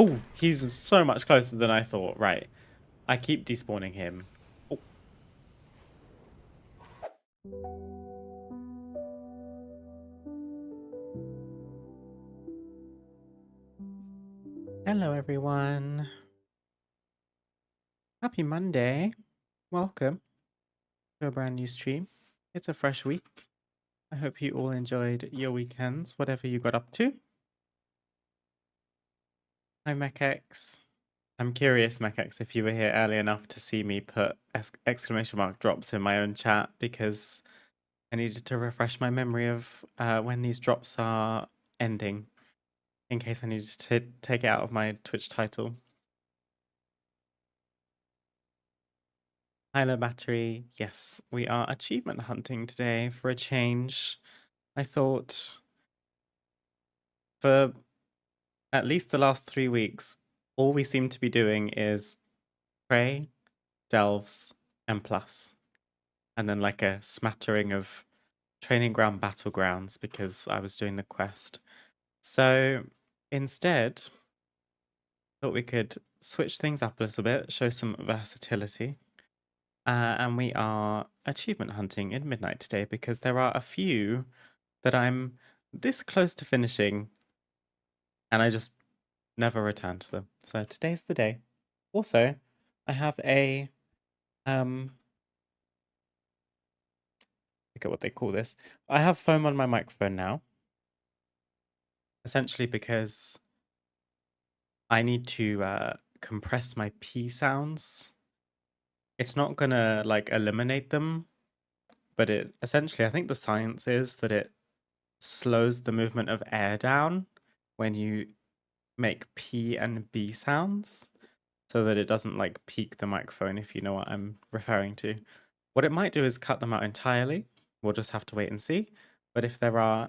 Oh, he's so much closer than I thought. Right. I keep despawning him. Oh, hello, everyone. Happy Monday. Welcome to a brand new stream. It's a fresh week. I hope you all enjoyed your weekends, whatever you got up to. Hi, MacX. I'm curious, MacX, if you were here early enough to see me put exclamation mark drops in my own chat because I needed to refresh my memory of when these drops are ending in case I needed to take it out of my Twitch title. Hi, low battery. Yes, we are achievement hunting today for a change. I thought for at least the last 3 weeks, all we seem to be doing is Prey, Delves, and Plus. And then like a smattering of Training Ground Battlegrounds because I was doing the quest. So instead, thought we could switch things up a little bit, show some versatility. And we are achievement hunting in Midnight today because there are a few that I'm this close to finishing and I just never return to them. So today's the day. Also, I have a I forget what they call this. I have foam on my microphone now. Essentially because I need to compress my P sounds. It's not gonna like eliminate them, but it essentially I think the science is that it slows the movement of air down when you make P and B sounds so that it doesn't like peak the microphone, if you know what I'm referring to. What it might do is cut them out entirely. We'll just have to wait and see. But if there are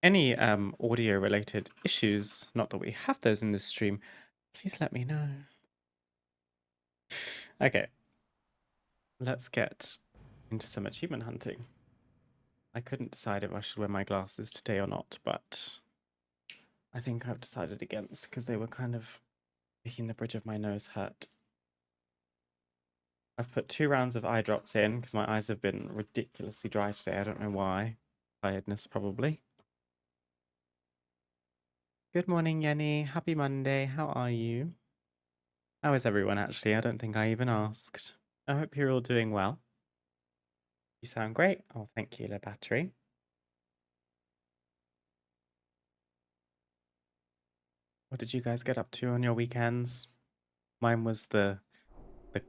any audio related issues, not that we have those in this stream, please let me know. Okay, let's get into some achievement hunting. I couldn't decide if I should wear my glasses today or not, but I think I've decided against because they were kind of making the bridge of my nose hurt. I've put 2 rounds of eye drops in because my eyes have been ridiculously dry today. I don't know why. Tiredness, probably. Good morning, Yenny. Happy Monday. How are you? How is everyone, actually? I don't think I even asked. I hope you're all doing well. You sound great. Oh, thank you, La Battery. What did you guys get up to on your weekends? Mine was the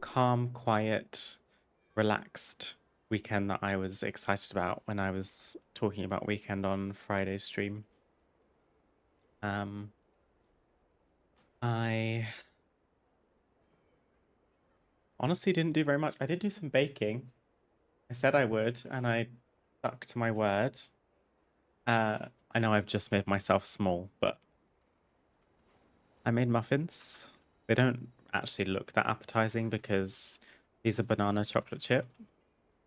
calm, quiet, relaxed weekend that I was excited about when I was talking about weekend on Friday's stream. I honestly didn't do very much. I did do some baking. I said I would, and I stuck to my word. I know I've just made myself small, but I made muffins. They don't actually look that appetizing because these are banana chocolate chip.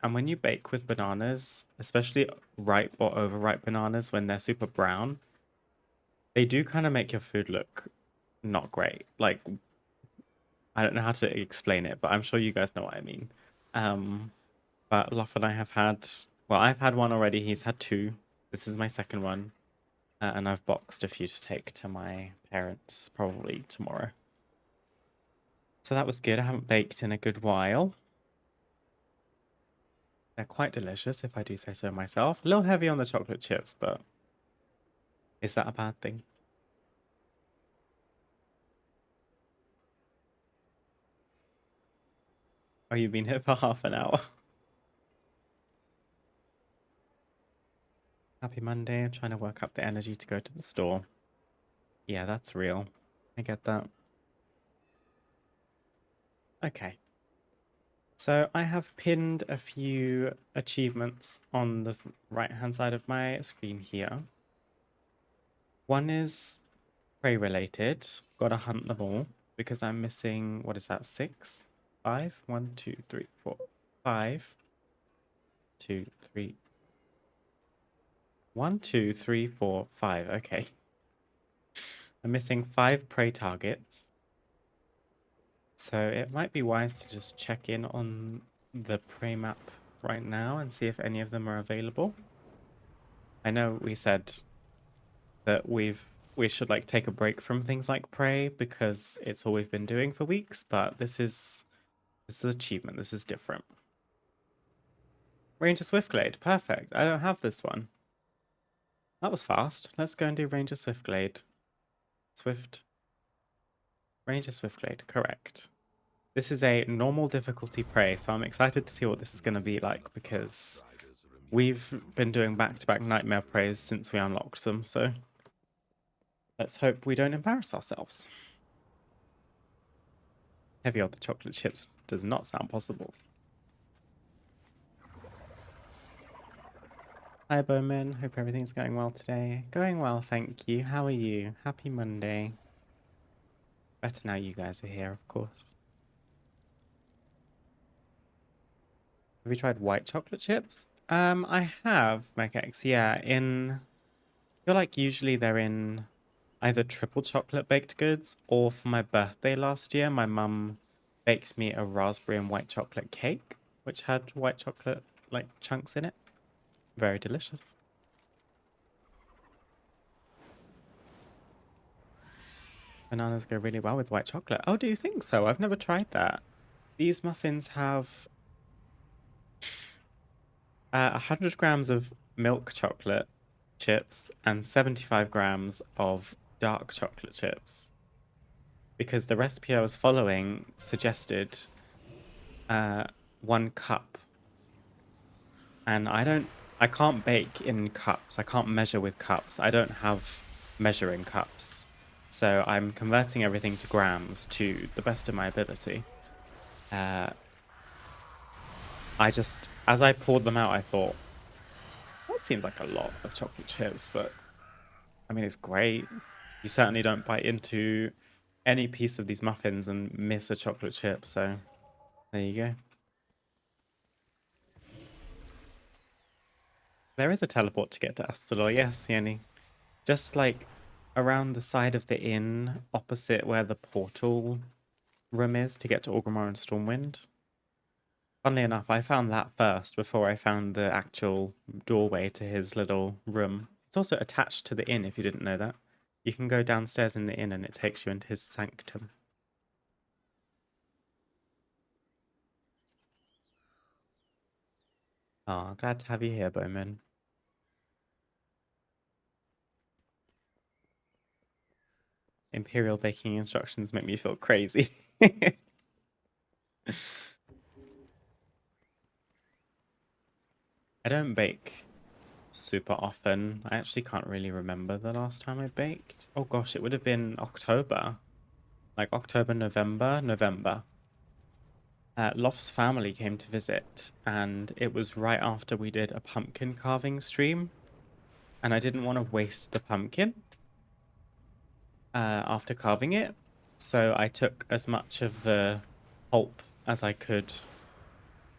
And when you bake with bananas, especially ripe or overripe bananas, when they're super brown, they do kind of make your food look not great. Like, I don't know how to explain it, but I'm sure you guys know what I mean. But Loff and I have had, well, I've had one already. He's had 2. This is my second one. And I've boxed a few to take to my parents probably tomorrow. So that was good. I haven't baked in a good while. They're quite delicious, if I do say so myself. A little heavy on the chocolate chips, but is that a bad thing? Oh, you've been here for half an hour. Happy Monday. I'm trying to work up the energy to go to the store. Yeah, that's real. I get that. Okay. So I have pinned a few achievements on the right-hand side of my screen here. One is prey related. Gotta hunt them all because I'm missing, what is that, 6? 5? 1, 2, 3, 4, 5. 2, 3. 1, 2, 3, 4, 5. Okay. I'm missing 5 prey targets. So it might be wise to just check in on the prey map right now and see if any of them are available. I know we said that we should like take a break from things like prey because it's all we've been doing for weeks, but this is achievement. This is different. Ranger Swiftglade, perfect. I don't have this one. That was fast. Let's go and do Ranger Swiftglade. Ranger Swiftglade, correct. This is a normal difficulty prey, so I'm excited to see what this is going to be like because we've been doing back-to-back nightmare preys since we unlocked them, so let's hope we don't embarrass ourselves. Heavy on the chocolate chips does not sound possible. Hi Bowman, hope everything's going well today. Going well, thank you. How are you? Happy Monday. Better now you guys are here, of course. Have you tried white chocolate chips? I have, Megex, yeah, I feel like usually they're in either triple chocolate baked goods or for my birthday last year, my mum baked me a raspberry and white chocolate cake, which had white chocolate, like, chunks in it. Very delicious. Bananas go really well with white chocolate. Oh, do you think so? I've never tried that. These muffins have 100 grams of milk chocolate chips and 75 grams of dark chocolate chips. Because the recipe I was following suggested 1 cup. And I can't bake in cups. I can't measure with cups. I don't have measuring cups. So I'm converting everything to grams to the best of my ability. As I poured them out, I thought, that seems like a lot of chocolate chips, but I mean, it's great. You certainly don't bite into any piece of these muffins and miss a chocolate chip, so there you go. There is a teleport to get to Astalor, yes, Yenny. Just like around the side of the inn, opposite where the portal room is to get to Orgrimmar and Stormwind. Funnily enough, I found that first before I found the actual doorway to his little room. It's also attached to the inn, if you didn't know that. You can go downstairs in the inn and it takes you into his sanctum. Ah, glad to have you here, Bowman. Imperial baking instructions make me feel crazy. I don't bake super often. I actually can't really remember the last time I baked. Oh gosh, it would have been October. Like October, November. Loft's family came to visit, and it was right after we did a pumpkin carving stream. And I didn't want to waste the pumpkin after carving it. So I took as much of the pulp as I could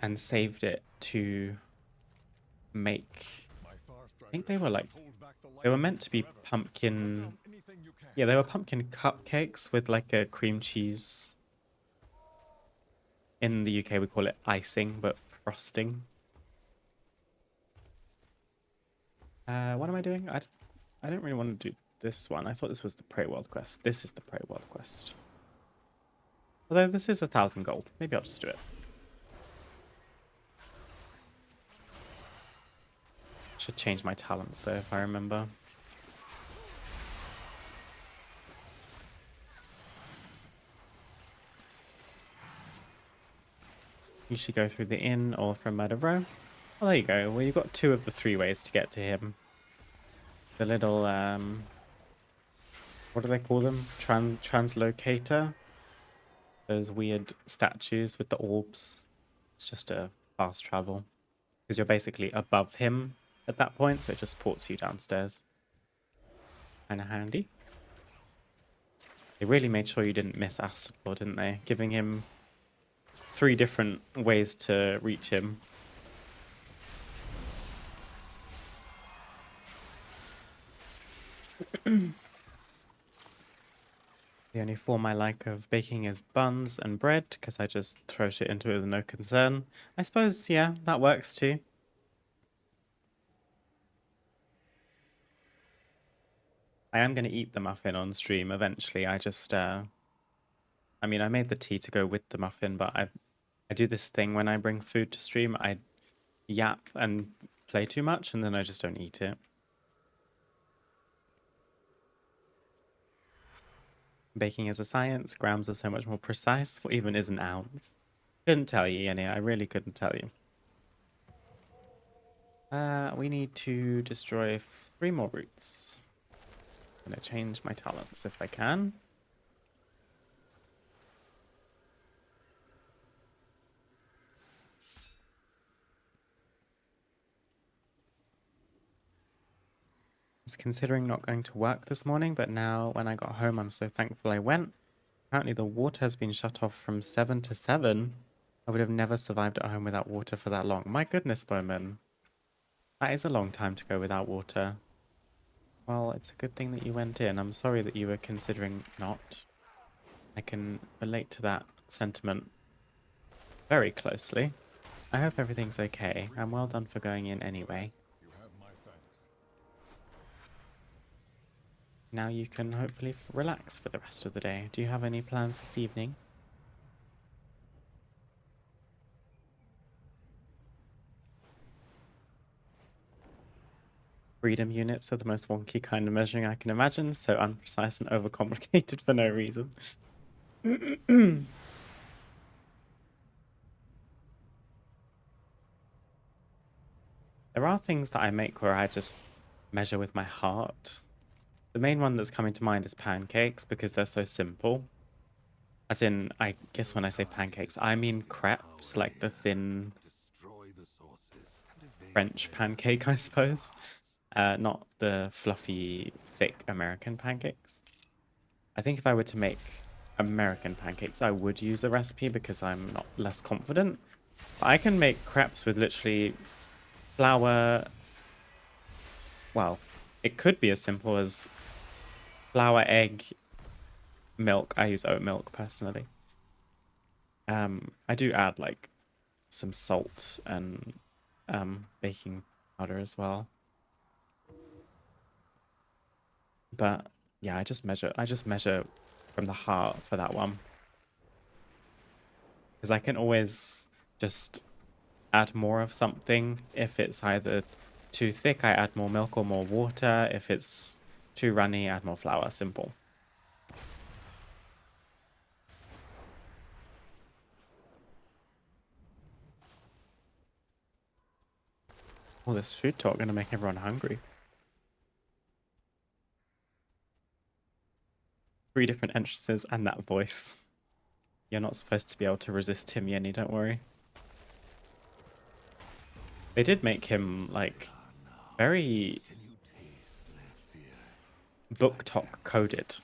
and saved it to make, I think they were meant to be pumpkin, yeah, they were pumpkin cupcakes with like a cream cheese. In the UK we call it icing, but frosting. What am I doing? I don't really want to do this one. I thought this was the Prey World quest. This is the Prey World quest. Although this is 1,000 gold. Maybe I'll just do it. Should change my talents though, if I remember. You should go through the inn or from Murder Row. Oh, there you go. Well, you've got 2 of the 3 ways to get to him. The little, what do they call them? Translocator. Those weird statues with the orbs. It's just a fast travel. Because you're basically above him at that point, so it just ports you downstairs. Kinda handy. They really made sure you didn't miss Astalor, didn't they? Giving him 3 different ways to reach him. The only form I like of baking is buns and bread, because I just throw shit into it with no concern. I suppose, yeah, that works too. I am going to eat the muffin on stream eventually. I mean, I made the tea to go with the muffin, but I do this thing when I bring food to stream. I yap and play too much, and then I just don't eat it. Baking is a science. Grams are so much more precise. What even is an ounce? Couldn't tell you, Yenny. I really couldn't tell you. We need to destroy 3 more roots. I'm gonna change my talents if I can. I was considering not going to work this morning, but now when I got home, I'm so thankful I went. Apparently the water has been shut off from 7 to 7. I would have never survived at home without water for that long. My goodness, Bowman. That is a long time to go without water. Well, it's a good thing that you went in. I'm sorry that you were considering not. I can relate to that sentiment very closely. I hope everything's okay, and well done for going in anyway. Now you can hopefully relax for the rest of the day. Do you have any plans this evening? Freedom units are the most wonky kind of measuring I can imagine, so unprecise and overcomplicated for no reason. There are things that I make where I just measure with my heart. The main one that's coming to mind is pancakes because they're so simple. As in, I guess when I say pancakes, I mean crepes, like the thin French pancake, I suppose. Not the fluffy, thick American pancakes. I think if I were to make American pancakes, I would use a recipe because I'm not less confident. But I can make crepes with literally flour. Well, it could be as simple as flour, egg, milk. I use oat milk personally. I do add like some salt and baking powder as well. But yeah, I just measure from the heart for that one. Because I can always just add more of something. If it's either too thick, I add more milk or more water. If it's too runny, add more flour. Simple. All this food talk gonna make everyone hungry. 3 different entrances and that voice. You're not supposed to be able to resist him, Yenny, don't worry. They did make him, like, very book talk coded.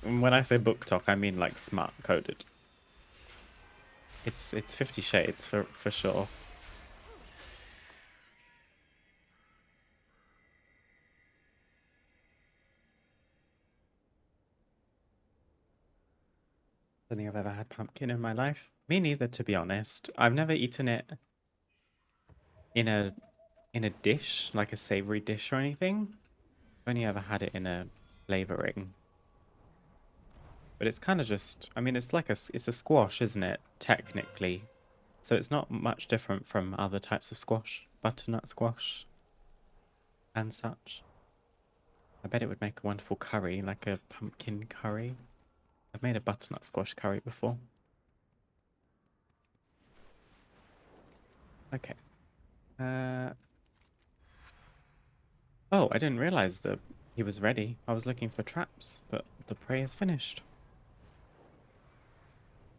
When I say book talk, I mean, like, smart coded. It's 50 Shades for sure. I don't think I've ever had pumpkin in my life. Me neither, to be honest. I've never eaten it in a dish, like a savory dish or anything. I've only ever had it in a flavoring. But it's kind of just, I mean, it's like it's a squash, isn't it? Technically. So it's not much different from other types of squash, butternut squash and such. I bet it would make a wonderful curry, like a pumpkin curry. I've made a butternut squash curry before. Okay. Oh, I didn't realize that he was ready. I was looking for traps, but the prey is finished.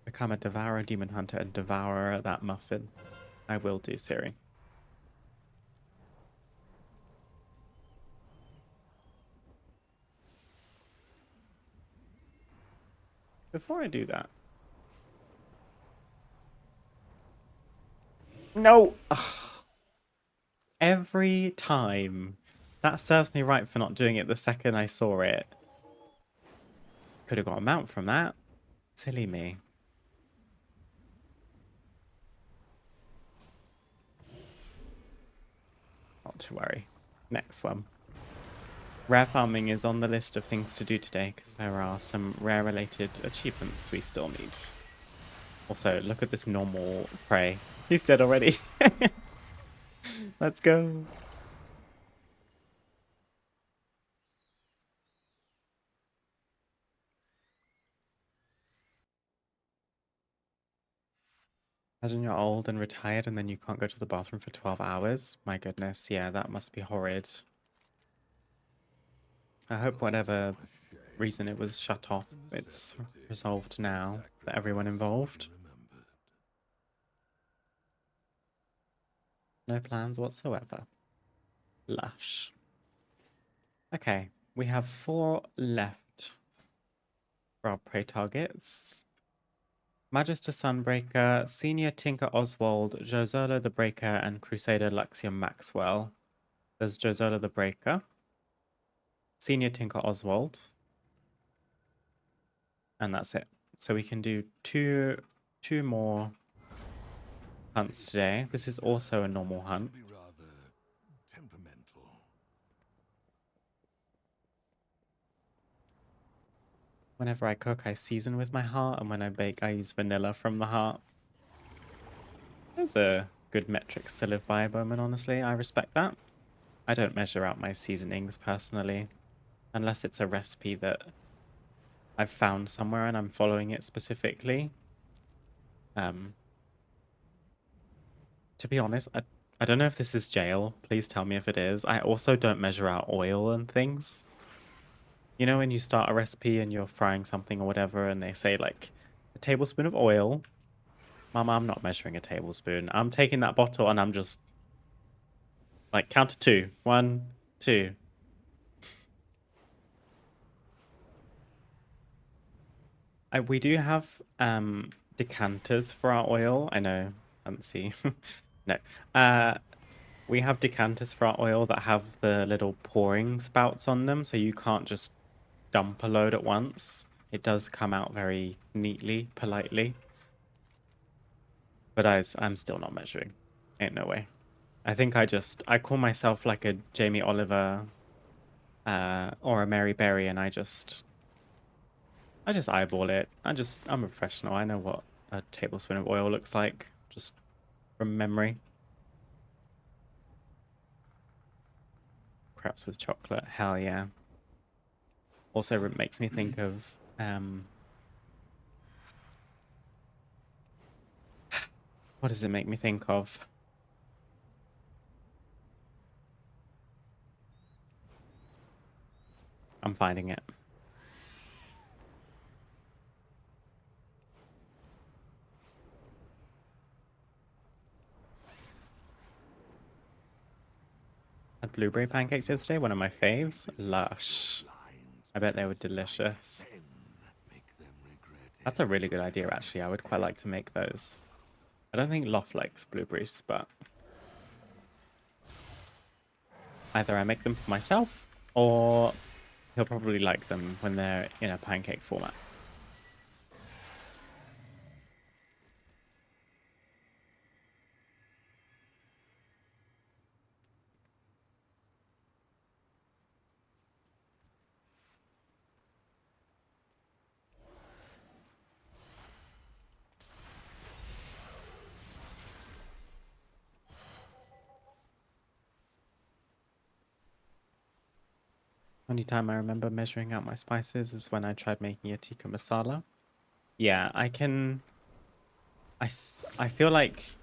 Become a devourer demon hunter and devour that muffin. I will do, Siri. Before I do that. No! Ugh. Every time. That serves me right for not doing it the second I saw it. Could have got a mount from that. Silly me. Not to worry. Next one. Rare farming is on the list of things to do today because there are some rare related achievements we still need. Also, look at this normal prey. He's dead already. Let's go. Imagine you're old and retired and then you can't go to the bathroom for 12 hours. My goodness, yeah, that must be horrid. I hope whatever reason it was shut off, it's resolved now for everyone involved. No plans whatsoever. Lush. Okay, we have 4 left for our prey targets. Magister Sunbreaker, Senior Tinker Oswald, Josolo the Breaker, and Crusader Luxium Maxwell. There's Josolo the Breaker, Senior Tinker Oswald, and that's it. So we can do two more hunts today. This is also a normal hunt. Whenever I cook, I season with my heart, and when I bake, I use vanilla from the heart. Those are good metrics to live by, Bowman, honestly. I respect that. I don't measure out my seasonings personally, unless it's a recipe that I've found somewhere and I'm following it specifically. To be honest, I don't know if this is jail. Please tell me if it is. I also don't measure out oil and things. You know when you start a recipe and you're frying something or whatever and they say like a tablespoon of oil? Mama, I'm not measuring a tablespoon. I'm taking that bottle and I'm just like count to 2. 1, 2. We do have decanters for our oil. I know. Let's see. No. We have decanters for our oil that have the little pouring spouts on them, so you can't just dump a load at once. It does come out very neatly, politely. But I'm still not measuring. Ain't no way. I think I call myself like a Jamie Oliver or a Mary Berry, and I just eyeball it. I'm a professional. I know what a tablespoon of oil looks like, just from memory. Crepes with chocolate, hell yeah. Also, it makes me think of what does it make me think of? I'm finding it. Had blueberry pancakes yesterday, one of my faves. Lush. I bet they were delicious. That's a really good idea, actually. I would quite like to make those. I don't think Loft likes blueberries, but either I make them for myself, or he'll probably like them when they're in a pancake format. Only time I remember measuring out my spices is when I tried making a tikka masala. Yeah, I can... I feel like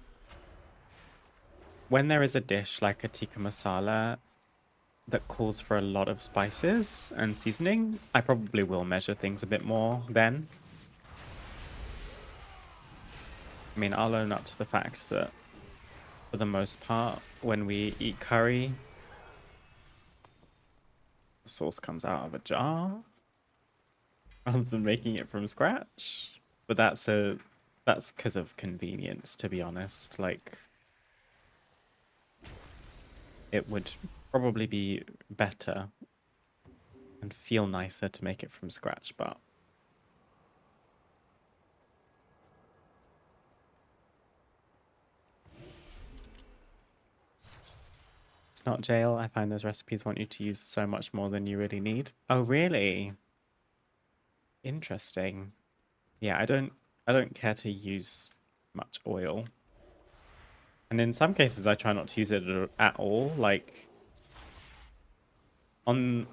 when there is a dish like a tikka masala that calls for a lot of spices and seasoning, I probably will measure things a bit more then. I mean, I'll own up to the fact that for the most part, when we eat curry, the sauce comes out of a jar rather than making it from scratch. But that's because of convenience, to be honest. Like, it would probably be better and feel nicer to make it from scratch, but It's not jail. I find those recipes want you to use so much more than you really need. Oh, really? Interesting. Yeah, I don't care to use much oil. And in some cases I try not to use it at all. Like on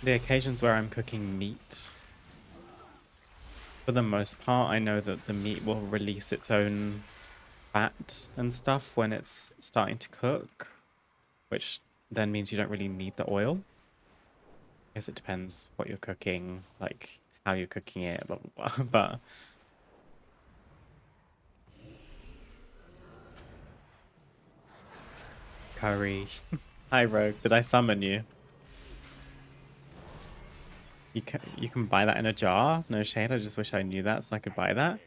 the occasions where I'm cooking meat, for the most part, I know that the meat will release its own fat and stuff when it's starting to cook, which then means you don't really need the oil. I guess it depends what you're cooking, like how you're cooking it, blah, blah, blah. But curry. Hi, Rogue. Did I summon you? You can buy that in a jar. No shade. I just wish I knew that so I could buy that.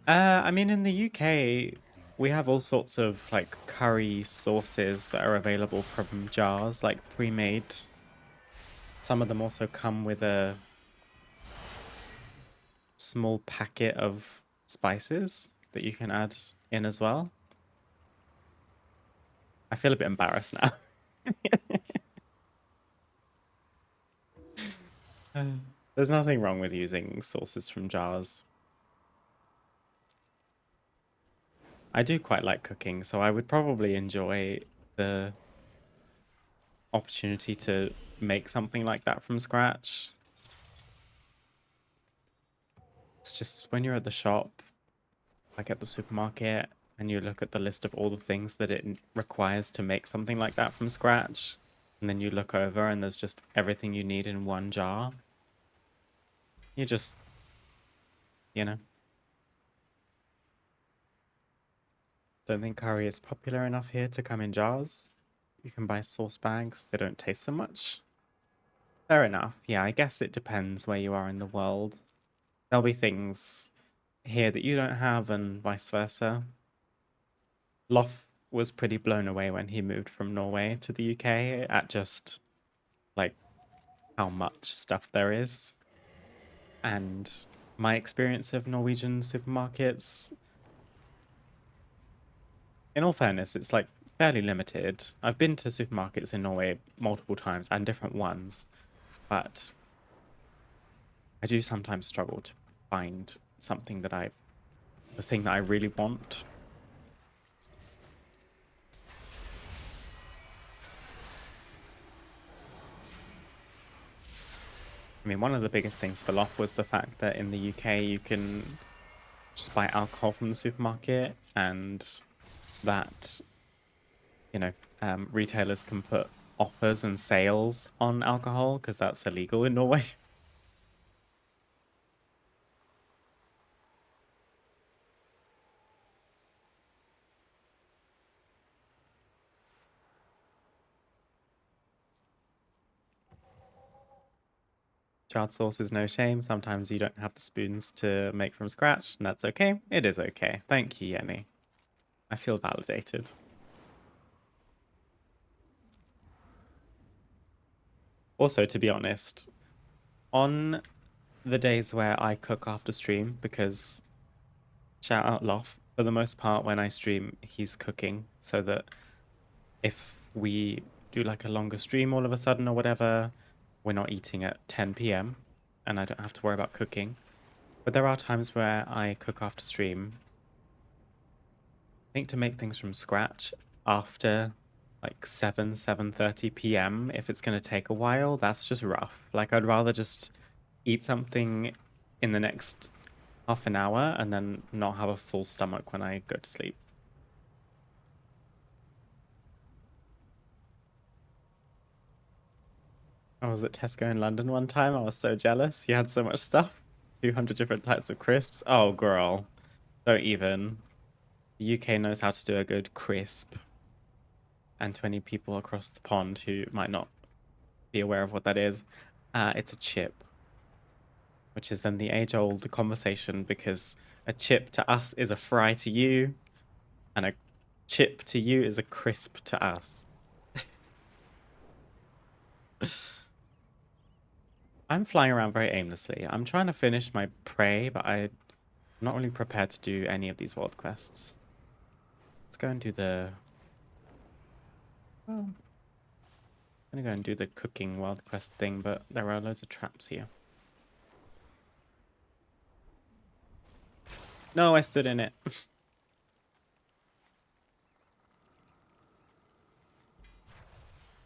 I mean, in the UK, we have all sorts of like curry sauces that are available from jars, like pre-made. Some of them also come with a small packet of spices that you can add in as well. I feel a bit embarrassed now. There's nothing wrong with using sauces from jars. I do quite like cooking, so I would probably enjoy the opportunity to make something like that from scratch. It's just when you're at the shop, like at the supermarket, and you look at the list of all the things that it requires to make something like that from scratch, and then you look over and there's just everything you need in one jar. You just, you know, don't think curry is popular enough here to come in jars. You can buy sauce bags, they don't taste so much. Fair enough. Yeah, I guess it depends where you are in the world. There'll be things here that you don't have, and vice versa. Loth was pretty blown away when he moved from Norway to the UK at just like how much stuff there is. And my experience of Norwegian supermarkets, in all fairness, it's like fairly limited. I've been to supermarkets in Norway multiple times and different ones, but I do sometimes struggle to find something the thing that I really want. I mean, one of the biggest things for Loth was the fact that in the UK you can just buy alcohol from the supermarket, and that, you know, retailers can put offers and sales on alcohol because that's illegal in Norway. Jarred sauce is no shame. Sometimes you don't have the spoons to make from scratch, and that's okay. It is okay. Thank you, Yenny. I feel validated. Also, to be honest, on the days where I cook after stream, because shout out Loth, for the most part, when I stream, he's cooking, so that if we do like a longer stream all of a sudden or whatever, we're not eating at 10 p.m. and I don't have to worry about cooking. But there are times where I cook after stream. I think to make things from scratch after like 7:30 p.m., if it's going to take a while, that's just rough. Like I'd rather just eat something in the next half an hour and then not have a full stomach when I go to sleep. I was at Tesco in London one time. I was so jealous. You had so much stuff. 200 different types of crisps. Oh, girl. Don't even. The UK knows how to do a good crisp. And 20 people across the pond who might not be aware of what that is. It's a chip, which is then the age-old conversation because a chip to us is a fry to you, and a chip to you is a crisp to us. I'm flying around very aimlessly. I'm trying to finish my prey, but I'm not really prepared to do any of these world quests. Let's go and do the... Oh. I'm gonna go and do the cooking world quest thing, but there are loads of traps here. No, I stood in it.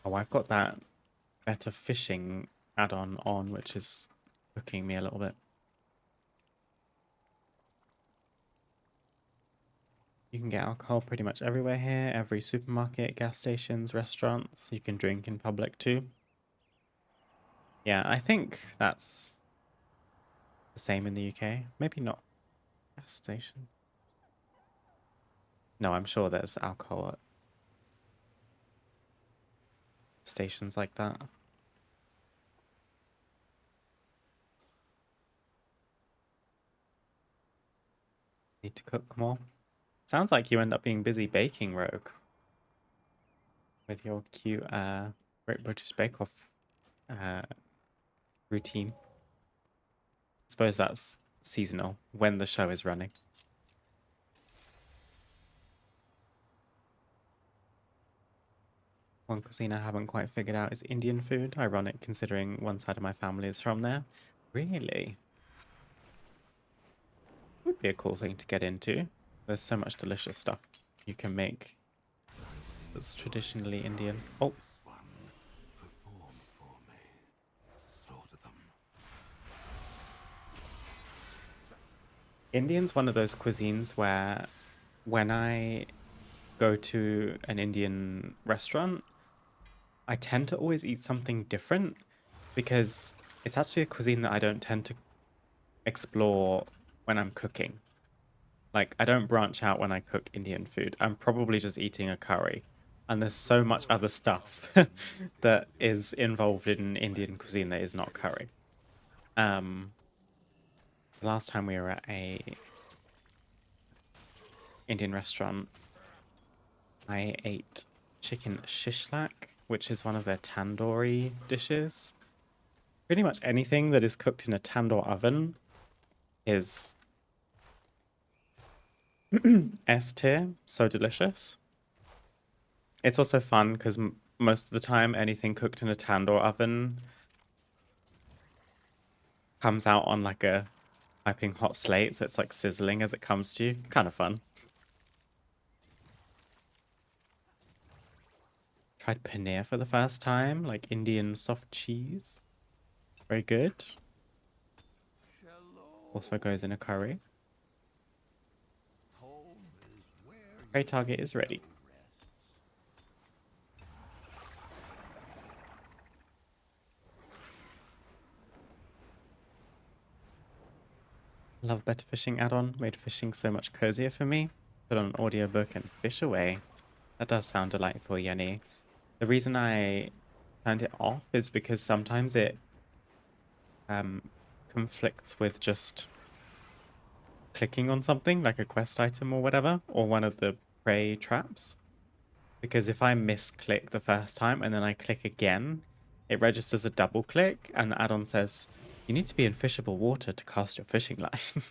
Oh, I've got that better fishing add-on on, which is cooking me a little bit. You can get alcohol pretty much everywhere here. Every supermarket, gas stations, restaurants. You can drink in public too. Yeah, I think that's the same in the UK. Maybe not gas station. No, I'm sure there's alcohol at stations like that. Need to cook more. Sounds like you end up being busy baking, Rogue, with your cute Great British Bake Off routine. I suppose that's seasonal when the show is running. One cuisine I haven't quite figured out is Indian food. Ironic considering one side of my family is from there. Really? Would be a cool thing to get into. There's so much delicious stuff you can make that's traditionally Indian. Oh. Indian's one of those cuisines where when I go to an Indian restaurant, I tend to always eat something different because it's actually a cuisine that I don't tend to explore when I'm cooking. Like, I don't branch out when I cook Indian food. I'm probably just eating a curry. And there's so much other stuff that is involved in Indian cuisine that is not curry. Last time we were at a Indian restaurant, I ate chicken shishlak, which is one of their tandoori dishes. Pretty much anything that is cooked in a tandoor oven is S tier, so delicious. It's also fun because most of the time anything cooked in a tandoor oven comes out on like a piping hot slate, so it's like sizzling as it comes to you. Kind of fun. Tried paneer for the first time, like Indian soft cheese. Very good. Also goes in a curry. Prey target is ready. Love Better Fishing add-on. Made fishing so much cozier for me. Put on an audiobook and fish away. That does sound delightful, Yenny. The reason I turned it off is because sometimes it conflicts with just clicking on something, like a quest item or whatever, or one of the prey traps. Because if I misclick the first time and then I click again, it registers a double click and the add-on says, you need to be in fishable water to cast your fishing line.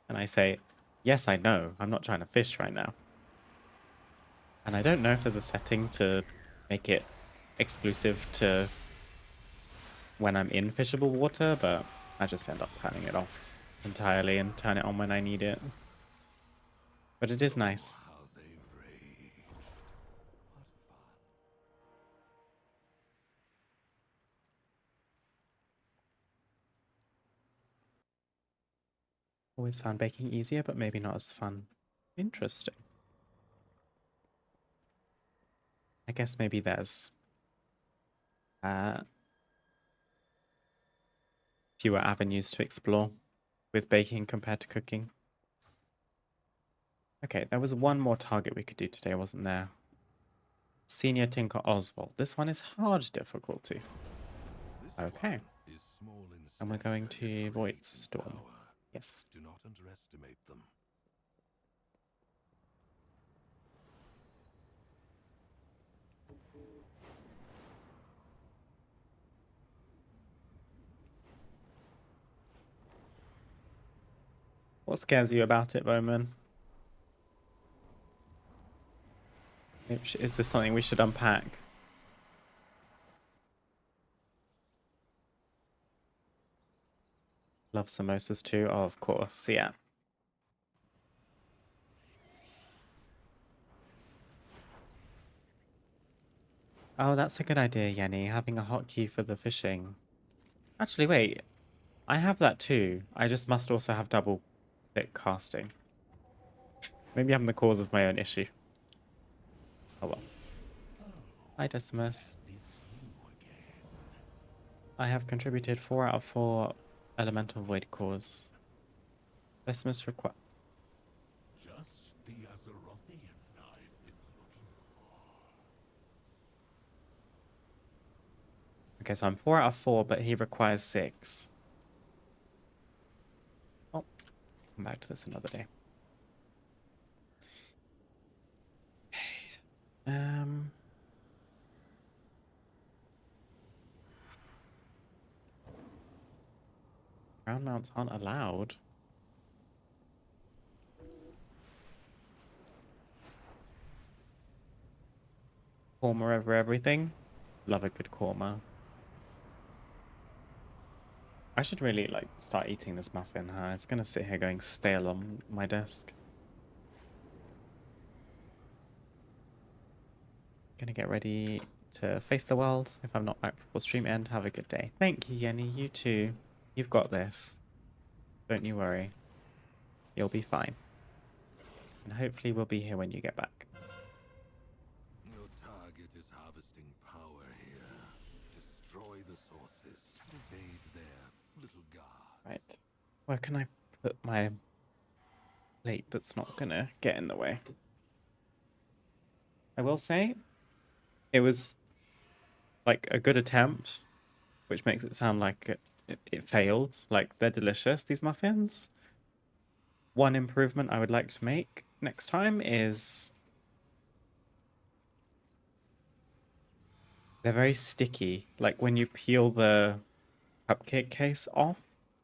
And I say, yes, I know. I'm not trying to fish right now. And I don't know if there's a setting to make it exclusive to when I'm in fishable water, but I just end up turning it off entirely and turn it on when I need it. But it is nice. Always found baking easier, but maybe not as fun. Interesting. I guess maybe there's fewer avenues to explore with baking compared to cooking. Okay, there was one more target we could do today, wasn't there? Senior Tinker Oswald. This one is hard difficulty. Okay. And we're going to Void Storm. Yes. Do not underestimate them. What scares you about it, Bowman? Is this something we should unpack? Love samosas too. Oh, of course. Yeah. Oh, that's a good idea, Yenny. Having a hotkey for the fishing. Actually, wait. I have that too. I just must also have double click casting. Maybe I'm the cause of my own issue. Oh well. Hi, Decimus. I have contributed 4 out of 4 elemental void cores. Decimus require. Just the Azerothian I've been looking for. Okay, so I'm 4 out of 4, but he requires 6. Oh, come back to this another day. Ground mounts aren't allowed. Korma over everything. Love a good korma. I should really like start eating this muffin, huh? It's gonna sit here going stale on my desk. Gonna get ready to face the world. If I'm not back before stream end, have a good day. Thank you, Yenny. You too. You've got this. Don't you worry. You'll be fine. And hopefully we'll be here when you get back. Your target is harvesting power here. Destroy the sources. Evade their little guard. Right. Where can I put my plate that's not gonna get in the way? I will say, it was like a good attempt, which makes it sound like it failed. Like, they're delicious, these muffins. One improvement I would like to make next time is they're very sticky. Like, when you peel the cupcake case off,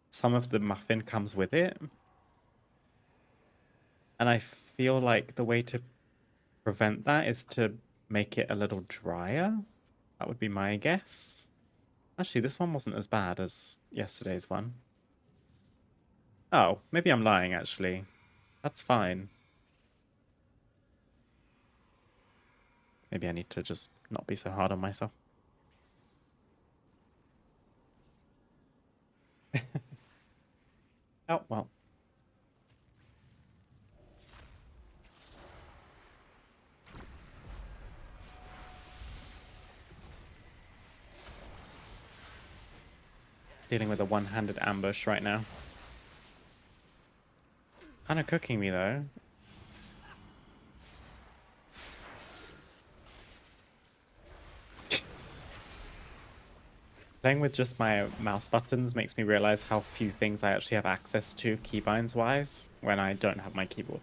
some of the muffin comes with it. And I feel like the way to prevent that is to make it a little drier. That would be my guess. Actually, this one wasn't as bad as yesterday's one. Oh, maybe I'm lying, actually. That's fine. Maybe I need to just not be so hard on myself. Oh, well. Dealing with a one-handed ambush right now. Kind of cooking me, though. Playing with just my mouse buttons makes me realize how few things I actually have access to keybinds-wise when I don't have my keyboard.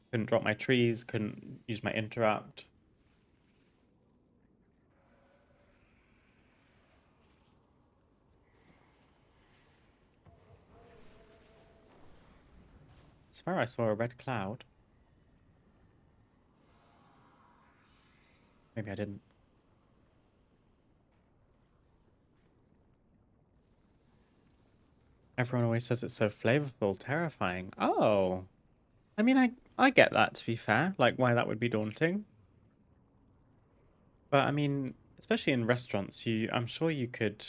Couldn't drop my trees, couldn't use my interrupt. I swear I saw a red cloud. Maybe I didn't. Everyone always says it's so flavorful, terrifying. Oh. I mean, I get that, to be fair. Like, why that would be daunting. But, I mean, especially in restaurants, I'm sure you could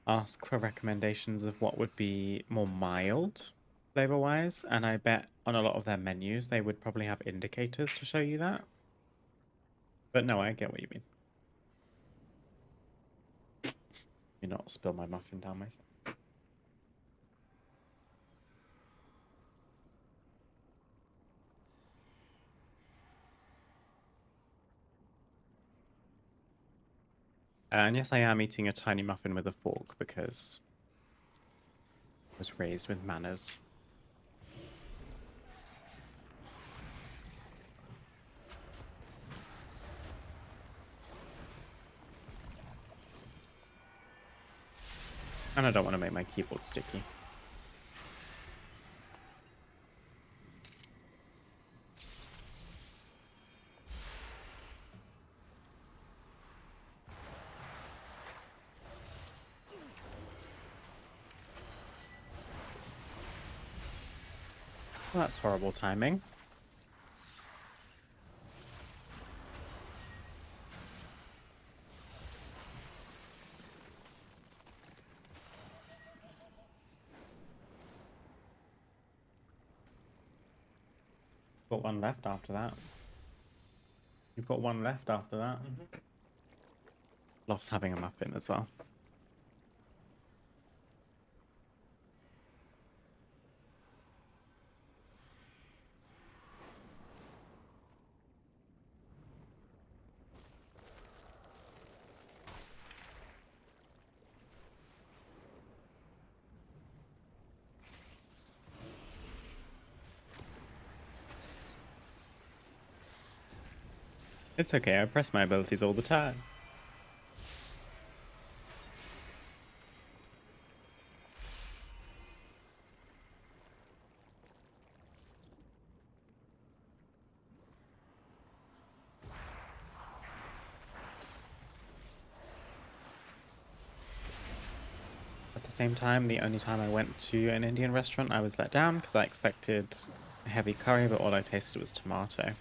ask for recommendations of what would be more mild, flavor-wise. And I bet on a lot of their menus, they would probably have indicators to show you that. But no, I get what you mean. You not spill my muffin down myself. And yes, I am eating a tiny muffin with a fork because I was raised with manners. And I don't want to make my keyboard sticky. Well, that's horrible timing. Got one left after that. You've got one left after that. Loves having a muffin as well. It's okay, I press my abilities all the time. At the same time, the only time I went to an Indian restaurant, I was let down because I expected a heavy curry, but all I tasted was tomato.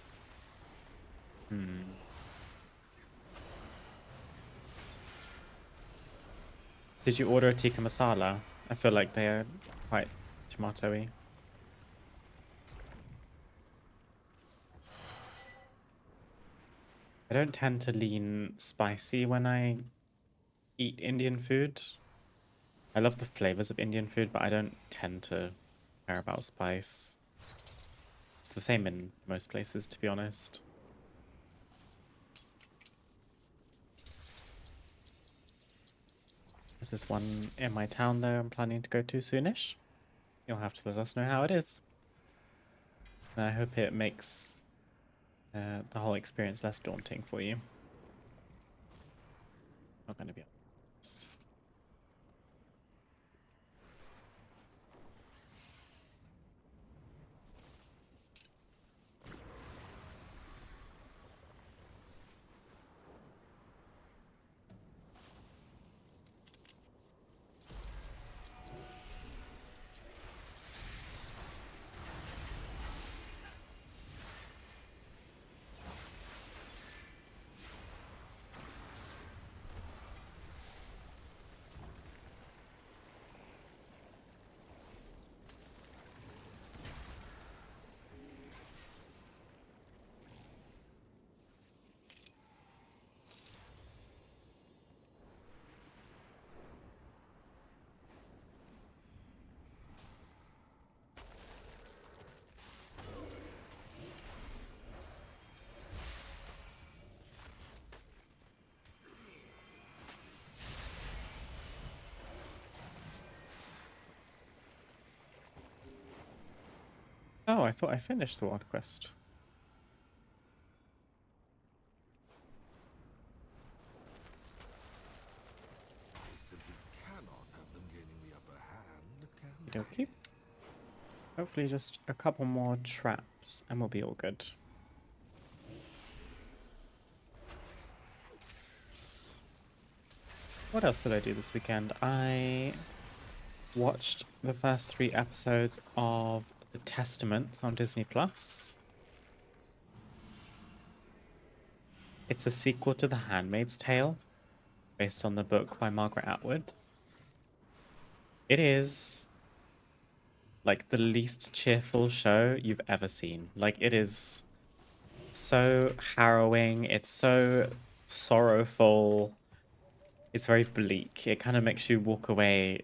Did you order a tikka masala? I feel like they are quite tomatoey. I don't tend to lean spicy when I eat Indian food. I love the flavors of Indian food, but I don't tend to care about spice. It's the same in most places, to be honest. There's this one in my town, though, I'm planning to go to soonish. You'll have to let us know how it is. And I hope it makes the whole experience less daunting for you. Not going to be honest. Oh, I thought I finished the world quest. Simply cannot have them gaining the upper hand, can Okie dokie. Hopefully just a couple more traps and we'll be all good. What else did I do this weekend? I watched the first 3 episodes of The Testament on Disney Plus. It's a sequel to The Handmaid's Tale, based on the book by Margaret Atwood. It is like the least cheerful show you've ever seen. Like, it is so harrowing, it's so sorrowful, it's very bleak. It kind of makes you walk away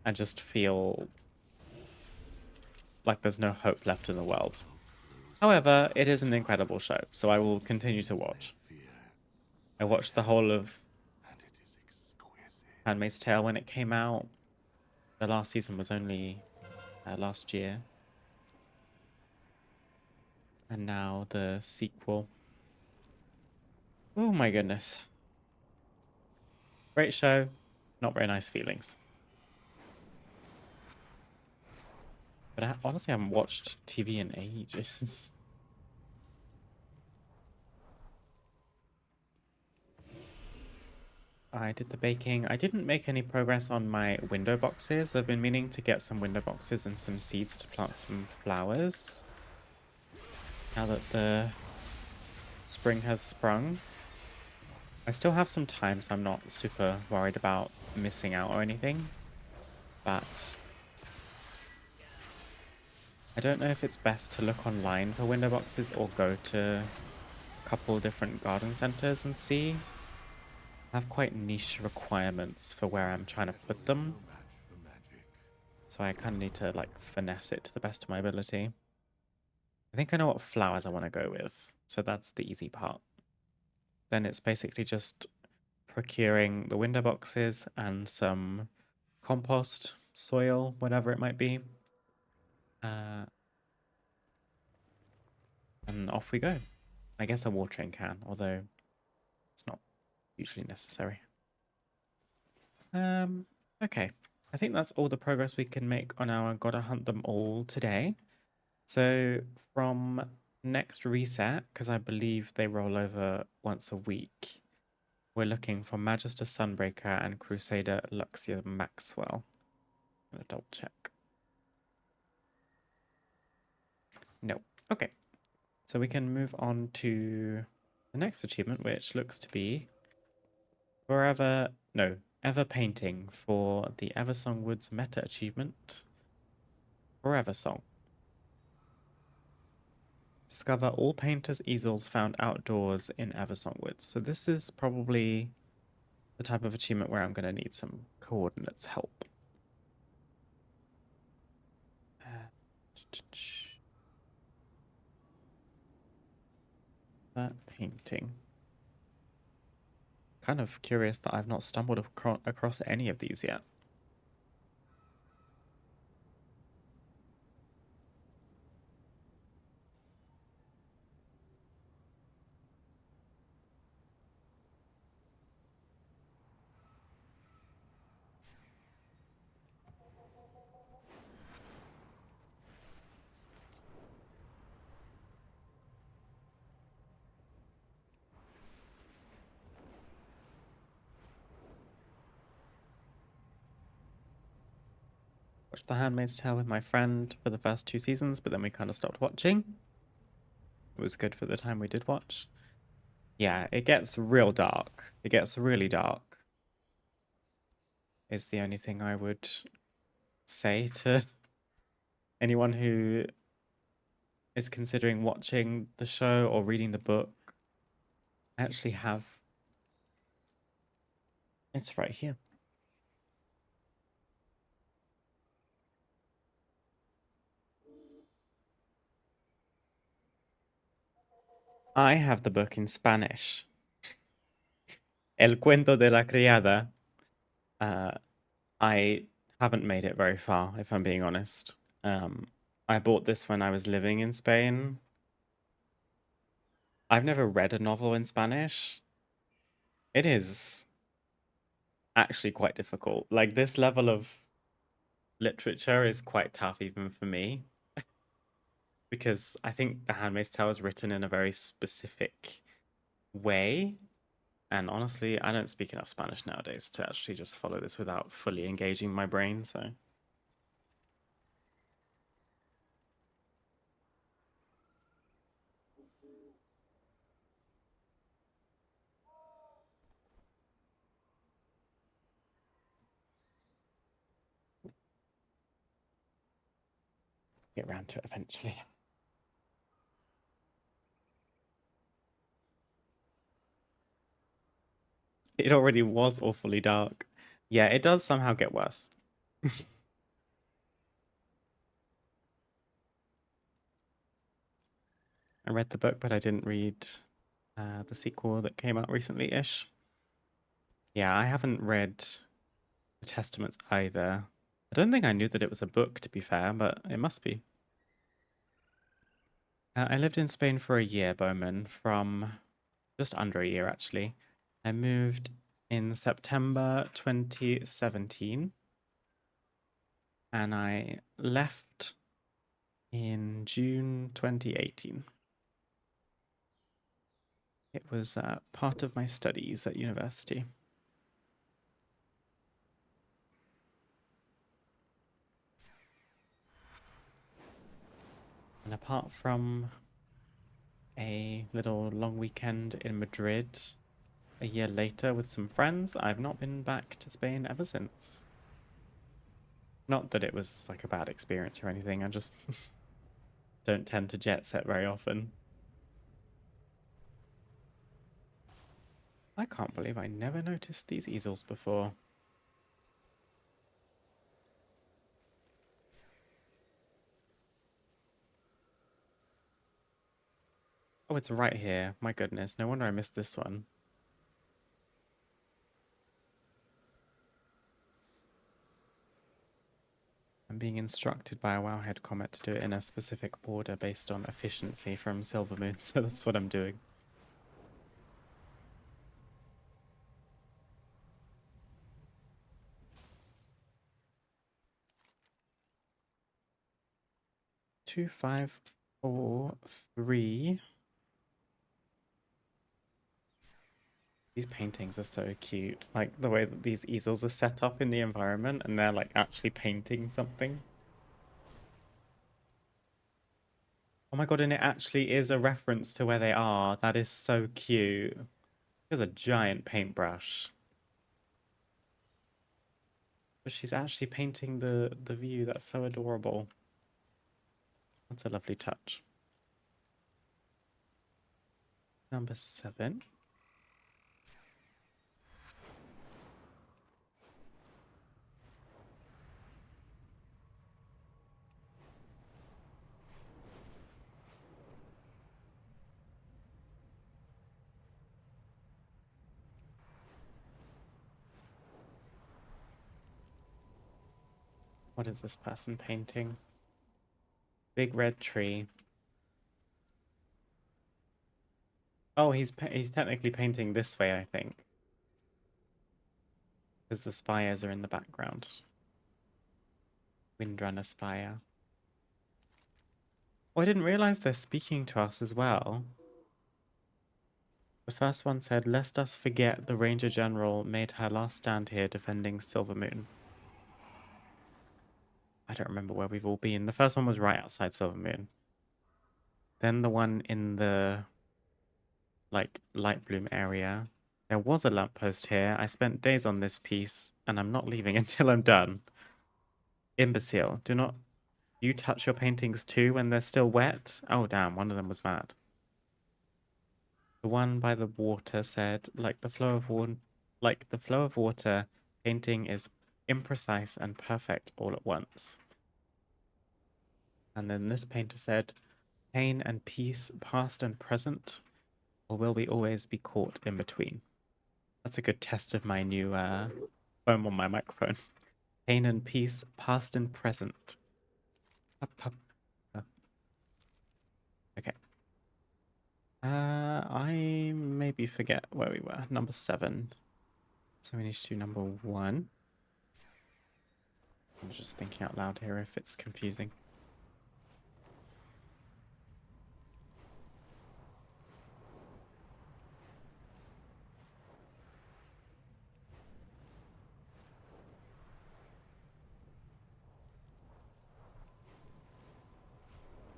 and just feel like there's no hope left in the world. However, it is an incredible show, so I will continue to watch. fear? I watched the whole of And it is exquisite. Handmaid's Tale when it came out. The last season was only last year. And now the sequel. Oh my goodness. Great show, not very nice feelings. But I honestly haven't watched TV in ages. I did the baking. I didn't make any progress on my window boxes. I've been meaning to get some window boxes and some seeds to plant some flowers. Now that the spring has sprung. I still have some time, so I'm not super worried about missing out or anything. But I don't know if it's best to look online for window boxes or go to a couple different garden centers and see. I have quite niche requirements for where I'm trying to put them. No match for magic. So I kind of need to like finesse it to the best of my ability. I think I know what flowers I want to go with. So that's the easy part. Then it's basically just procuring the window boxes and some compost, soil, whatever it might be. And off we go. I guess a watering can, although it's not usually necessary. Okay. I think that's all the progress we can make on our Gotta Hunt Them All today. So from next reset, because I believe they roll over once a week, we're looking for Magister Sunbreaker and Crusader Luxia Maxwell. I'm gonna double check. No. Okay. So we can move on to the next achievement, which looks to be Ever Painting for the Eversong Woods meta achievement. Forever Song. Discover all painters' easels found outdoors in Eversong Woods. So this is probably the type of achievement where I'm going to need some coordinates help. That painting. Kind of curious that I've not stumbled across any of these yet. Watched The Handmaid's Tale with my friend for the first 2 seasons, but then we kind of stopped watching. It was good for the time we did watch. Yeah, it gets real dark. It gets really dark. Is the only thing I would say to anyone who is considering watching the show or reading the book. I actually have... It's right here. I have the book in Spanish. El Cuento de la Criada. I haven't made it very far, if I'm being honest. I bought this when I was living in Spain. I've never read a novel in Spanish. It is actually quite difficult. Like, this level of literature is quite tough even for me. Because I think The Handmaid's Tale is written in a very specific way. And honestly, I don't speak enough Spanish nowadays to actually just follow this without fully engaging my brain, so... Get around to it eventually. It already was awfully dark. Yeah, it does somehow get worse. I read the book, but I didn't read the sequel that came out recently-ish. Yeah, I haven't read the Testaments either. I don't think I knew that it was a book, to be fair, but it must be. I lived in Spain for a year, Bowman, from just under a year, actually. I moved in September 2017, and I left in June 2018. It was part of my studies at university. And apart from a little long weekend in Madrid a year later with some friends, I've not been back to Spain ever since. Not that it was like a bad experience or anything, I just don't tend to jet set very often. I can't believe I never noticed these easels before. Oh, it's right here. My goodness, no wonder I missed this one. I'm being instructed by a Wowhead comment to do it in a specific order based on efficiency from Silvermoon, so that's what I'm doing. Two, 5, 4, 3. These paintings are so cute. Like the way that these easels are set up in the environment and they're like actually painting something. Oh my god, and it actually is a reference to where they are. That is so cute. There's a giant paintbrush. But she's actually painting the view. That's so adorable. That's a lovely touch. Number 7. What is this person painting? Big red tree. Oh, he's technically painting this way, I think. Because the spires are in the background. Windrunner spire. Oh, I didn't realize they're speaking to us as well. The first one said, "Lest us forget the Ranger General made her last stand here defending Silvermoon." I don't remember where we've all been. The first one was right outside Silvermoon. Then the one in the, like, light bloom area. There was a lamppost here. I spent days on this piece, and I'm not leaving until I'm done. Imbecile, do not you touch your paintings too when they're still wet? Oh, damn, one of them was mad. The one by the water said, like the flow of water, painting is imprecise and perfect all at once. And then this painter said, pain and peace, past and present, or will we always be caught in between? That's a good test of my new foam on my microphone. Pain and peace, past and present. Up, up, up. Okay. I maybe forget where we were. Number 7. So we need to do number 1. I'm just thinking out loud here if it's confusing.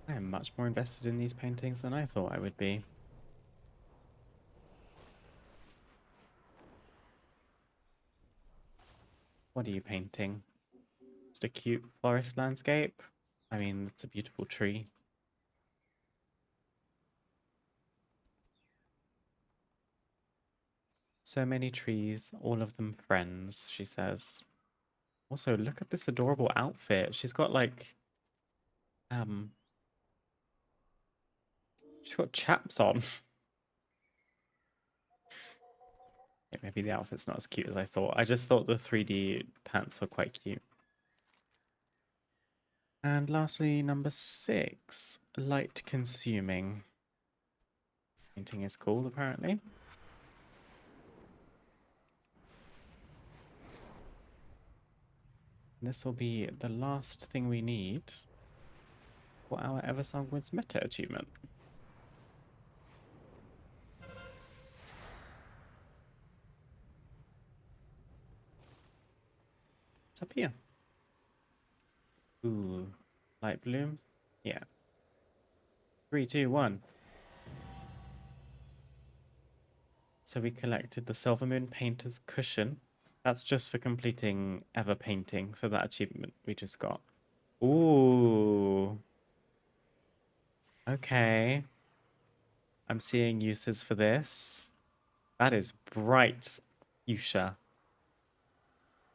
I am much more invested in these paintings than I thought I would be. What are you painting? Just a cute forest landscape? I mean, it's a beautiful tree. So many trees, all of them friends, she says. Also, look at this adorable outfit. She's got like, she's got chaps on. Yeah, maybe the outfit's not as cute as I thought. I just thought the 3D pants were quite cute. And lastly, number 6, light consuming. Painting is cool, apparently. This will be the last thing we need for our Eversong Woods meta achievement. It's up here. Ooh, light bloom? Yeah. 3, 2, 1. So we collected the Silvermoon Painter's Cushion. That's just for completing Ever Painting. So that achievement we just got. Ooh. Okay. I'm seeing uses for this. That is bright fuchsia.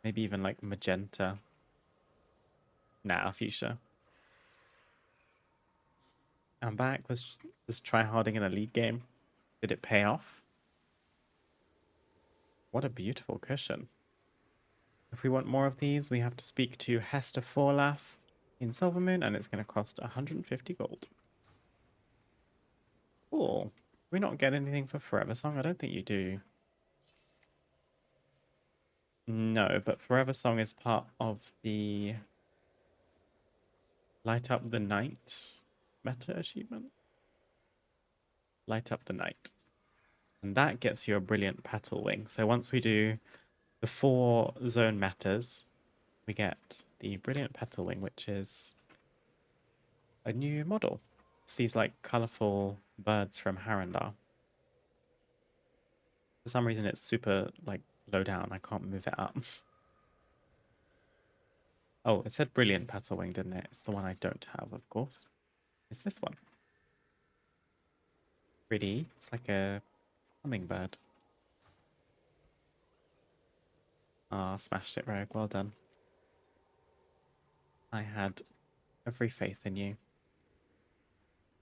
Maybe even like magenta. Nah, fuchsia. I'm back. Was just tryharding in a league game. Did it pay off? What a beautiful cushion. If we want more of these, we have to speak to Hester Forlath in Silvermoon, and it's going to cost 150 gold. Cool. We not get anything for Forever Song? I don't think you do. No, but Forever Song is part of the Light Up the Night meta achievement. Light Up the Night. And that gets you a brilliant petal wing. So once we do the 4 zone metas, we get the brilliant petal wing, which is a new model. It's these like colorful birds from Harrendar. For some reason it's super like low down. I can't move it up. Oh, it said brilliant petal wing, didn't it? It's the one I don't have, of course. It's this one. Pretty. It's like a hummingbird. Ah, smashed it, Rogue. Well done. I had every faith in you.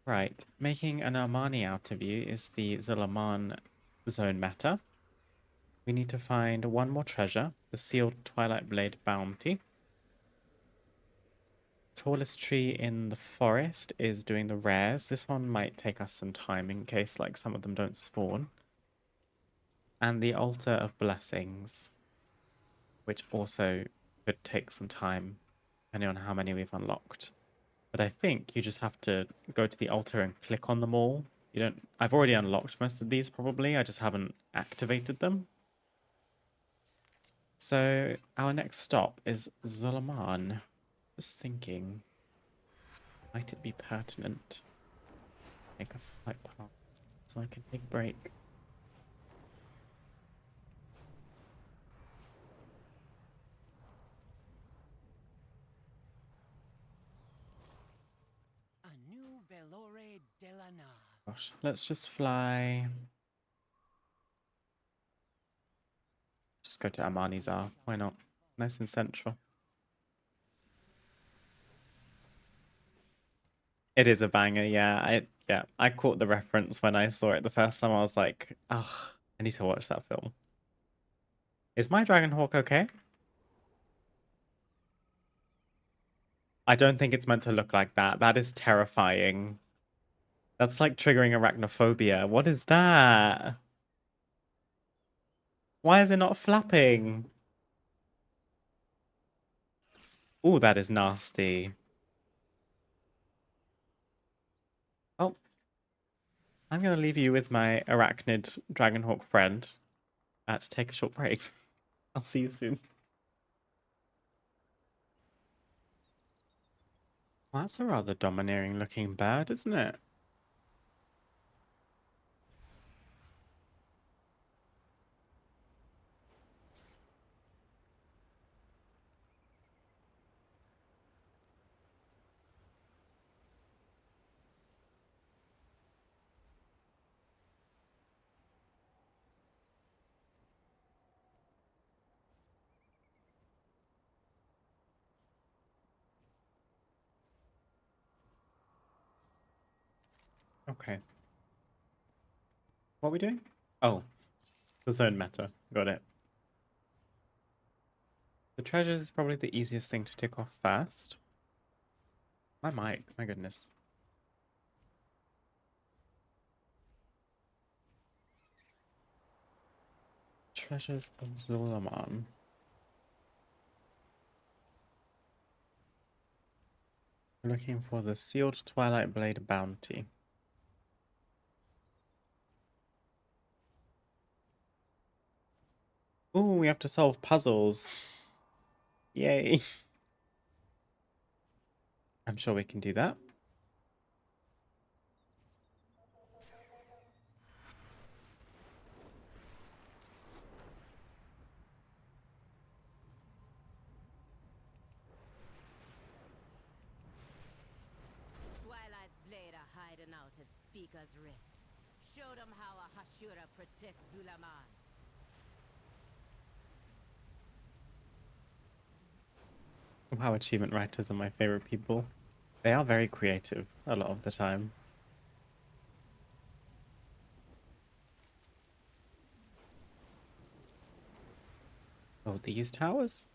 Right, making an Armani out of you is the Zulaman zone meta. We need to find one more treasure, the sealed Twilight Blade Bounty. Tallest tree in the forest is doing the rares. This one might take us some time in case like some of them don't spawn. And the Altar of Blessings, which also could take some time depending on how many we've unlocked. But I think you just have to go to the altar and click on them all. You don't. I've already unlocked most of these probably. I just haven't activated them. So our next stop is Zulaman. Just thinking, might it be pertinent? Take a flight path so I can take a break. Gosh, let's just fly. Just go to Amanizar. Why not? Nice and central. It is a banger, yeah. I caught the reference when I saw it the first time. I was like, oh, I need to watch that film. Is my Dragonhawk okay? I don't think it's meant to look like that. That is terrifying. That's like triggering arachnophobia. What is that? Why is it not flapping? Oh, that is nasty. Oh. I'm going to leave you with my arachnid Dragonhawk friend to take a short break. I'll see you soon. Well, that's a rather domineering looking bird, isn't it? Okay. What are we doing? Oh, the zone meta. Got it. The treasures is probably the easiest thing to tick off first. My mic, my goodness. Treasures of Zulaman. We're looking for the sealed Twilight Blade bounty. Ooh, we have to solve puzzles. Yay. I'm sure we can do that. Fika's wrist. Showed him how a Hashira protects Zulaman. Wow, achievement writers are my favorite people. They are very creative a lot of the time. Oh, these towers?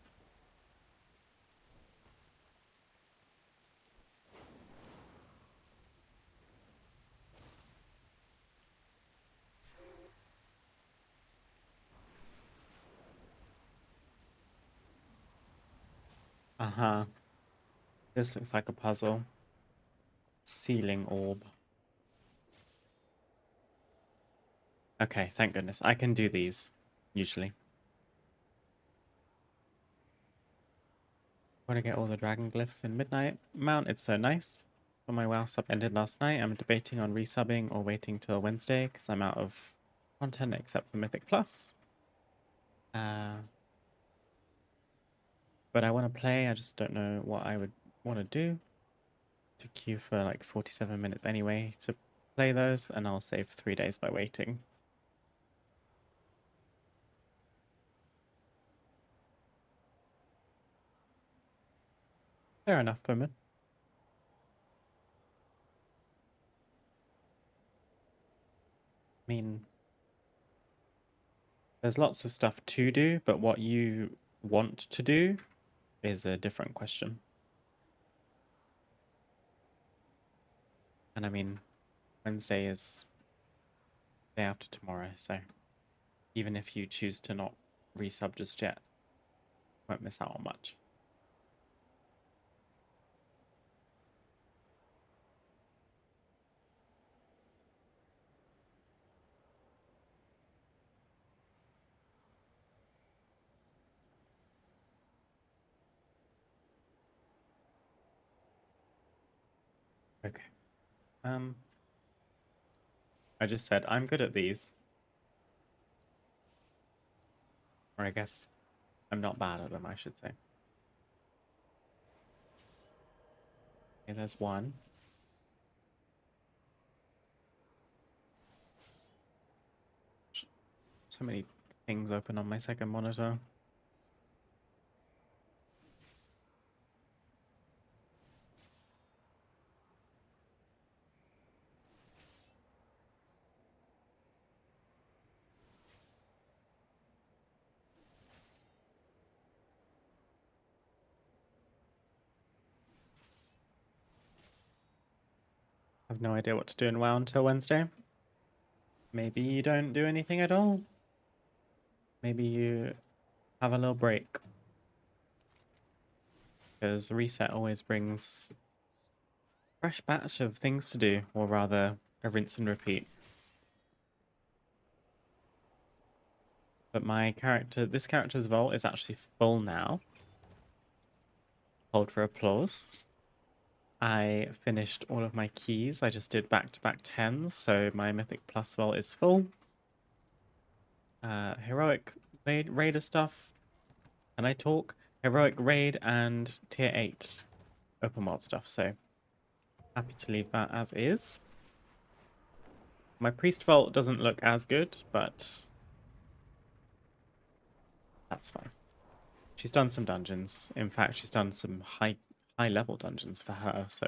Uh-huh. This looks like a puzzle. Ceiling orb. Okay, thank goodness. I can do these, usually. Want to get all the dragon glyphs in Midnight Mount. It's so nice. When my WoW sub ended last night, I'm debating on resubbing or waiting till Wednesday because I'm out of content except for Mythic Plus. But I want to play. I just don't know what I would want to do. To queue for like 47 minutes anyway to play those, and I'll save 3 days by waiting. Fair enough, Bowman. I mean, there's lots of stuff to do, but what you want to do is a different question. And I mean, Wednesday is day after tomorrow, so even if you choose to not resub just yet, won't miss out on much. Okay. I just said I'm good at these. Or I guess I'm not bad at them, I should say. Okay, there's one. So many things open on my second monitor. I have no idea what to do in WoW until Wednesday. Maybe you don't do anything at all. Maybe you have a little break. Because reset always brings a fresh batch of things to do, or rather, a rinse and repeat. But this character's vault is actually full now. Hold for applause. I finished all of my keys. I just did back-to-back 10s, so my Mythic Plus vault is full. Heroic Raider stuff. And I talk Heroic Raid and Tier 8 open world stuff, so happy to leave that as is. My Priest vault doesn't look as good, but that's fine. She's done some dungeons. In fact, she's done some high level dungeons for her, so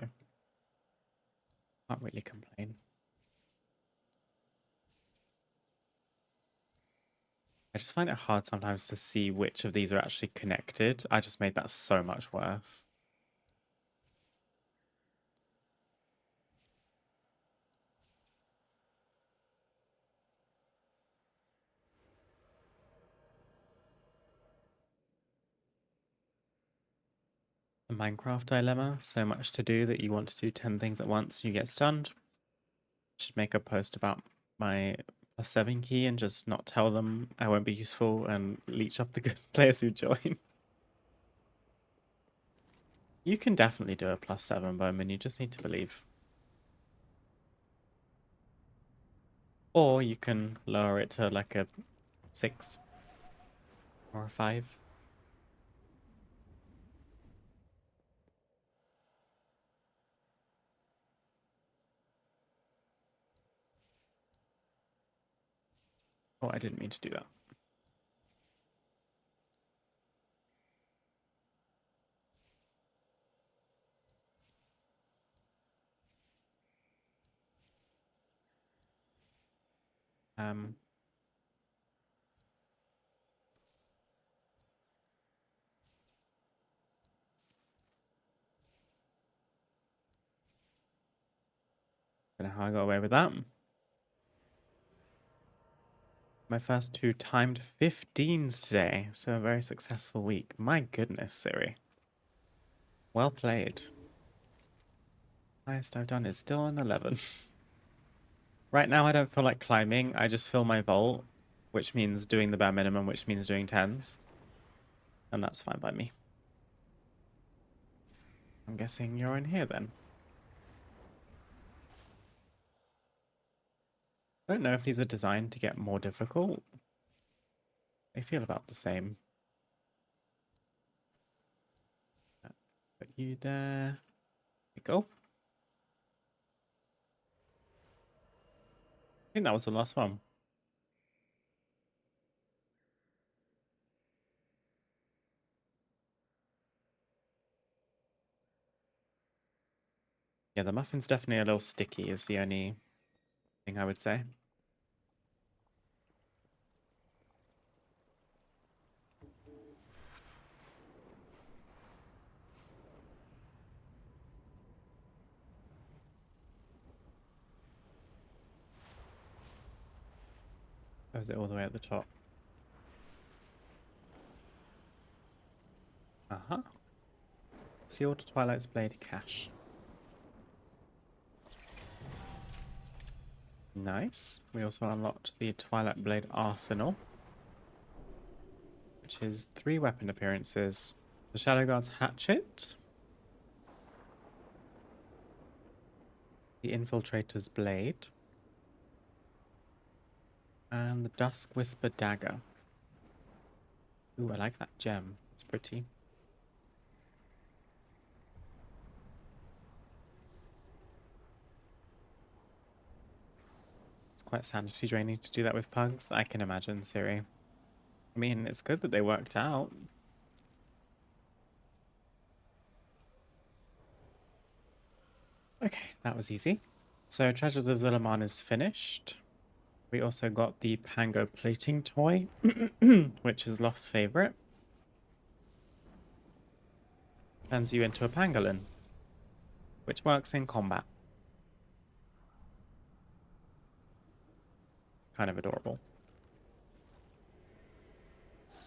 can't really complain. I just find it hard sometimes to see which of these are actually connected. I just made that so much worse. The Minecraft dilemma. So much to do that you want to do 10 things at once, you get stunned. Should make a post about my +7 key and just not tell them I won't be useful and leech off the good players who join. You can definitely do a +7, Bowman. You just need to believe. Or you can lower it to like a 6 or a 5. Oh, I didn't mean to do that. Um, don't know how I got away with that. My first 2 timed 15s today, so a very successful week. My goodness, Siri. Well played. Highest I've done is still an 11. Right now I don't feel like climbing, I just fill my vault, which means doing the bare minimum, which means doing 10s. And that's fine by me. I'm guessing you're in here then. I don't know if these are designed to get more difficult. They feel about the same. Put you there. There we go. I think that was the last one. Yeah, the muffin's definitely a little sticky is the only thing I would say. Or is it all the way at the top? Uh-huh. Sealed Twilight's Blade cache. Nice. We also unlocked the Twilight Blade Arsenal, which is 3 weapon appearances. The Shadow Guard's Hatchet, the Infiltrator's Blade, and the Dusk Whisper Dagger. Ooh, I like that gem. It's pretty. It's quite sanity draining to do that with pugs. I can imagine, Siri. I mean, it's good that they worked out. Okay, that was easy. So Treasures of Zulaman is finished. We also got the Pango plating toy, which is Loft's favorite. Turns you into a pangolin, which works in combat. Kind of adorable.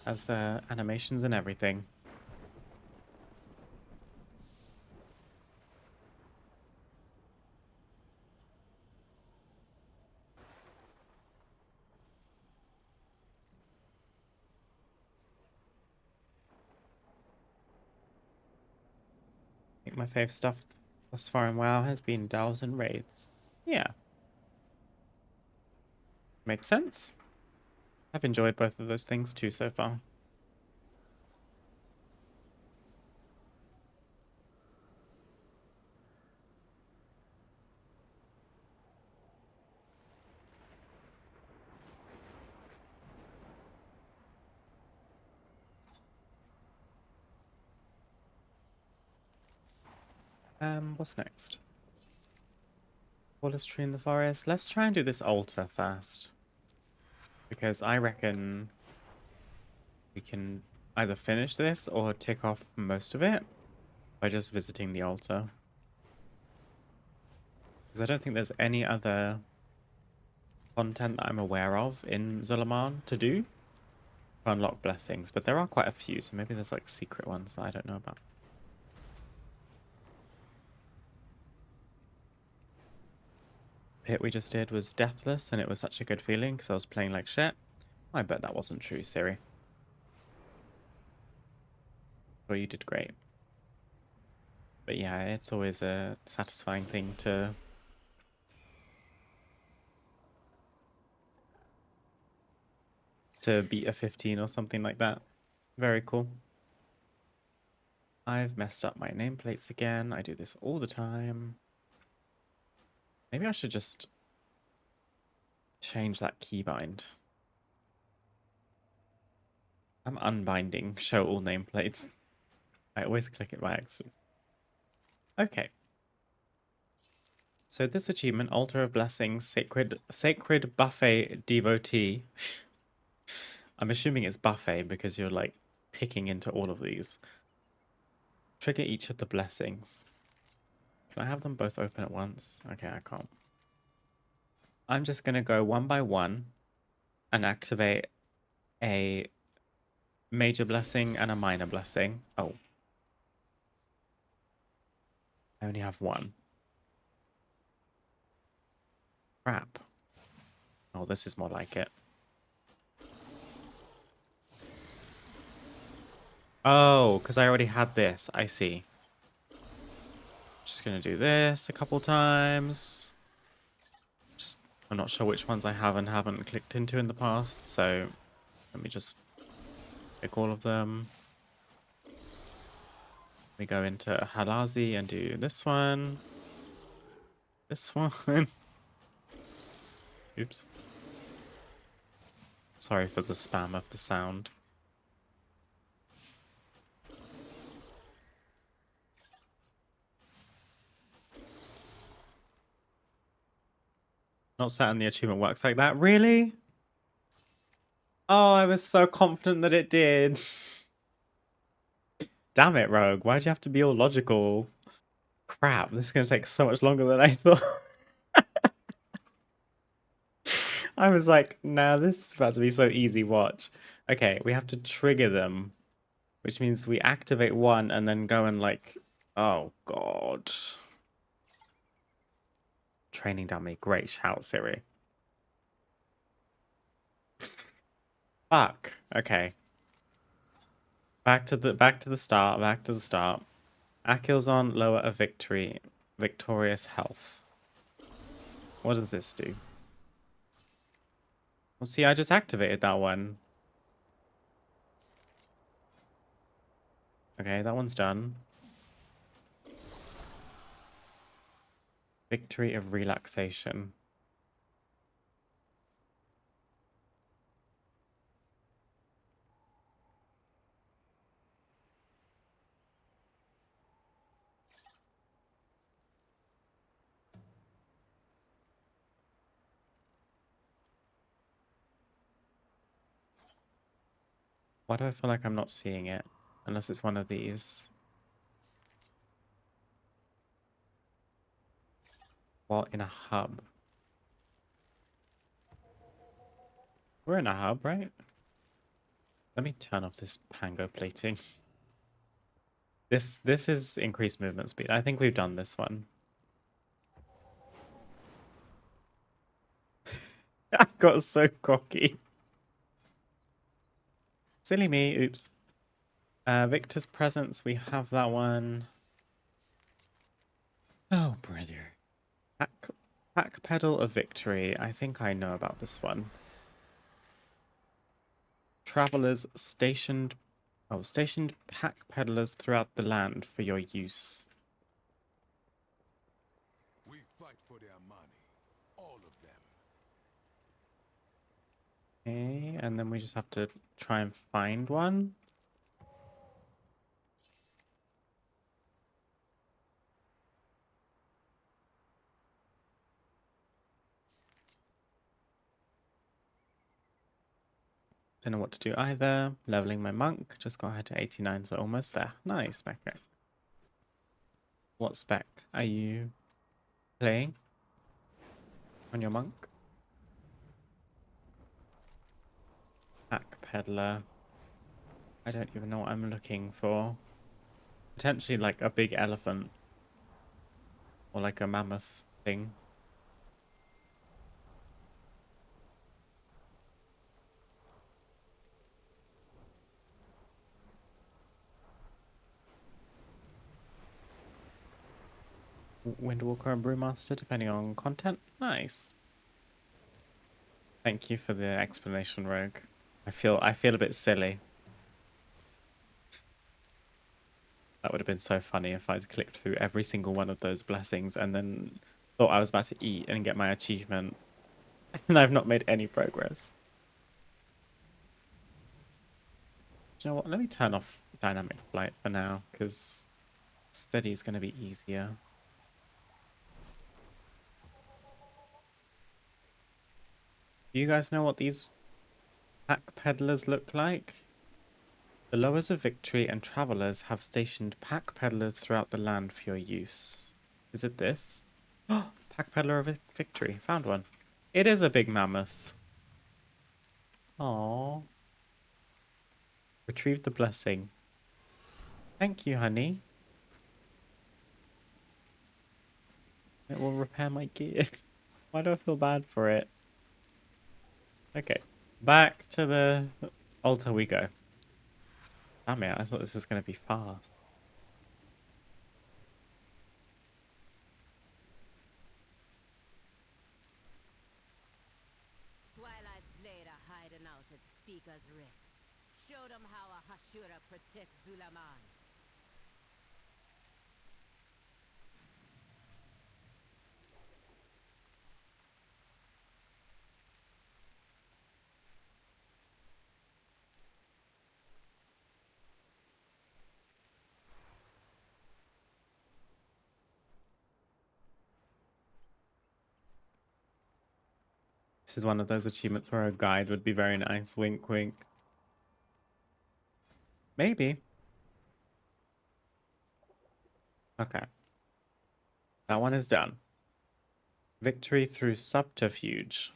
Has animations and everything. I think my fave stuff thus far in WoW has been delves and raids. Yeah. Makes sense. I've enjoyed both of those things too so far. What's next? Tallest tree in the forest. Let's try and do this altar first. Because I reckon we can either finish this or tick off most of it by just visiting the altar. Because I don't think there's any other content that I'm aware of in Zulaman to do to unlock blessings, but there are quite a few, so maybe there's like secret ones that I don't know about. Pit we just did was deathless, and it was such a good feeling because I was playing like shit. I bet that wasn't true, Siri. Well, you did great. But yeah, it's always a satisfying thing to beat a 15 or something like that. Very cool. I've messed up my nameplates again. I do this all the time. Maybe I should just change that keybind. I'm unbinding. Show all nameplates. I always click it by accident. Okay. So this achievement, Altar of Blessings, Sacred Buffet Devotee. I'm assuming it's buffet because you're like picking into all of these. Trigger each of the blessings. Can I have them both open at once? Okay, I can't. I'm just going to go one by one and activate a major blessing and a minor blessing. Oh. I only have one. Crap. Oh, this is more like it. Oh, because I already had this. I see. Just going to do this a couple times. I'm not sure which ones I have and haven't clicked into in the past, so let me just pick all of them. We go into Halazi and do this one. This one. Oops. Sorry for the spam of the sound. Not certain the achievement works like that. Really? Oh, I was so confident that it did. Damn it, Rogue. Why'd you have to be all logical? Crap, this is going to take so much longer than I thought. I was like, nah, this is about to be so easy, watch. Okay, we have to trigger them, which means we activate one and then go and like, oh god. Training dummy, great shout, Siri. Fuck. Okay. Back to the start. Akilzon, lower a victory. Victorious health. What does this do? Well, see, I just activated that one. Okay, that one's done. Victory of relaxation. Why do I feel like I'm not seeing it? Unless it's one of these. Well, in a hub. We're in a hub, right? Let me turn off this pango plating. This is increased movement speed. I think we've done this one. I got so cocky. Silly me. Oops. Victor's Presence. We have that one. Oh, brother. Pack Pedal of Victory. I think I know about this one. Travelers stationed... Oh, stationed pack peddlers throughout the land for your use. We fight for their money. All of them. Okay, and then we just have to try and find one. Don't know what to do either. Leveling my monk. Just got her to 89, so almost there. Nice, Becca. What spec are you playing on your monk? Pack peddler. I don't even know what I'm looking for. Potentially like a big elephant. Or like a mammoth thing. Windwalker and Brewmaster, depending on content. Nice. Thank you for the explanation, Rogue. I feel a bit silly. That would have been so funny if I'd clicked through every single one of those blessings and then thought I was about to eat and get my achievement. And I've not made any progress. you know what? Let me turn off dynamic flight for now, because steady is going to be easier. Do you guys know what these pack peddlers look like? The Lowers of Victory and Travelers have stationed pack peddlers throughout the land for your use. Is it this? Oh, pack peddler of Victory. Found one. It is a big mammoth. Aww. Retrieve the blessing. Thank you, honey. It will repair my gear. Why do I feel bad for it? Okay. Back to the altar we go. Damn it, I thought this was going to be fast. Twilight's blade are hiding out at Speaker's Rest. Show them how a Hashura protects Zulaman. This is one of those achievements where a guide would be very nice. Wink, wink. Maybe. Okay. That one is done. Victory through subterfuge.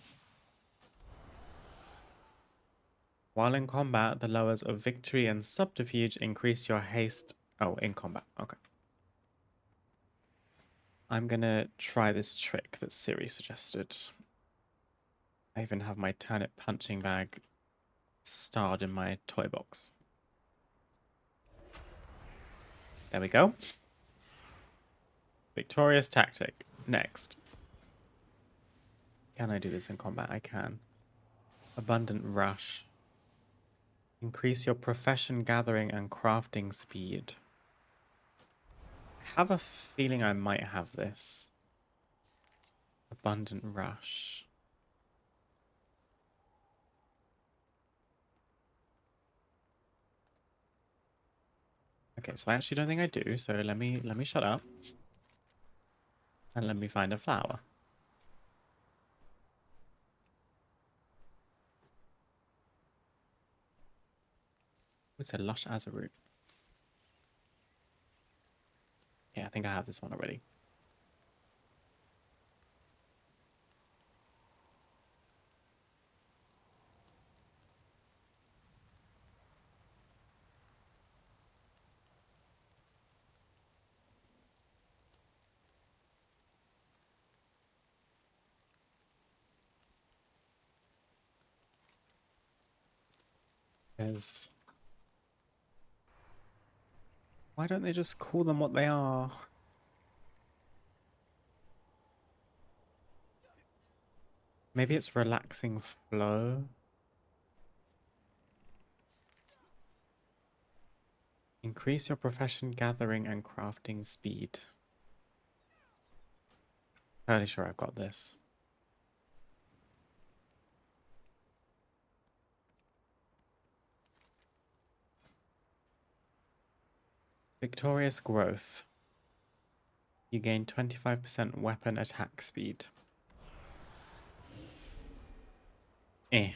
While in combat, the lowers of victory and subterfuge increase your haste. Oh, in combat. Okay. I'm gonna try this trick that Siri suggested. I even have my turnip punching bag starred in my toy box. There we go. Victorious tactic. Next. Can I do this in combat? I can. Abundant rush. Increase your profession gathering and crafting speed. I have a feeling I might have this. Abundant rush. Okay, so I actually don't think I do, so let me shut up. And let me find a flower. It's a lush azurite. Yeah, I think I have this one already. Because why don't they just call them what they are? Maybe it's relaxing flow. Increase your profession gathering and crafting speed. Fairly sure I've got this. Victorious growth. You gain 25% weapon attack speed. Eh.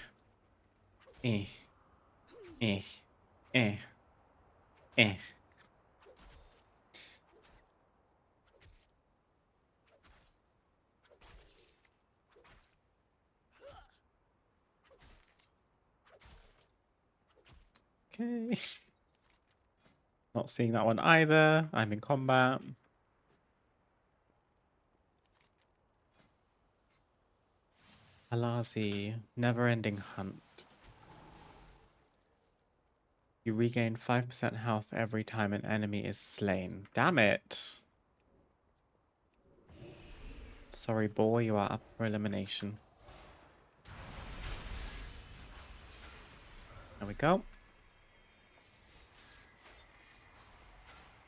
Eh. Eh. Eh. Eh. Okay. Not seeing that one either. I'm in combat. Alazi, never-ending hunt. You regain 5% health every time an enemy is slain. Damn it. Sorry, boy, you are up for elimination. There we go.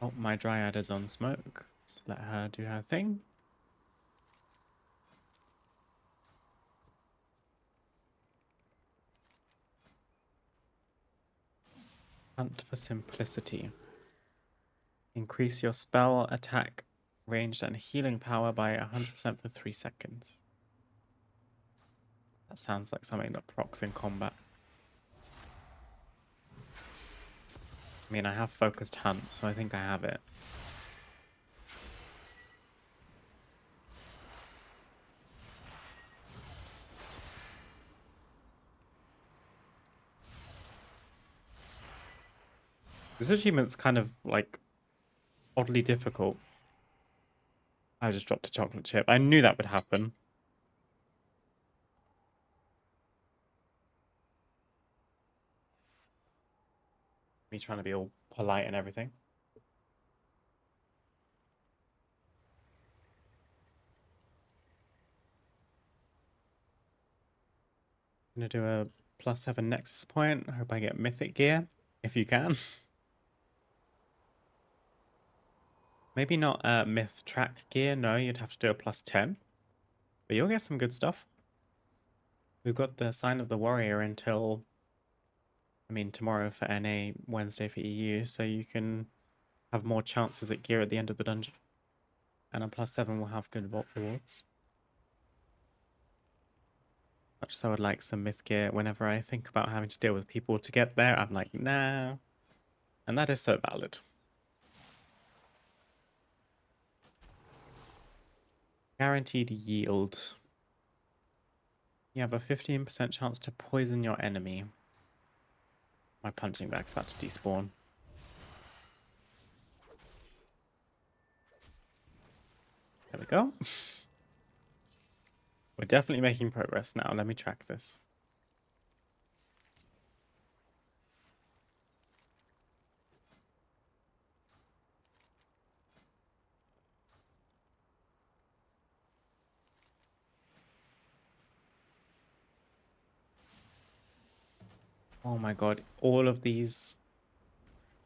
Oh, my dryad is on smoke. Let's let her do her thing. Hunt for simplicity. Increase your spell, attack, ranged, and healing power by 100% for 3 seconds. That sounds like something that procs in combat. I mean, I have focused hunt, so I think I have it. This achievement's kind of like oddly difficult. I just dropped a chocolate chip. I knew that would happen. Me trying to be all polite and everything. I'm gonna do a +7 Nexus point. I hope I get mythic gear, if you can. Maybe not myth track gear. No, you'd have to do a +10. But you'll get some good stuff. We've got the Sign of the Warrior until, I mean, tomorrow for NA, Wednesday for EU, so you can have more chances at gear at the end of the dungeon. And a +7 will have good vault rewards. Much so I'd like some myth gear. Whenever I think about having to deal with people to get there, I'm like, nah. And that is so valid. Guaranteed yield. You have a 15% chance to poison your enemy. My punching bag's about to despawn. There we go. We're definitely making progress now. Let me track this. Oh my god, all of these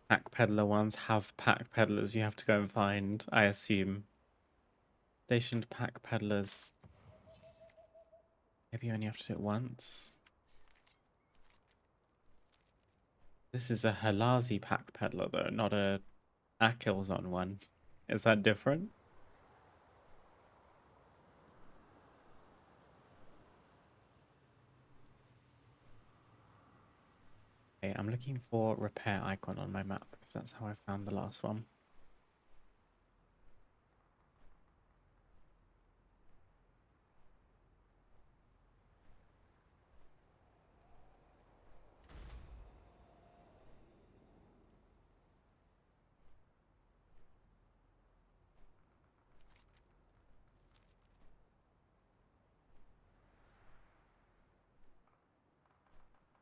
pack peddler ones have pack peddlers you have to go and find, I assume. Stationed pack peddlers. Maybe you only have to do it once. This is a Halazi pack peddler though, not a Akilzon one. Is that different? Okay, I'm looking for repair icon on my map because that's how I found the last one.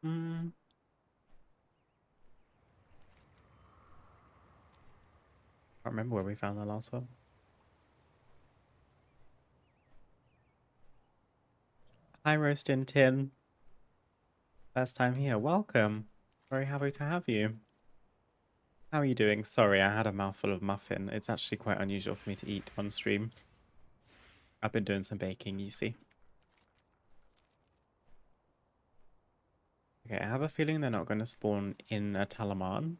Hmm. Can't remember where we found the last one. Hi, Roastin' Tin. First time here. Welcome. Very happy to have you. How are you doing? Sorry, I had a mouthful of muffin. It's actually quite unusual for me to eat on stream. I've been doing some baking, you see. Okay, I have a feeling they're not going to spawn in a Talaman.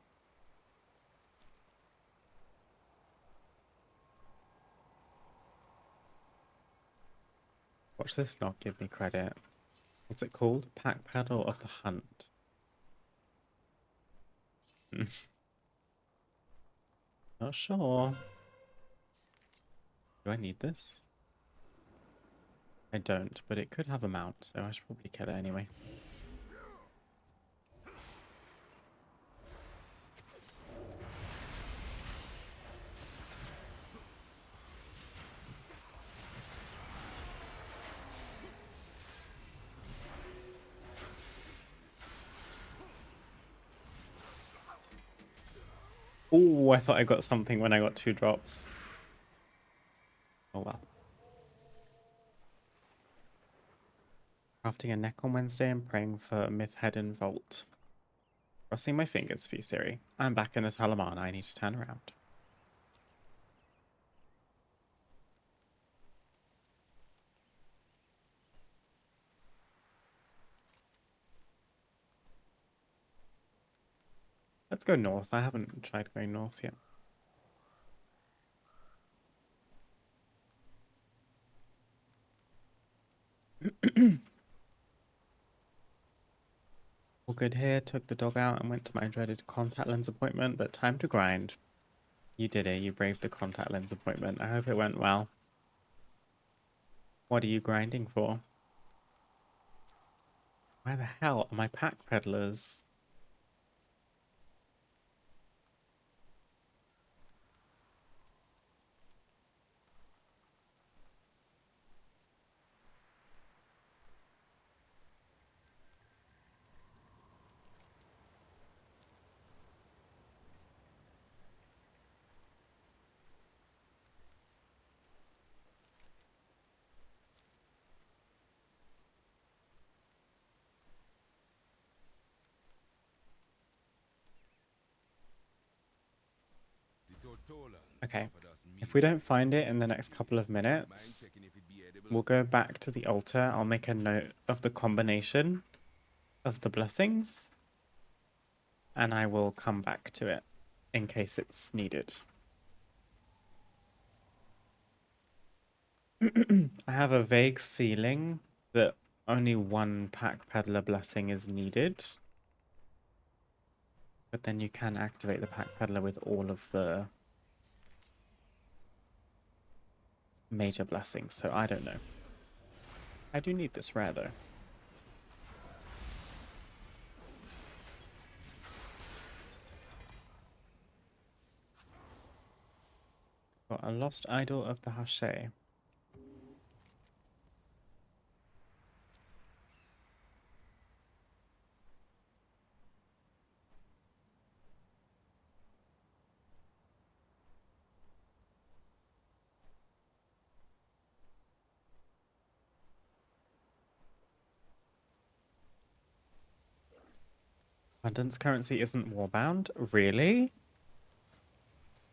Watch this vlog give me credit. What's it called? Pack Paddle of the Hunt. Not sure. Do I need this? I don't, but it could have a mount, so I should probably kill it anyway. Oh, I thought I got something when I got 2 drops. Oh well. Crafting a neck on Wednesday and praying for Myth Head and Vault. Crossing my fingers for you, Siri. I'm back in a Talaman. I need to turn around. Let's go north. I haven't tried going north yet. All good here. Took the dog out and went to my dreaded contact lens appointment, but time to grind. You did it. You braved the contact lens appointment. I hope it went well. What are you grinding for? Where the hell are my pack peddlers? Okay, if we don't find it in the next couple of minutes, we'll go back to the altar. I'll make a note of the combination of the blessings, and I will come back to it in case it's needed. I have a vague feeling that only one pack peddler blessing is needed. But then you can activate the pack peddler with all of the major blessings, so I don't know. I do need this rare though. Got a lost idol of the Hache. Abundance currency isn't warbound? Really?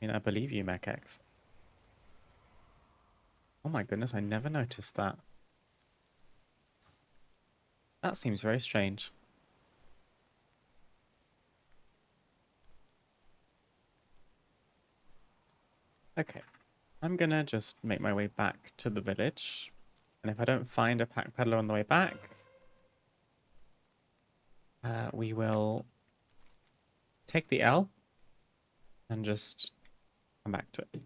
I mean, I believe you, MechX. Oh my goodness, I never noticed that. That seems very strange. Okay, I'm gonna just make my way back to the village. And if I don't find a pack peddler on the way back, we will take the L and just come back to it.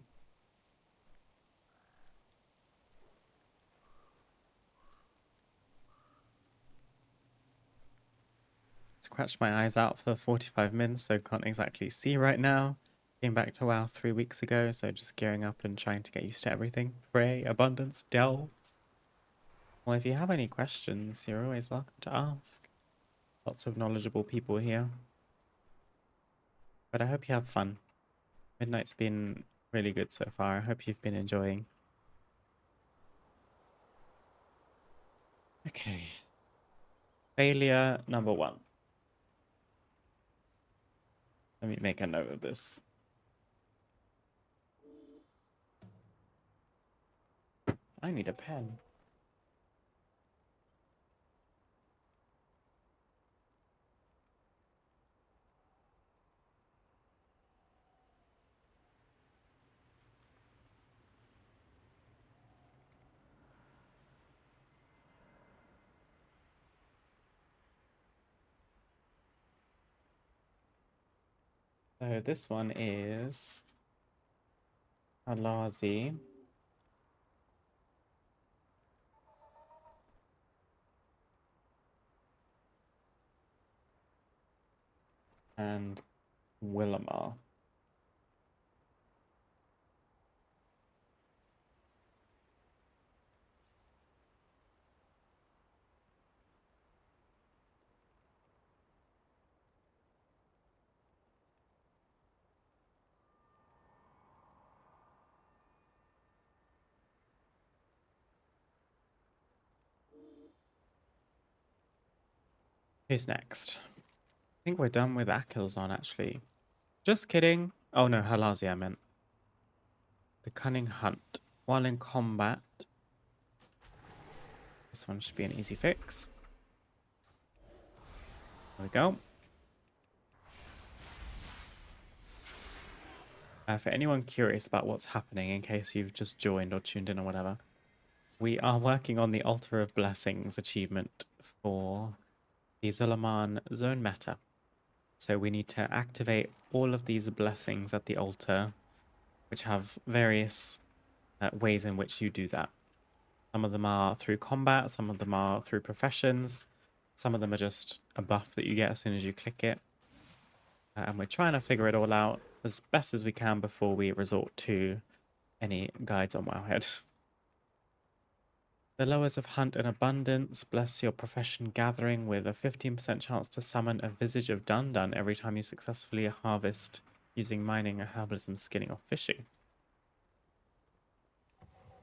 Scratched my eyes out for 45 minutes, so can't exactly see right now. Came back to WoW 3 weeks ago, so just gearing up and trying to get used to everything. Pray, abundance, delves. Well, if you have any questions, you're always welcome to ask. Lots of knowledgeable people here. But I hope you have fun. Midnight's been really good so far. I hope you've been enjoying. Okay. Failure number 1. Let me make a note of this. I need a pen. So this one is Alazi. And Willamar. Who's next? I think we're done with Akilzon, actually. Just kidding. Oh no, Halazi I meant. The Cunning Hunt. While in combat. This one should be an easy fix. There we go. For anyone curious about what's happening, in case you've just joined or tuned in or whatever, we are working on the Altar of Blessings achievement for the Zulaman Zone Meta. So we need to activate all of these blessings at the altar, which have various ways in which you do that. Some of them are through combat, some of them are through professions, some of them are just a buff that you get as soon as you click it. And we're trying to figure it all out as best as we can before we resort to any guides on Wowhead. The lowers of Hunt and Abundance bless your profession gathering with a 15% chance to summon a Visage of Dun Dun every time you successfully harvest using mining, herbalism, skinning, or fishing.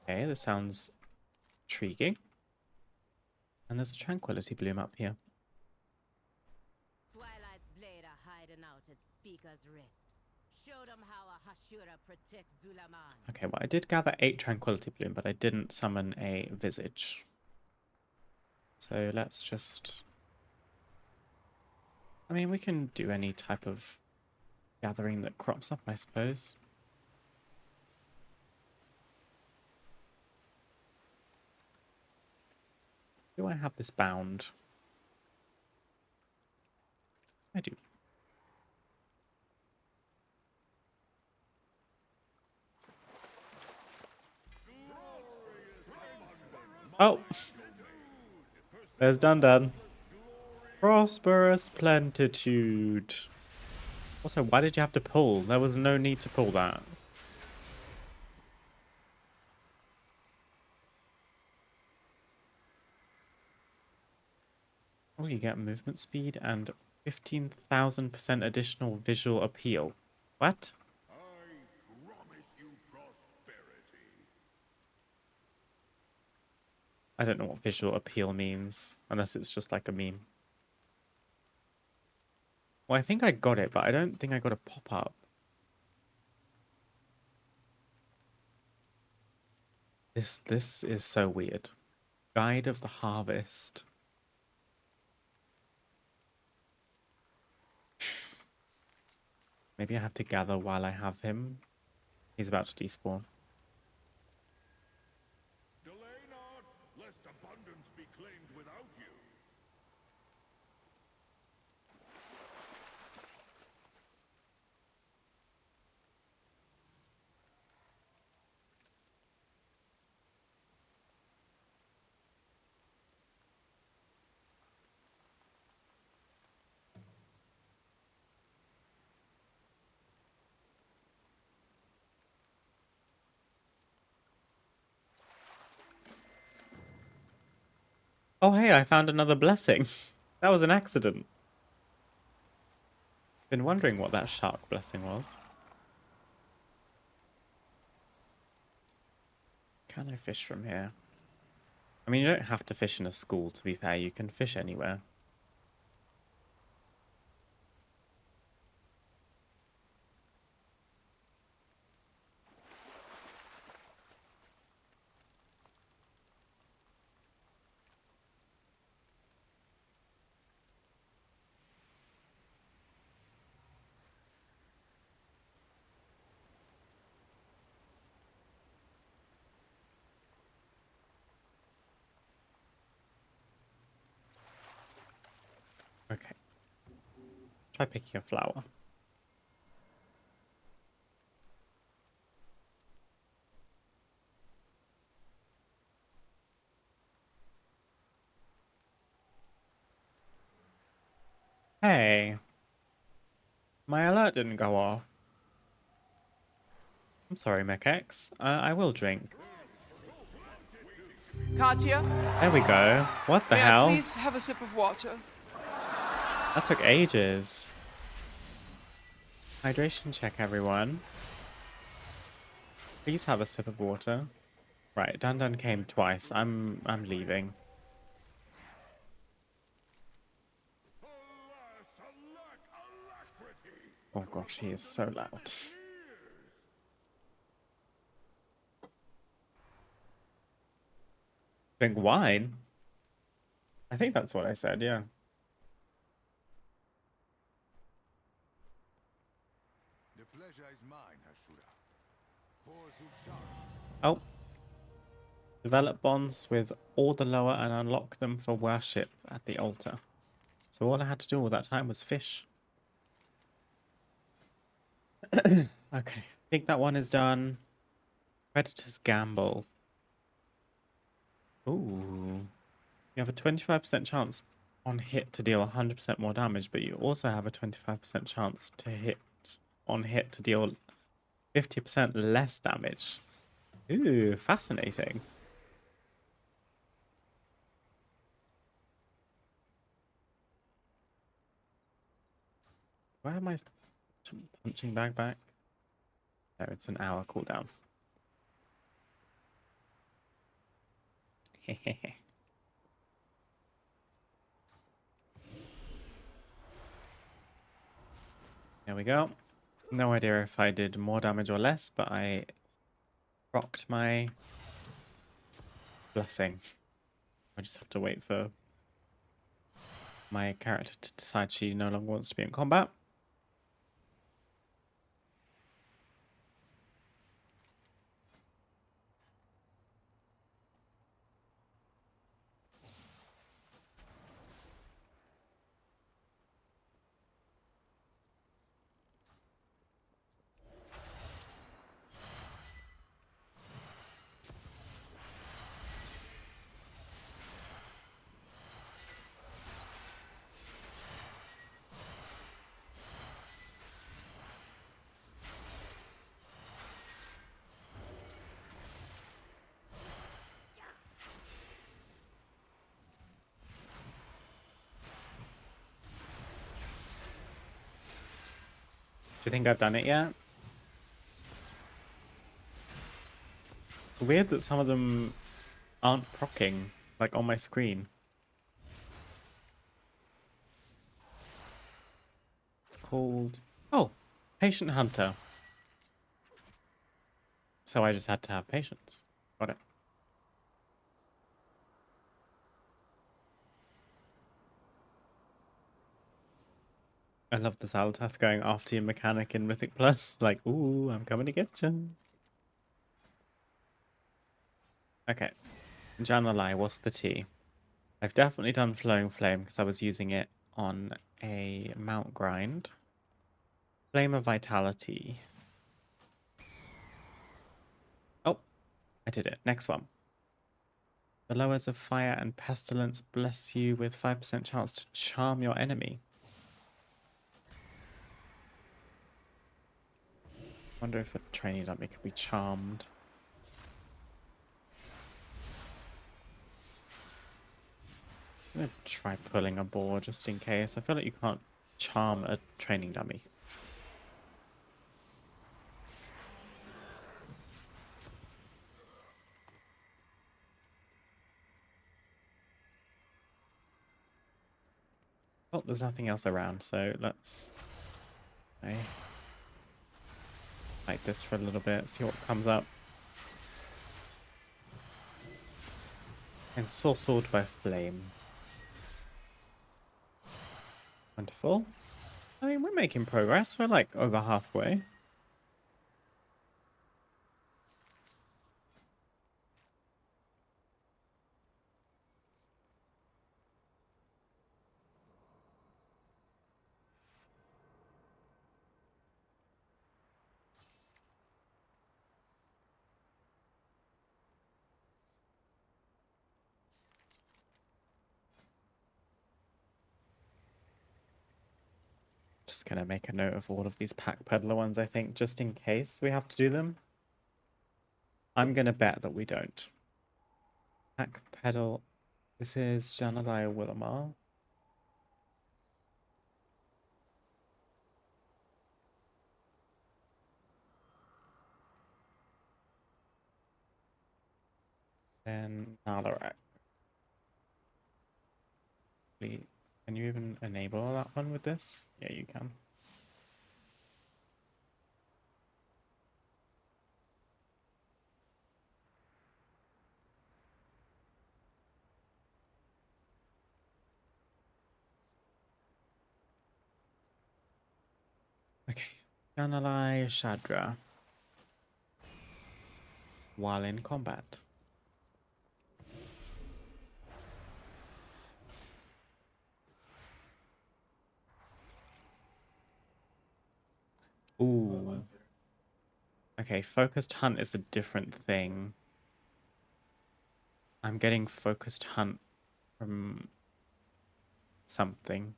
Okay, this sounds intriguing. And there's a Tranquility Bloom up here. Twilight's blade are hiding out at Speaker's Wrist. Show them how a Hashira protects Zulaman. Okay, well, I did gather 8 Tranquility Bloom, but I didn't summon a Visage. So let's just... I mean, we can do any type of gathering that crops up, I suppose. Do I have this bound? I do. Oh! There's Dun Dun. Prosperous Plentitude. Also, why did you have to pull? There was no need to pull that. Oh, you get movement speed and 15,000% additional visual appeal. What? I promise you prosperity. I don't know what visual appeal means, unless it's just like a meme. Well, I think I got it, but I don't think I got a pop-up. This is so weird. Guide of the Harvest. Maybe I have to gather while I have him. He's about to despawn. Delay not, lest abundance be claimed without you. Oh, hey, I found another blessing. That was an accident. Been wondering what that shark blessing was. Can I fish from here? I mean, you don't have to fish in a school, to be fair. You can fish anywhere. Okay. Try picking a flower. Hey. My alert didn't go off. I'm sorry, Mechex. I will drink. Katya, There we go. What the may hell? I please have a sip of water? That took ages. Hydration check, everyone. Please have a sip of water. Right, Dun Dun came twice. I'm leaving. Oh gosh, he is so loud. Drink wine? I think that's what I said, yeah. The pleasure is mine, Hashura. For Zushar, Oh. Develop bonds with all the lower and unlock them for worship at the altar. So all I had to do all that time was fish. Okay, I think that one is done. Predator's Gamble. Ooh. You have a 25% chance on hit to deal 100% more damage, but you also have a 25% chance to hit on hit to deal 50% less damage. Ooh, fascinating. Where am I punching bag back? No, it's an hour cooldown. Hehehe. There we go. No idea if I did more damage or less, but I rocked my blessing. I just have to wait for my character to decide she no longer wants to be in combat. Do you think I've done it yet? It's weird that some of them aren't proccing, like on my screen. It's called... Oh, Patient Hunter. So I just had to have patience. Got it. I love the Xal'atath going after your mechanic in Mythic Plus. Like, ooh, I'm coming to get you. Okay. Jan'alai, what's the tea? I've definitely done Flowing Flame because I was using it on a Mount Grind. Flame of Vitality. Oh, I did it. Next one. The lowers of Fire and Pestilence bless you with 5% chance to charm your enemy. Wonder if a training dummy could be charmed. I'm gonna try pulling a boar just in case. I feel like you can't charm a training dummy. Oh, there's nothing else around, so let's like this for a little bit, see what comes up. And Sorcelled by Flame. Wonderful. I mean, we're making progress. We're like over halfway. Just gonna make a note of all of these pack peddler ones, I think, just in case we have to do them. I'm gonna bet that we don't. Pack pedal. This is Jan'alai Willamar. Then Nalarak. Can you even enable that one with this? Yeah, you can. Okay. Analyze Shadra while in combat. Ooh. Okay, focused hunt is a different thing. I'm getting focused hunt from something.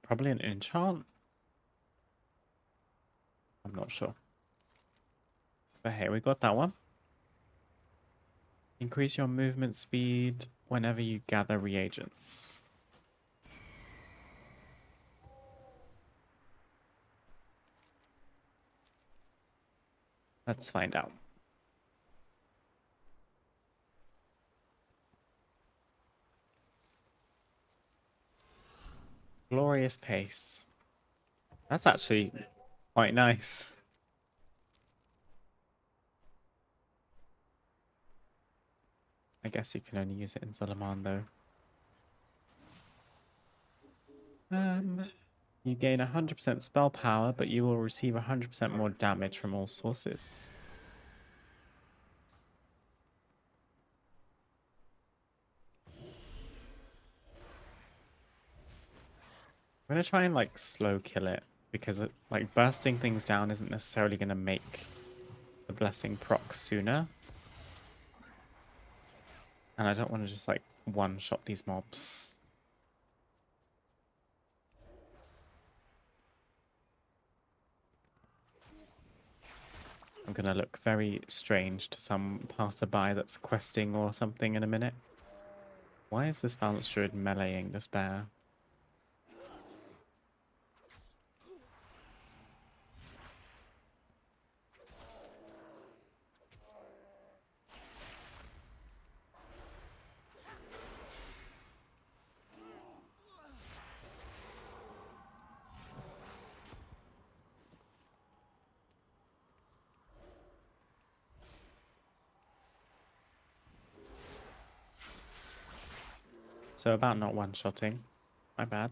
Probably an enchant. I'm not sure. But hey, we got that one. Increase your movement speed whenever you gather reagents. Let's find out. Glorious pace. That's actually quite nice. I guess you can only use it in Zalaman though. You gain 100% spell power, but you will receive 100% more damage from all sources. I'm gonna try and like slow kill it because like bursting things down isn't necessarily gonna make the blessing proc sooner. And I don't want to just like one-shot these mobs. I'm gonna look very strange to some passerby that's questing or something in a minute. Why is this balanced druid meleeing this bear? So about not one-shotting. My bad.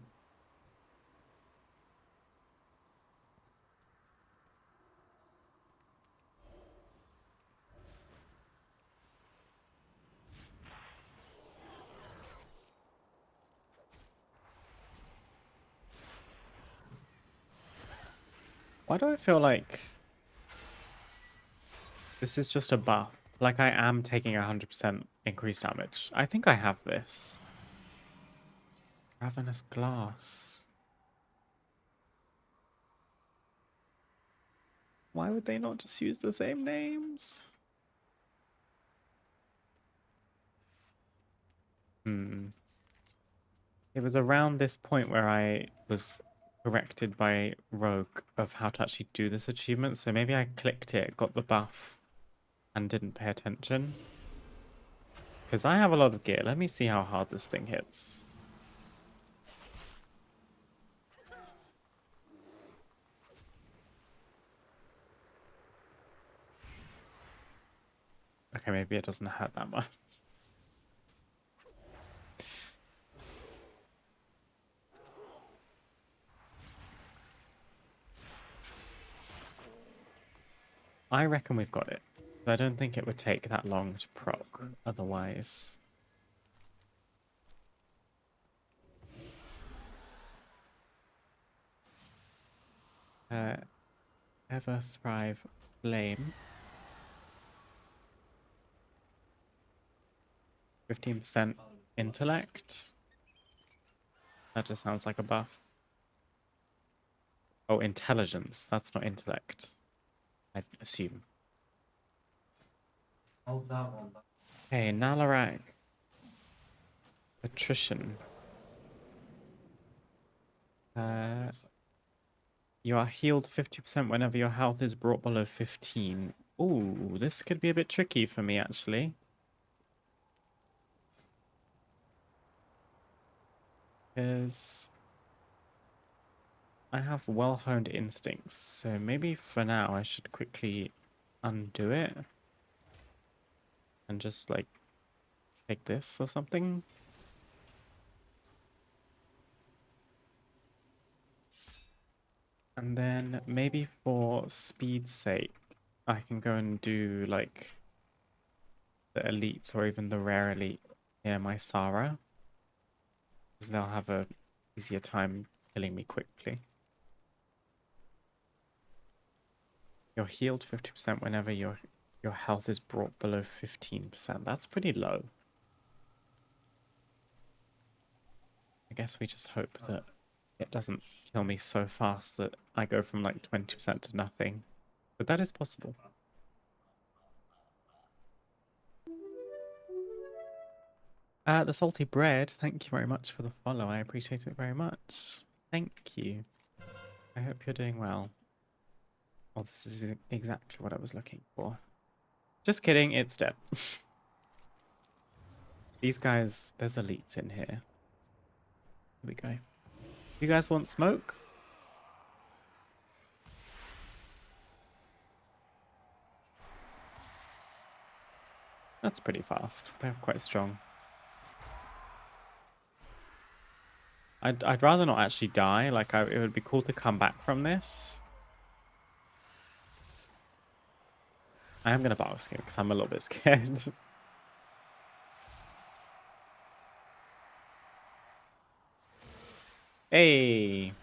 Why do I feel like this is just a buff? Like I am taking 100% increased damage. I think I have this. Ravenous Glass. Why would they not just use the same names? It was around this point where I was corrected by Rogue of how to actually do this achievement. So maybe I clicked it, got the buff, and didn't pay attention. Because I have a lot of gear. Let me see how hard this thing hits. Okay, maybe it doesn't hurt that much. I reckon we've got it. But I don't think it would take that long to proc otherwise. Ever Thrive Flame. 15% intellect. That just sounds like a buff. Oh, intelligence. That's not intellect, I assume. Oh, that one. Hey, Nalarak. Attrition. You are healed 50% whenever your health is brought below 15. Ooh, this could be a bit tricky for me, actually. Because I have well-honed instincts, so maybe for now I should quickly undo it. And just, like, take this or something. And then maybe for speed's sake, I can go and do like the elites or even the rare elite near my Sarah. Because they'll have a easier time killing me quickly. You're healed 50% whenever your health is brought below 15%. That's pretty low. I guess we just hope that it doesn't kill me so fast that I go from like 20% to nothing. But that is possible. The salty bread, thank you very much for the follow. I appreciate it very much. Thank you. I hope you're doing well. Well, this is exactly what I was looking for. Just kidding, it's dead. These guys, there's elites in here. Here we go. You guys want smoke? That's pretty fast. They're quite strong. I'd rather not actually die. Like, it would be cool to come back from this. I am going to battle skin because I'm a little bit scared. Hey.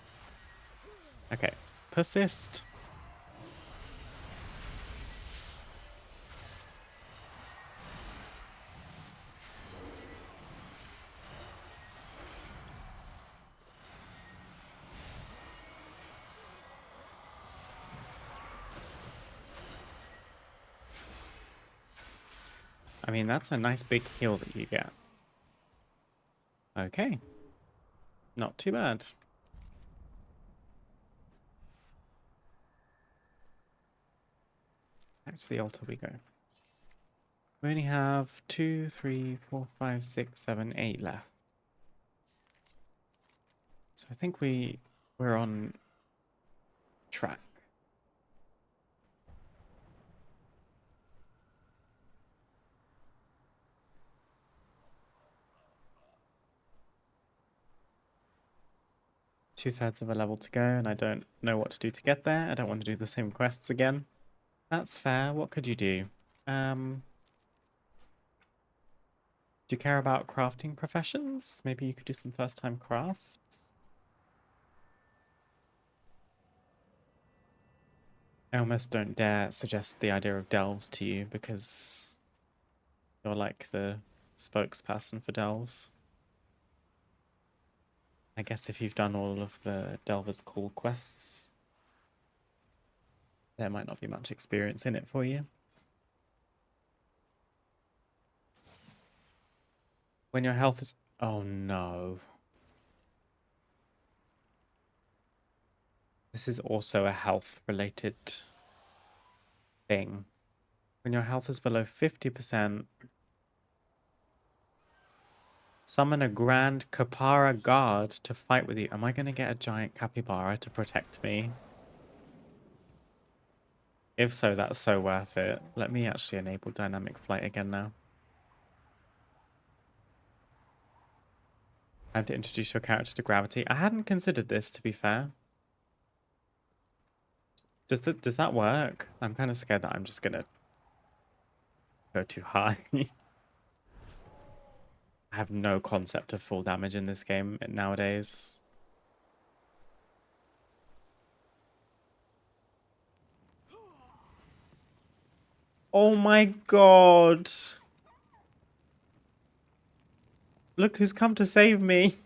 Okay. Persist. I mean, that's a nice big heal that you get. Okay. Not too bad. Back to the altar we go. We only have 2, 3, 4, 5, 6, 7, 8 left. So I think we're on track. Two-thirds of a level to go, and I don't know what to do to get there. I don't want to do the same quests again. That's fair. What could you do? Do you care about crafting professions? Maybe you could do some first-time crafts? I almost don't dare suggest the idea of delves to you because you're like the spokesperson for delves. I guess if you've done all of the Delver's Call quests, there might not be much experience in it for you. When your health is... Oh no. This is also a health-related thing. When your health is below 50%, summon a Grand Capybara Guard to fight with you. Am I going to get a giant capybara to protect me? If so, that's so worth it. Let me actually enable dynamic flight again now. Time to introduce your character to gravity. I hadn't considered this, to be fair. Does that work? I'm kind of scared that I'm just going to go too high. I have no concept of full damage in this game nowadays. Oh my god! Look who's come to save me!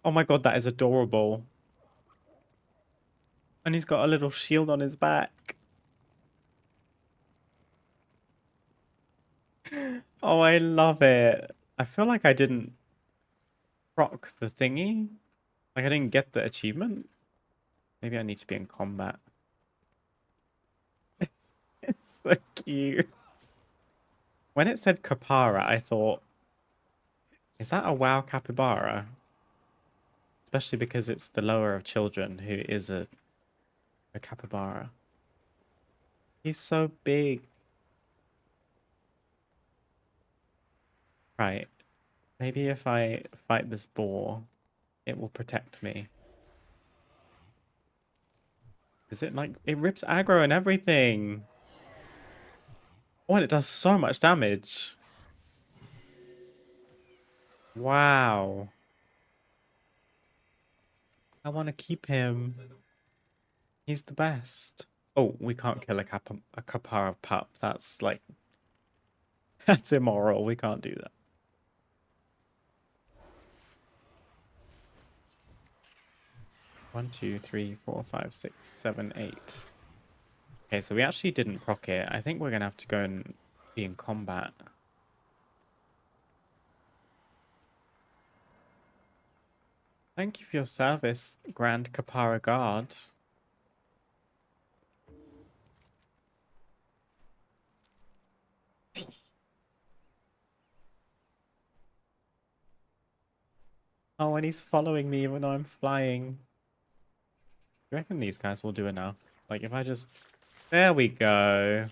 Oh my god, that is adorable. And he's got a little shield on his back. Oh, I love it. I feel like I didn't proc the thingy. Like I didn't get the achievement. Maybe I need to be in combat. It's so cute. When it said Capara, I thought, is that a WoW capybara? Especially because it's the lower of children who is a capybara. He's so big. Right. Maybe if I fight this boar, it will protect me. Is it like it rips aggro and everything? Oh, and it does so much damage. Wow. I want to keep him. He's the best. Oh, we can't kill a Kapara pup. That's like that's immoral. We can't do that. One, two, three, four, five, six, seven, eight. Okay, so we actually didn't proc it. I think we're gonna have to go and be in combat. Thank you for your service, Grand Kapara Guard. Oh, and he's following me even though I'm flying. You reckon these guys will do enough? Like, if I just... There we go.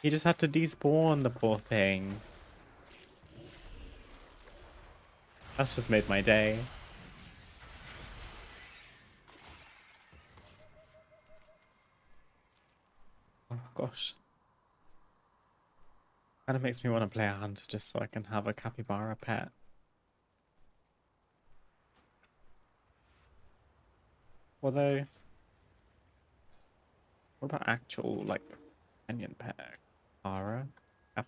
He just had to despawn, the poor thing. That's just made my day. Oh, gosh. Kind of makes me want to play a hunter just so I can have a capybara pet. Although... What about actual, like, companion pet? Capybara? Are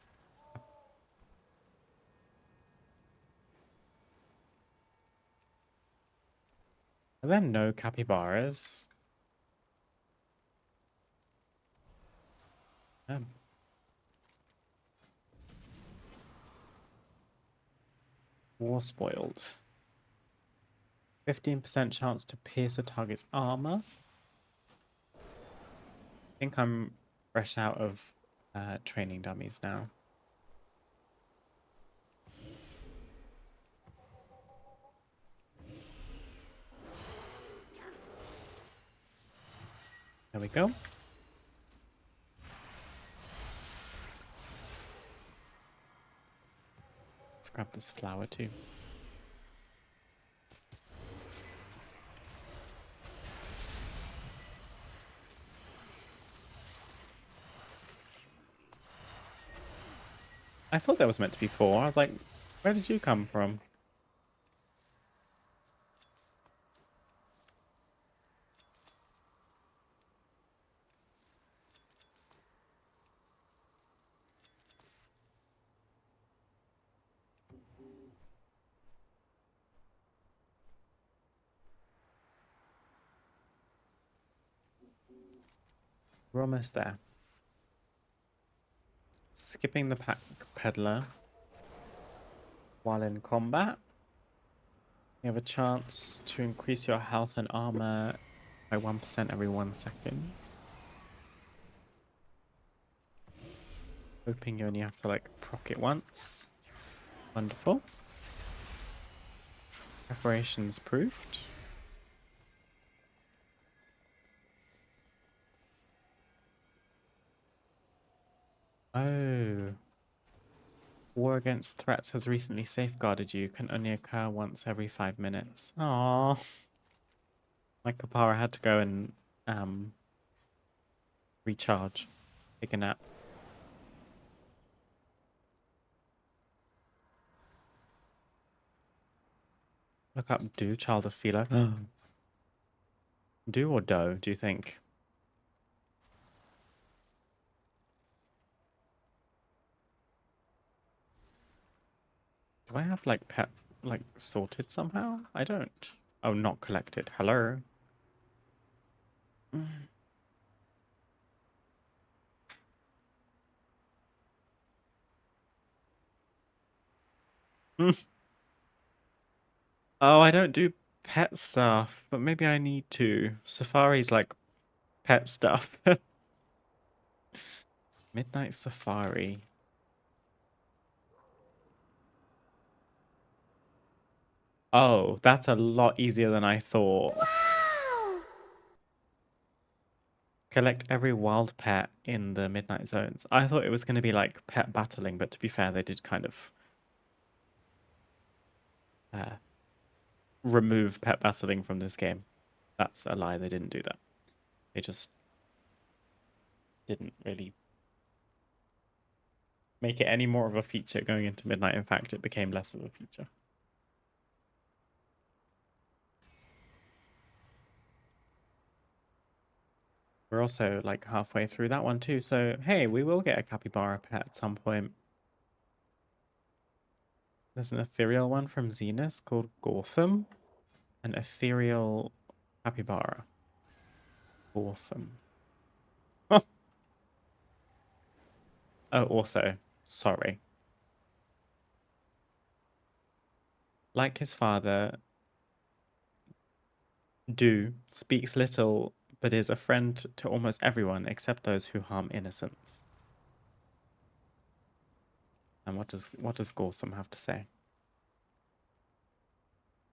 there no capybaras? War spoiled. 15% chance to pierce a target's armor. I think I'm fresh out of training dummies now. There we go. Let's grab this flower too. I thought there was meant to be 4. I was like, where did you come from? We're almost there. Skipping the pack peddler while in combat. You have a chance to increase your health and armor by 1% every 1 second. Hoping you only have to like proc it once. Wonderful. Preparations proved. Oh. War against threats has recently safeguarded you. Can only occur once every 5 minutes. Aww. My Kapara had to go and recharge. Take a nap. Look up Do, Child of Philo. Do or Do, do you think? Do I have like pet like sorted somehow? I don't. Oh, not collected. Hello. Oh, I don't do pet stuff, but maybe I need to. Safari's like pet stuff. Midnight Safari. Oh, that's a lot easier than I thought. Collect every wild pet in the Midnight Zones. I thought it was going to be like pet battling, but to be fair, they did kind of remove pet battling from this game. That's a lie. They didn't do that. They just didn't really make it any more of a feature going into midnight. In fact, it became less of a feature. We're also like halfway through that one too, so hey, we will get a capybara pet at some point. There's an ethereal one from Zenus called Gortham. An ethereal capybara. Gortham. Oh, also, sorry. Like his father, Do speaks little, but is a friend to almost everyone except those who harm innocents. And what does Gortham have to say?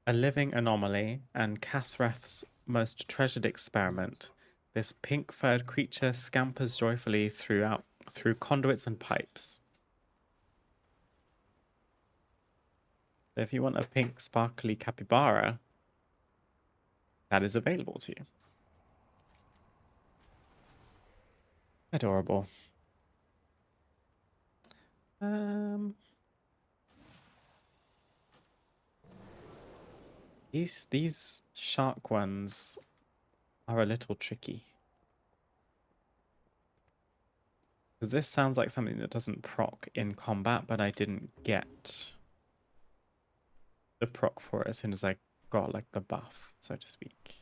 A living anomaly and Kasrath's most treasured experiment, this pink-furred creature scampers joyfully through conduits and pipes. So if you want a pink sparkly capybara, that is available to you. Adorable. These shark ones are a little tricky. Because this sounds like something that doesn't proc in combat, but I didn't get the proc for it as soon as I got like the buff, so to speak.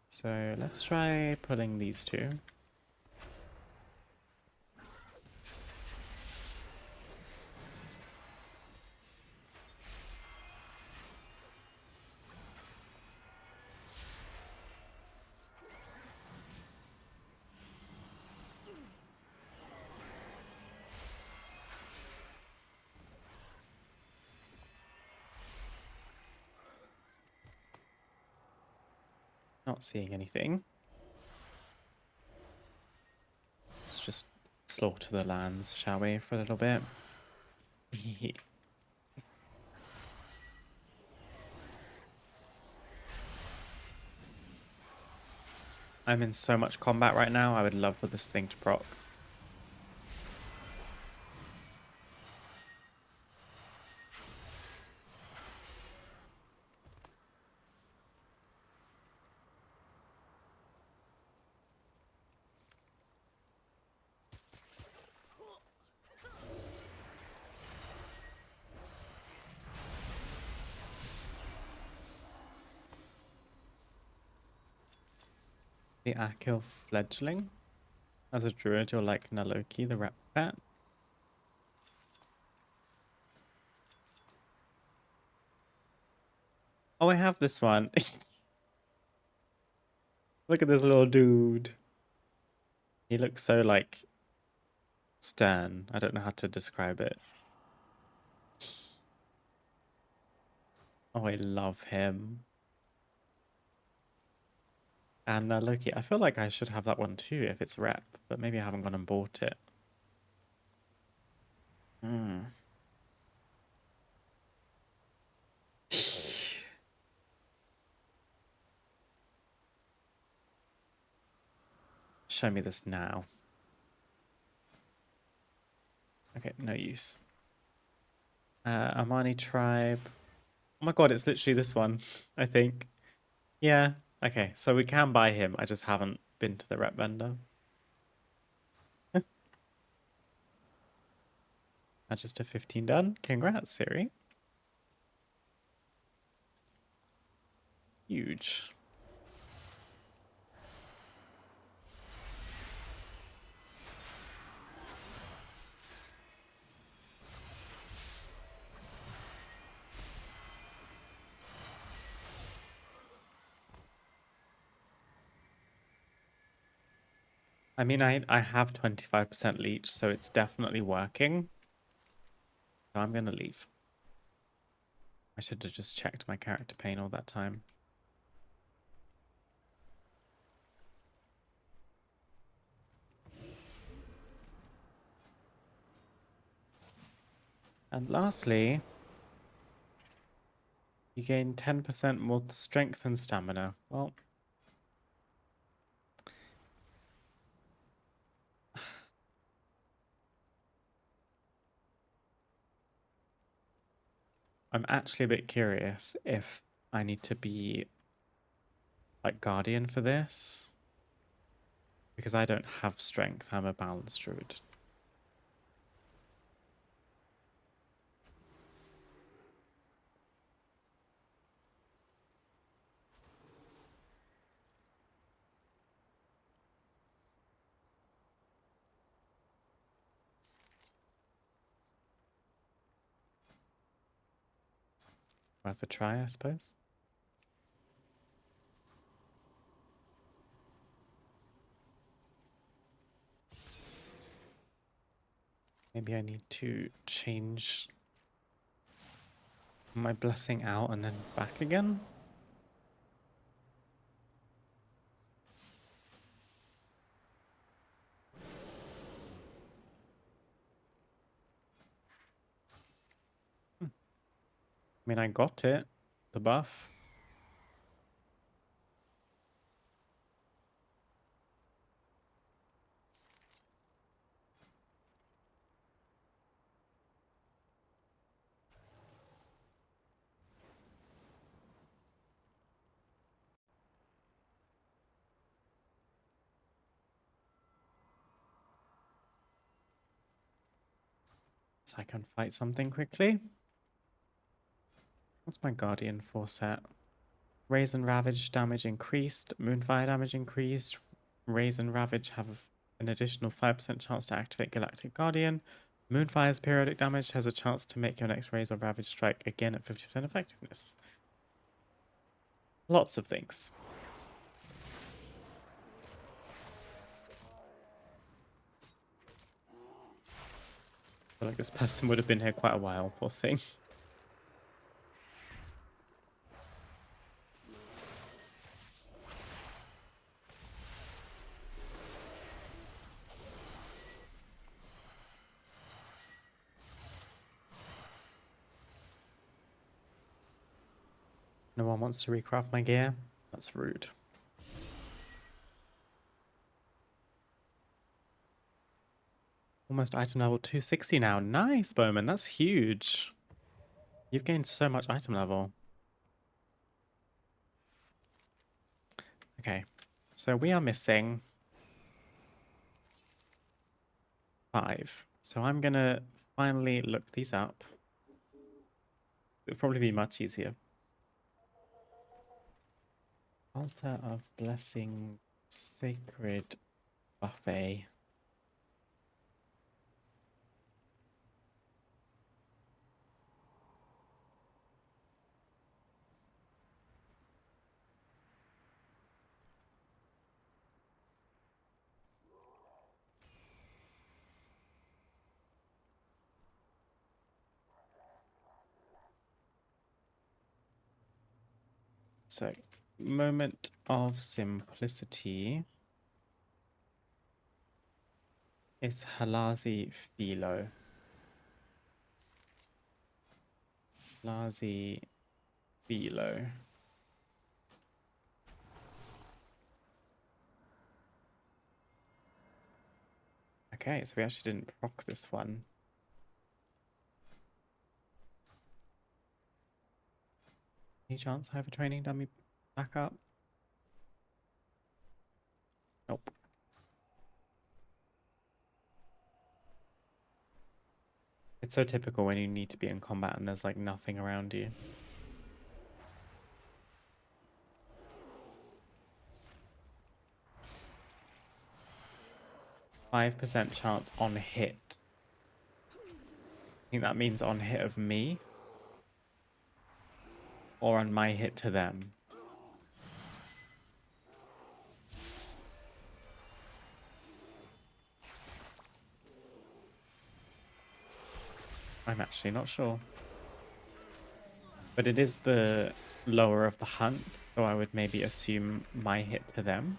So let's try pulling these two. Not seeing anything. Let's just slaughter the lands, shall we, for a little bit? I'm in so much combat right now, I would love for this thing to proc. The Akil fledgling. As a druid, you're like Naloki, the rep pet. Oh, I have this one. Look at this little dude. He looks so like stern. I don't know how to describe it. Oh, I love him. And Loki, I feel like I should have that one too if it's rep, but maybe I haven't gone and bought it. Show me this now. Okay, no use. Amani tribe. Oh my god, it's literally this one, I think. Yeah, okay, so we can buy him. I just haven't been to the rep vendor. Magister 15 done. Congrats, Siri. Huge. I mean, I have 25% leech, so it's definitely working. So I'm gonna leave. I should have just checked my character pane all that time. And lastly, you gain 10% more strength and stamina. Well, I'm actually a bit curious if I need to be like Guardian for this. Because I don't have strength, I'm a balanced druid. Worth a try, I suppose. Maybe I need to change my blessing out and then back again. I mean, I got it, the buff. So I can fight something quickly. What's my Guardian for set? Raise and Ravage damage increased, Moonfire damage increased. Raise and Ravage have an additional 5% chance to activate Galactic Guardian. Moonfire's periodic damage has a chance to make your next Raise or Ravage strike again at 50% effectiveness. Lots of things. I feel like this person would have been here quite a while, poor thing. No one wants to recraft my gear? That's rude. Almost item level 260 now. Nice, Bowman. That's huge. You've gained so much item level. Okay, so we are missing 5. So I'm gonna finally look these up. It'll probably be much easier. Altar of Blessing, Sacred Buffet. So, Moment of Simplicity is Halazi Philo. Halazi Philo. Okay, so we actually didn't proc this one. Any chance I have a training dummy back up? Nope. It's so typical when you need to be in combat and there's like nothing around you. %5 chance on hit. I think that means on hit of me. Or on my hit to them. I'm actually not sure. But it is the lower of the hunt, so I would maybe assume my hit to them.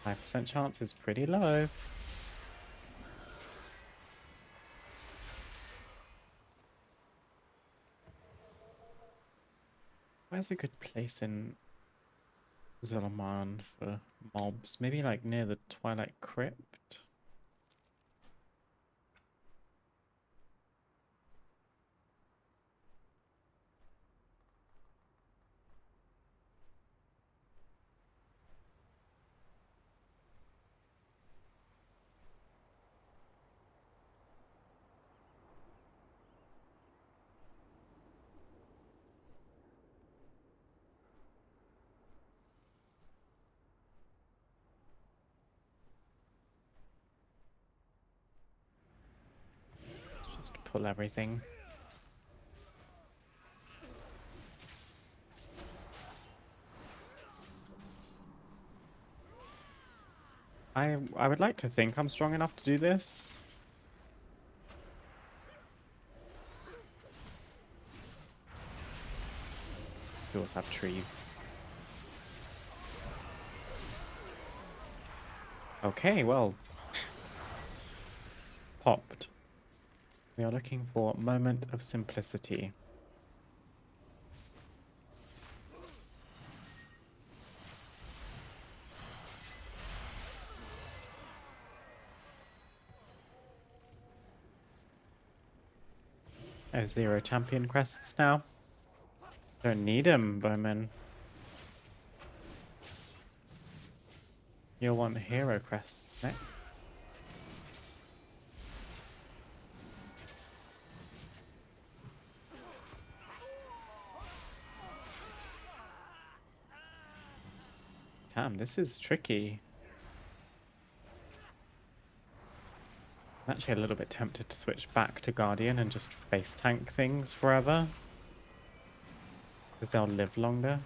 %5 chance is pretty low. Where's a good place in Zelaman for mobs. Maybe like near the Twilight Crypt. Just pull everything. I would like to think I'm strong enough to do this. We also have trees. Okay, well. Popped. We are looking for Moment of Simplicity. There's 0 champion crests now. Don't need them, Bowman. You'll want hero crests next. Damn, this is tricky. I'm actually a little bit tempted to switch back to Guardian and just face tank things forever. Because they'll live longer.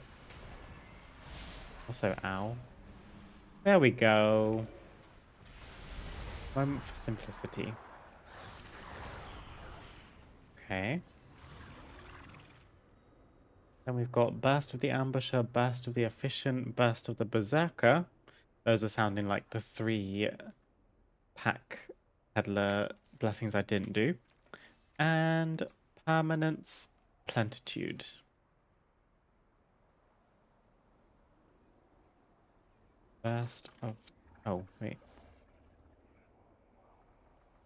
Also, ow. There we go. Moment for simplicity. Okay. Then we've got Burst of the Ambusher, Burst of the Efficient, Burst of the Berserker. Those are sounding like the 3 pack peddler blessings I didn't do. And Permanence Plentitude. Burst of... Oh, wait.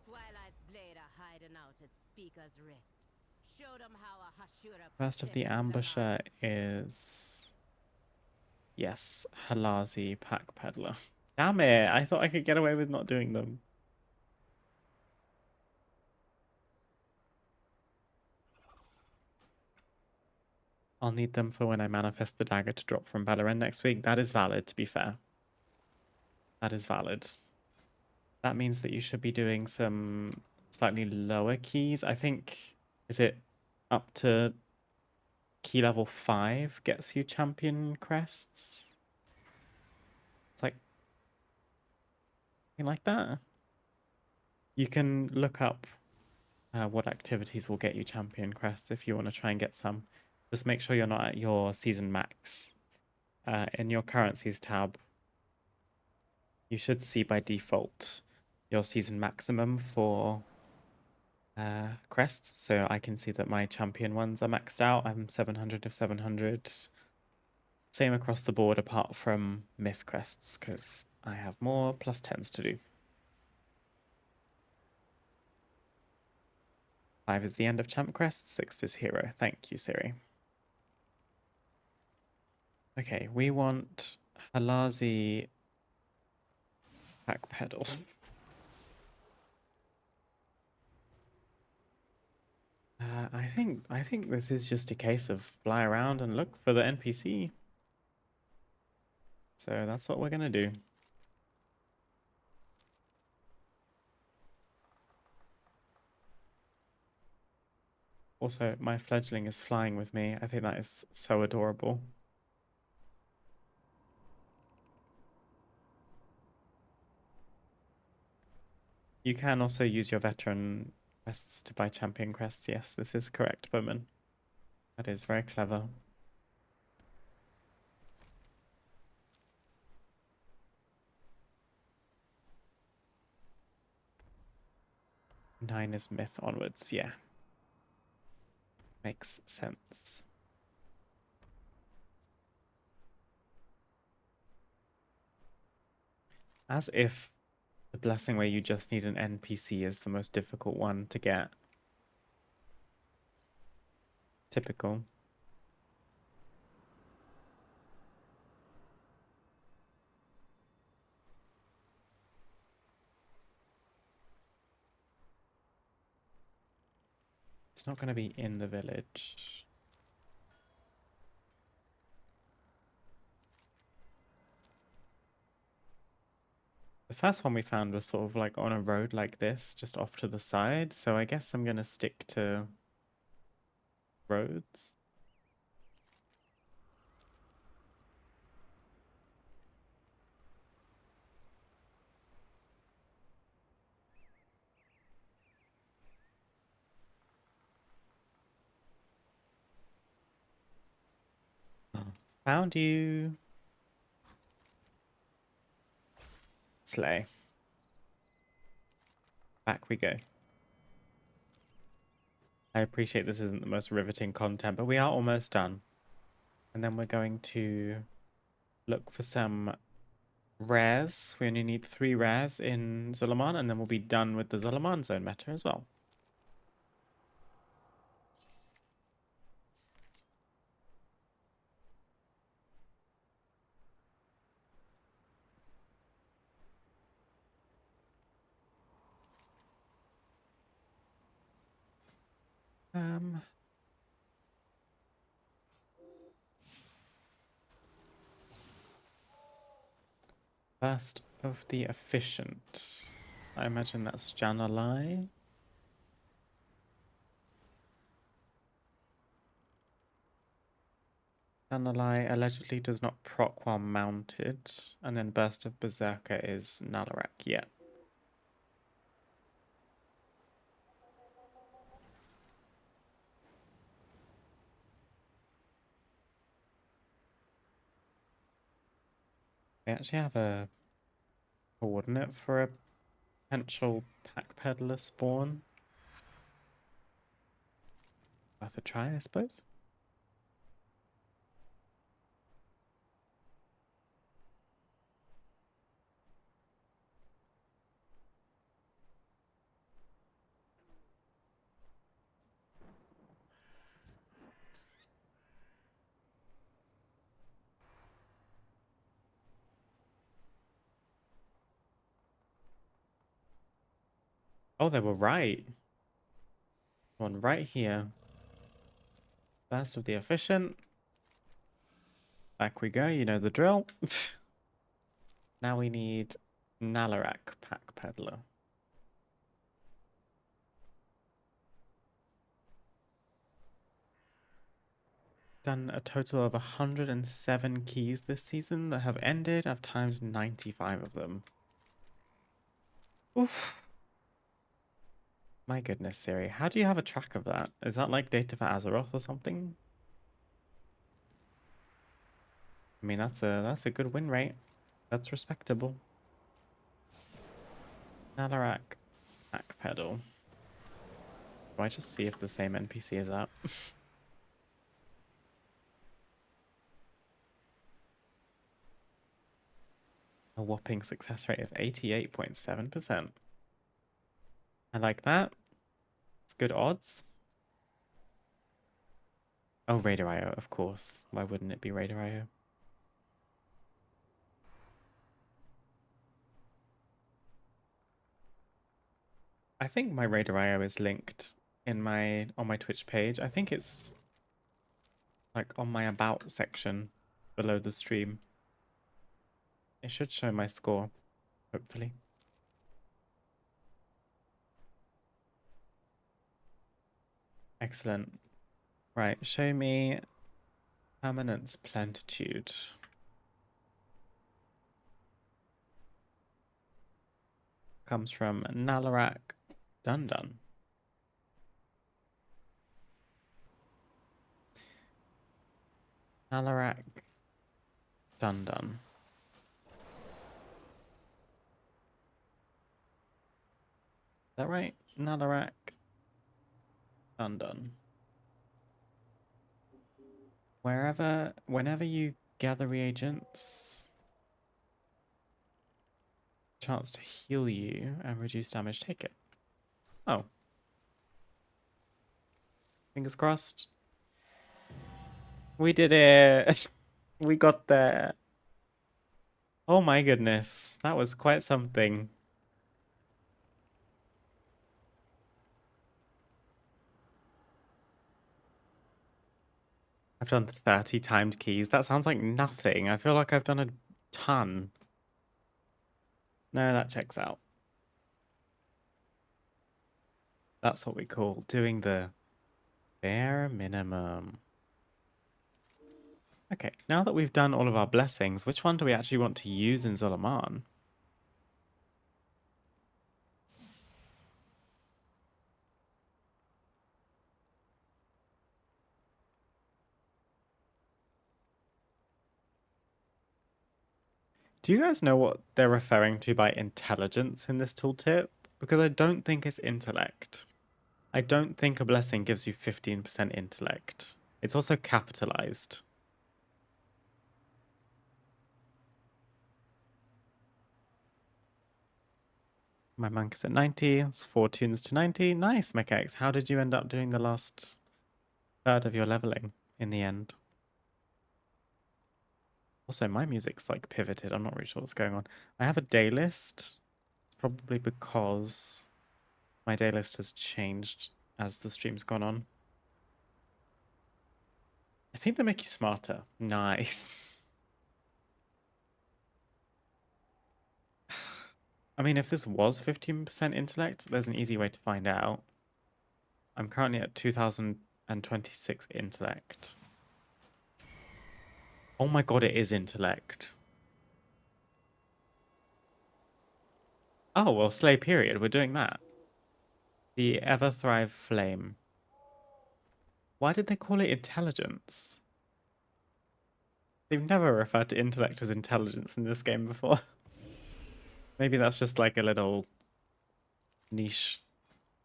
Twilight's blade are hiding out at Speaker's wrist. Show them how a Hashira Burst of the protects Ambusher is... Yes, Halazi Pack Peddler. Damn it, I thought I could get away with not doing them. I'll need them for when I manifest the dagger to drop from Balaran next week. That is valid, to be fair. That is valid. That means that you should be doing some slightly lower keys. I think, is it up to key level 5 gets you champion crests? It's like, something like that. You can look up what activities will get you champion crests if you want to try and get some. Just make sure you're not at your season max. In your currencies tab, you should see by default your season maximum for crests. So I can see that my champion ones are maxed out. I'm 700 of 700. Same across the board apart from myth crests because I have more plus 10s to do. 5 is the end of champ crest, 6 is hero. Thank you, Siri. Okay, we want Halazi Backpedal. I think this is just a case of fly around and look for the NPC. So that's what we're gonna do. Also, my fledgling is flying with me. I think that is so adorable. You can also use your veteran quests to buy champion quests. Yes, this is correct, Bowman. That is very clever. Nine is myth onwards, yeah. Makes sense. As if the blessing where you just need an NPC is the most difficult one to get. Typical. It's not going to be in the village. The first one we found was sort of like on a road like this, just off to the side. So I guess I'm going to stick to roads. Found you. Slay. Back we go. I appreciate this isn't the most riveting content, but we are almost done. And then we're going to look for some rares. We only need 3 rares in Zul'Aman, and then we'll be done with the Zul'Aman zone meta as well. First of the efficient. I imagine that's Jan'alai. Jan'alai allegedly does not proc while mounted, and then Burst of Berserker is Nalarak. Yeah. I actually have a coordinate for a potential pack peddler spawn. Worth a try, I suppose. Oh, they were right. One right here. First of the efficient. Back we go, you know the drill. Now we need Nalarak pack peddler. Done a total of 107 keys this season that have ended. I've timed 95 of them. Oof. My goodness, Siri. How do you have a track of that? Is that like data for Azeroth or something? I mean, that's a good win rate. That's respectable. Nalarak backpedal. Do I just see if the same NPC is up? A whopping success rate of 88.7%. I like that. It's good odds. Oh, Raider.io, of course. Why wouldn't it be Raider.io? I think my Raider.io is linked in on my Twitch page. I think it's like on my about section below the stream. It should show my score, hopefully. Excellent. Right, show me Permanence Plentitude. Comes from Nalarak Dundun. Nalarak Dundun. Is that right? Nalarak Dundun. Whenever you gather reagents, Chance to heal you and reduce damage taken. Oh. Fingers crossed. We did it. We got there. Oh my goodness. That was quite something. I've done 30 timed keys. That sounds like nothing. I feel like I've done a ton. No, that checks out. That's what we call doing the bare minimum. Okay, now that we've done all of our blessings, which one do we actually want to use in Zulaman? Do you guys know what they're referring to by intelligence in this tooltip? Because I don't think it's intellect. I don't think a blessing gives you 15% intellect. It's also capitalized. My monk is at 90. It's 4 tunes to 90. Nice, Mechanics. How did you end up doing the last third of your leveling in the end? Also, my music's like pivoted. I'm not really sure what's going on. I have a day list. It's probably because my day list has changed as the stream's gone on. I think they make you smarter. Nice. I mean, if this was 15% intellect, there's an easy way to find out. I'm currently at 2026 intellect. Oh my god, it is intellect. Oh, well, Slay period. We're doing that. The Ever Thrive Flame. Why did they call it intelligence? They've never referred to intellect as intelligence in this game before. Maybe that's just like a little niche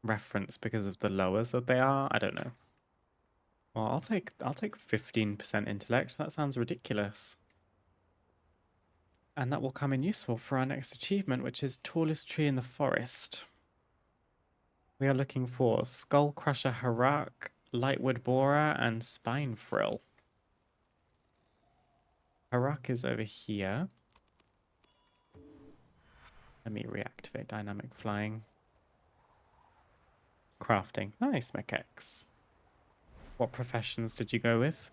reference because of the lowers that they are. I don't know. Well, I'll take 15% intellect. That sounds ridiculous. And that will come in useful for our next achievement, which is Tallest Tree in the Forest. We are looking for Skull Crusher Harak, Lightwood Borer, and Spine Frill. Harak is over here. Let me reactivate Dynamic Flying. Crafting. Nice, Mechex. What professions did you go with?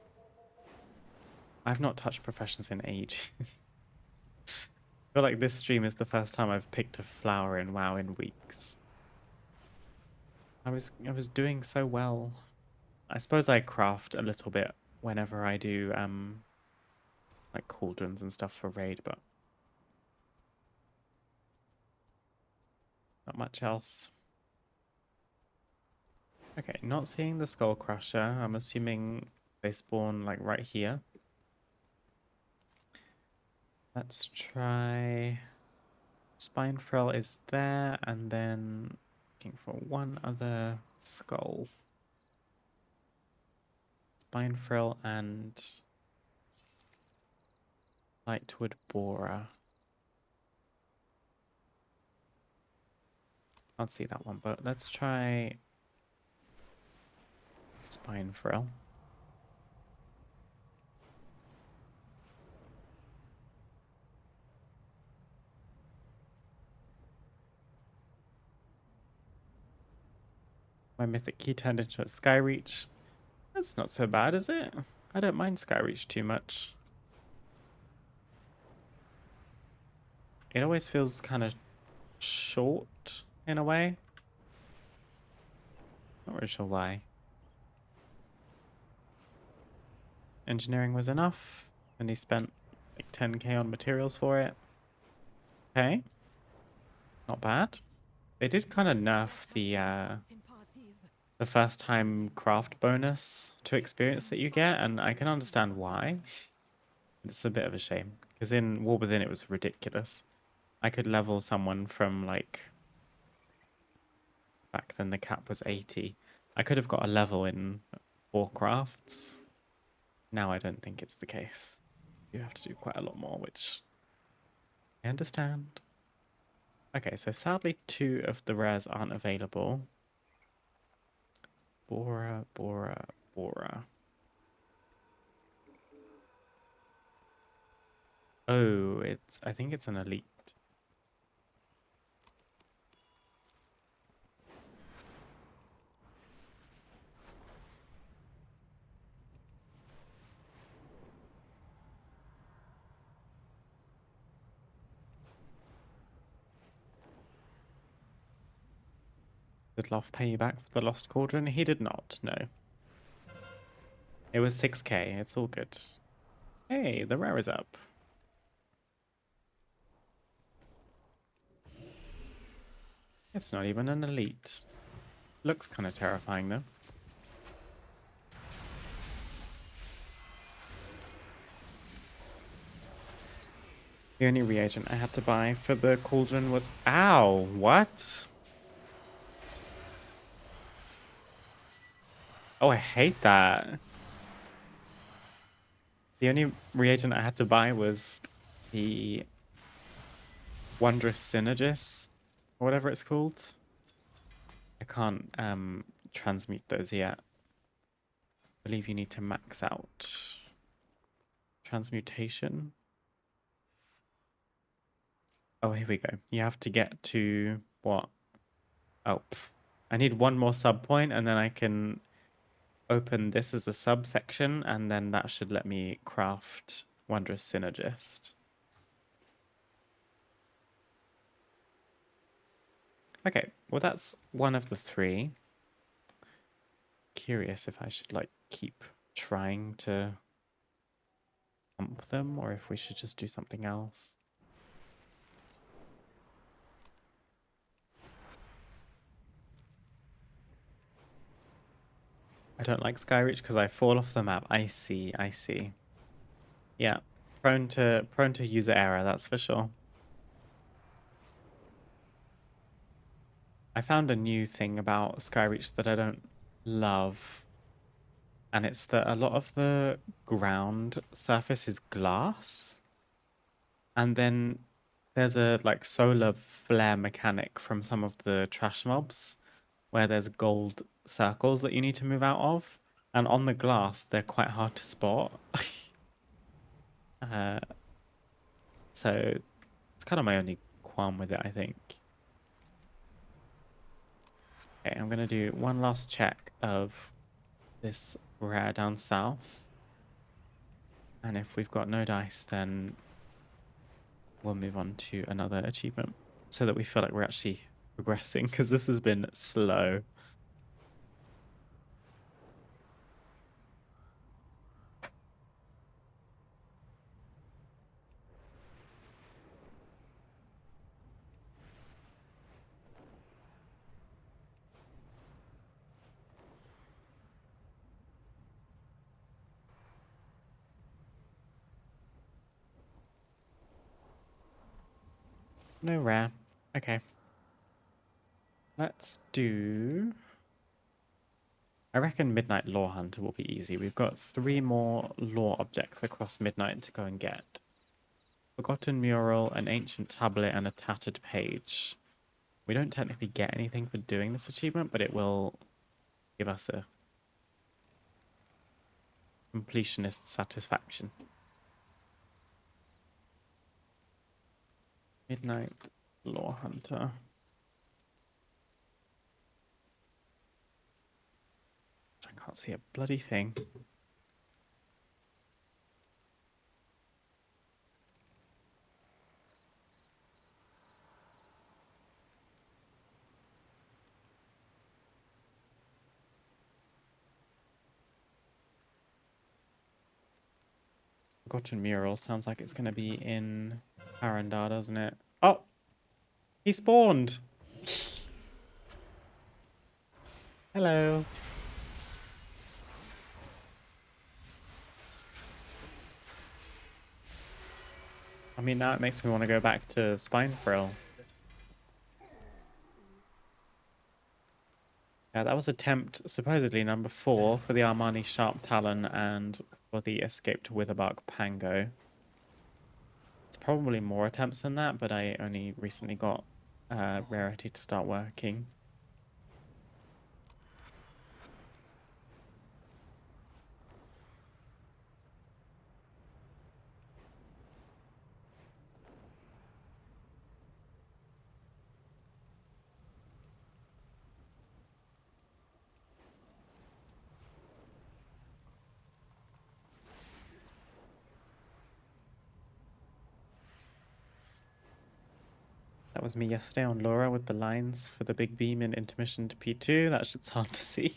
I've not touched professions in age. I feel like this stream is the first time I've picked a flower in WoW in weeks. I was doing so well. I suppose I craft a little bit whenever I do like cauldrons and stuff for raid, but not much else. Okay, not seeing the Skull Crusher. I'm assuming they spawn like right here. Let's try... Spine Frill is there, and then looking for one other skull. Spine Frill and Lightwood Borer. Can't see that one, but let's try Spine Frill. My mythic key turned into a Skyreach. That's not so bad, is it? I don't mind Skyreach too much. It always feels kind of short in a way. Not really sure why. Engineering was enough, and he spent like 10k on materials for it. Okay. Not bad. They did kind of nerf the first time craft bonus to experience that you get, and I can understand why. It's a bit of a shame, because in War Within it was ridiculous. I could level someone from like... Back then the cap was 80. I could have got a level in 4 crafts. Now I don't think it's the case. You have to do quite a lot more, which I understand. Okay, so sadly 2 of the rares aren't available. Bora, Bora, Bora. Oh, I think it's an elite. Did Loft pay you back for the Lost Cauldron? He did not, no. It was 6k, it's all good. Hey, the rare is up. It's not even an elite. Looks kind of terrifying though. The only reagent I had to buy for the cauldron was... Ow! What? Oh, I hate that. The only reagent I had to buy was the Wondrous Synergist, or whatever it's called. I can't transmute those yet. I believe you need to max out transmutation. Oh, here we go. You have to get to what? Oh, I need 1 more sub point, and then I can open this as a subsection, and then that should let me craft Wondrous Synergist. Okay, well that's 1 of the 3. Curious if I should like keep trying to pump them, or if we should just do something else. I don't like Skyreach because I fall off the map. I see, I see. Yeah, prone to user error, that's for sure. I found a new thing about Skyreach that I don't love, and it's that a lot of the ground surface is glass, and then there's a like solar flare mechanic from some of the trash mobs where there's gold circles that you need to move out of, and on the glass they're quite hard to spot. So it's kind of my only qualm with it, I think. Okay, I'm gonna do 1 last check of this rare down south, and if we've got no dice, then we'll move on to another achievement so that we feel like we're actually progressing, because this has been slow. No rare. Okay. Let's do... I reckon Midnight Lore Hunter will be easy. We've got 3 more lore objects across Midnight to go and get. Forgotten Mural, an Ancient Tablet, and a Tattered Page. We don't technically get anything for doing this achievement, but it will give us a completionist satisfaction. Midnight Lore Hunter. I can't see a bloody thing. Forgotten Mural sounds like it's going to be in Arendar, doesn't it? Oh! He spawned! Hello. I mean, now it makes me want to go back to Spinefrill. Yeah, that was attempt supposedly number 4 for the Armani Sharp Talon and for the Escaped Witherbark Pango. It's probably more attempts than that, but I only recently got rarity to start working. That was me yesterday on Laura with the lines for the big beam in intermission to P2. That shit's hard to see.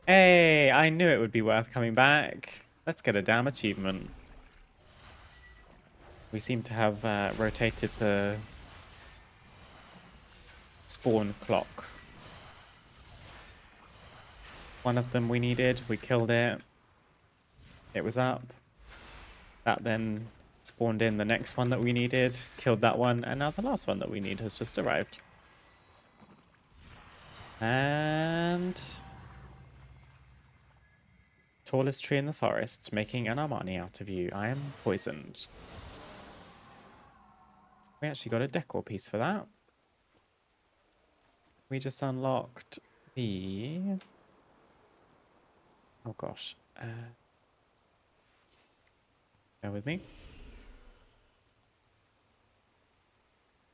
Hey, I knew it would be worth coming back. Let's get a damn achievement. We seem to have rotated the spawn clock. One of them we needed, we killed it. It was up. That then spawned in the next one that we needed, killed that one, and now the last one that we need has just arrived. And tallest tree in the forest, making an Armani out of you. I am poisoned. We actually got a decor piece for that. We just unlocked the... Oh gosh. Bear with me.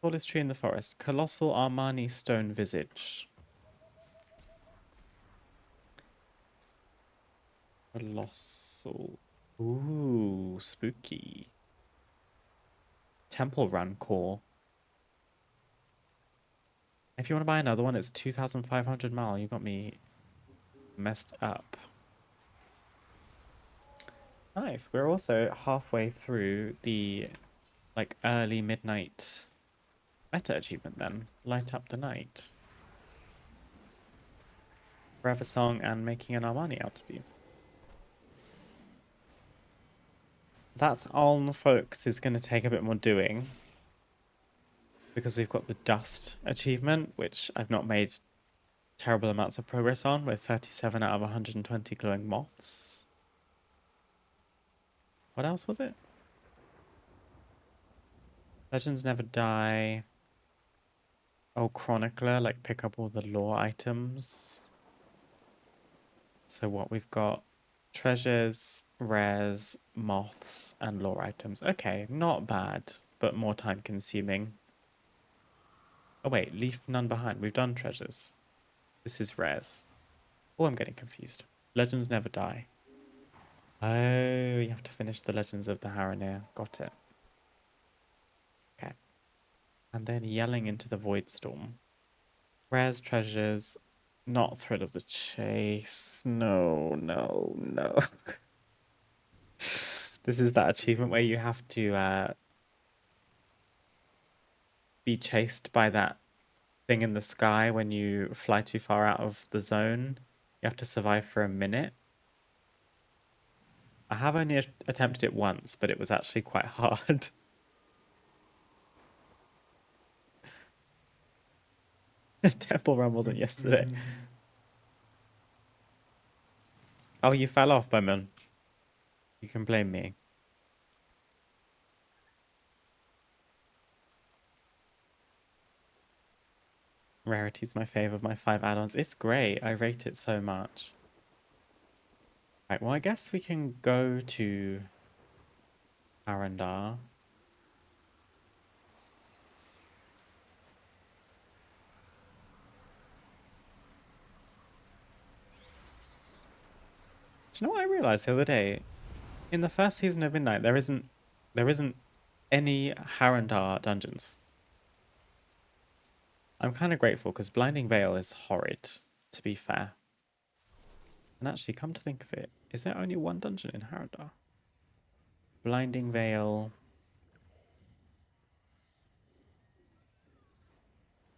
Tallest tree in the forest. Colossal Armani stone visage. Colossal. Ooh, spooky. Temple Run core. If you want to buy another one, it's 2,500 mal. You got me messed up. Nice. We're also halfway through the like early midnight meta achievement then. Light up the night. Forever song and making an Armani out of you. That's on, folks, is going to take a bit more doing. Because we've got the dust achievement, which I've not made terrible amounts of progress on, with 37 out of 120 glowing moths. What else was it? Legends never die. Oh, Chronicler, like pick up all the lore items. So what we've got? Treasures, rares, moths, and lore items. Okay, not bad, but more time consuming. Oh wait, leave none behind. We've done treasures. This is rares. Oh, I'm getting confused. Legends never die. Oh, you have to finish the Legends of the Haranir. Got it. Okay. And then yelling into the Void Storm. Rares, treasures, not Thrill of the Chase. No, no, no. This is that achievement where you have to be chased by that thing in the sky when you fly too far out of the zone. You have to survive for a minute. I have only attempted it once, but it was actually quite hard. Temple Run wasn't yesterday. Oh, you fell off, Bowman. You can blame me. Rarity's my fave of my 5 add-ons. It's great. I rate it so much. Right, well, I guess we can go to Arendar. Do you know what I realized the other day? In the first season of Midnight, there isn't any Harandar dungeons. I'm kind of grateful because Blinding Veil is horrid, to be fair. And actually, come to think of it, is there only one dungeon in Harandar? Blinding Veil.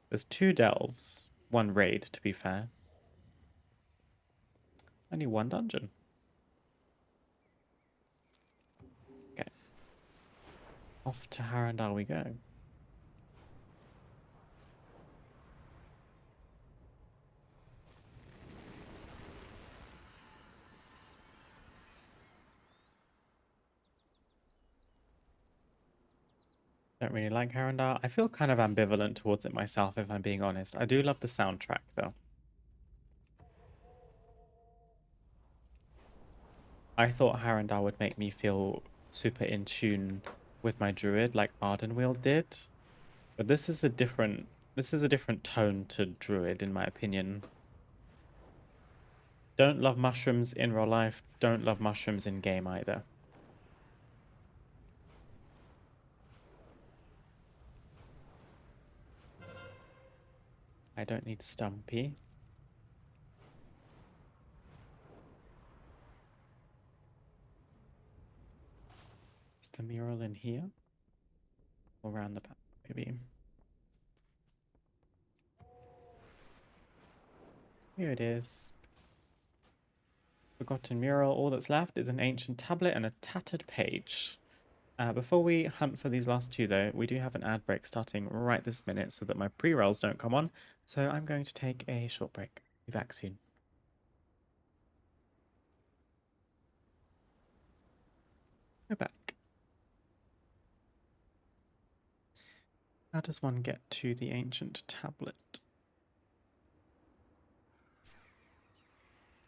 There's 2 delves, 1 raid, to be fair. Only 1 dungeon. Okay. Off to Harandar we go. Don't really like Harandar. I feel kind of ambivalent towards it myself, if I'm being honest. I do love the soundtrack, though. I thought Harandar would make me feel super in tune with my druid, like Ardenweald did. But this is a different tone to druid, in my opinion. Don't love mushrooms in real life. Don't love mushrooms in game either. I don't need Stumpy. Is the mural in here? Or around the back, maybe. Here it is. Forgotten mural. All that's left is an ancient tablet and a tattered page. Before we hunt for these last two, though, we do have an ad break starting right this minute so that my pre-rolls don't come on. So I'm going to take a short break. Be back soon. We're back. How does one get to the ancient tablet?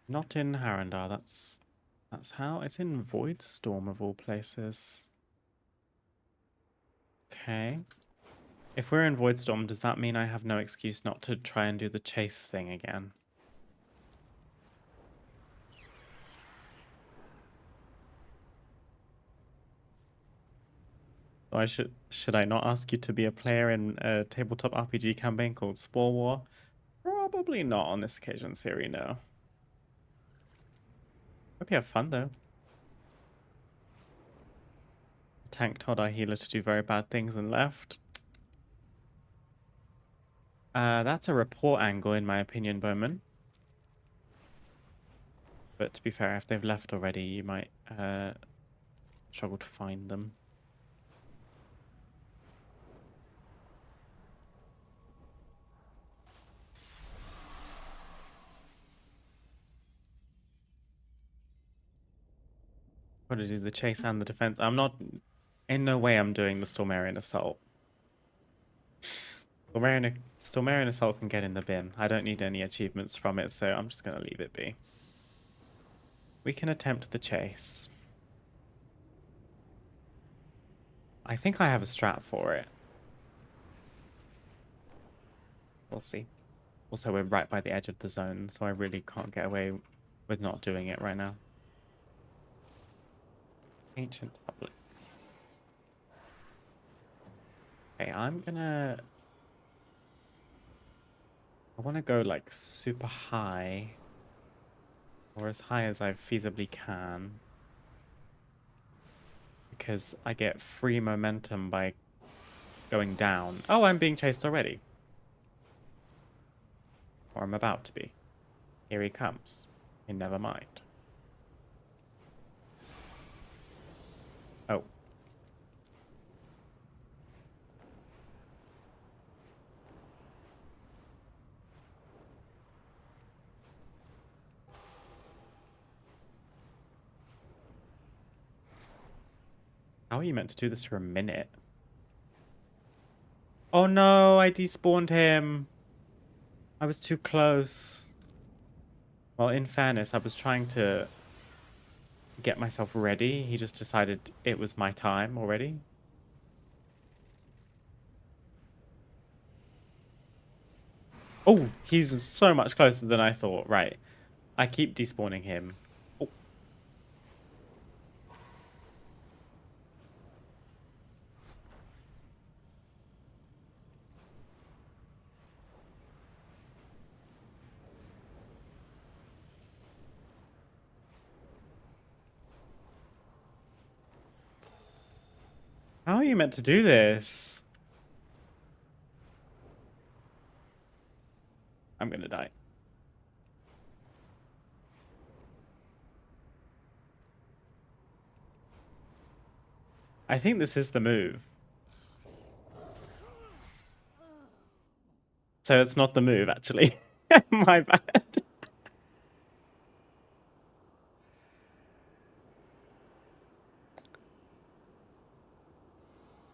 Not in Harandar, that's how. It's in Voidstorm of all places. Okay. If we're in Voidstorm, does that mean I have no excuse not to try and do the chase thing again? Or should I not ask you to be a player in a tabletop RPG campaign called Spore War? Probably not on this occasion, Siri, no. Hope you have fun, though. Tank told our healer to do very bad things and left. That's a report angle, in my opinion, Bowman. But to be fair, if they've left already, you might struggle to find them. Got to do the chase and the defense. I'm not... In no way I'm doing the Stormarian Assault. Stormarian Assault can get in the bin. I don't need any achievements from it, so I'm just going to leave it be. We can attempt the chase. I think I have a strat for it. We'll see. Also, we're right by the edge of the zone, so I really can't get away with not doing it right now. Ancient tablet. Okay, I'm gonna... I want to go like super high. Or as high as I feasibly can. Because I get free momentum by going down. Oh, I'm being chased already. Or I'm about to be. Here he comes. And never mind. Oh. How are you meant to do this for a minute? Oh no, I despawned him. I was too close. Well, in fairness, I was trying to get myself ready. He just decided it was my time already. Oh, he's so much closer than I thought. Right. I keep despawning him. Oh. How are you meant to do this? I'm gonna die. I think this is the move. So it's not the move, actually. My bad.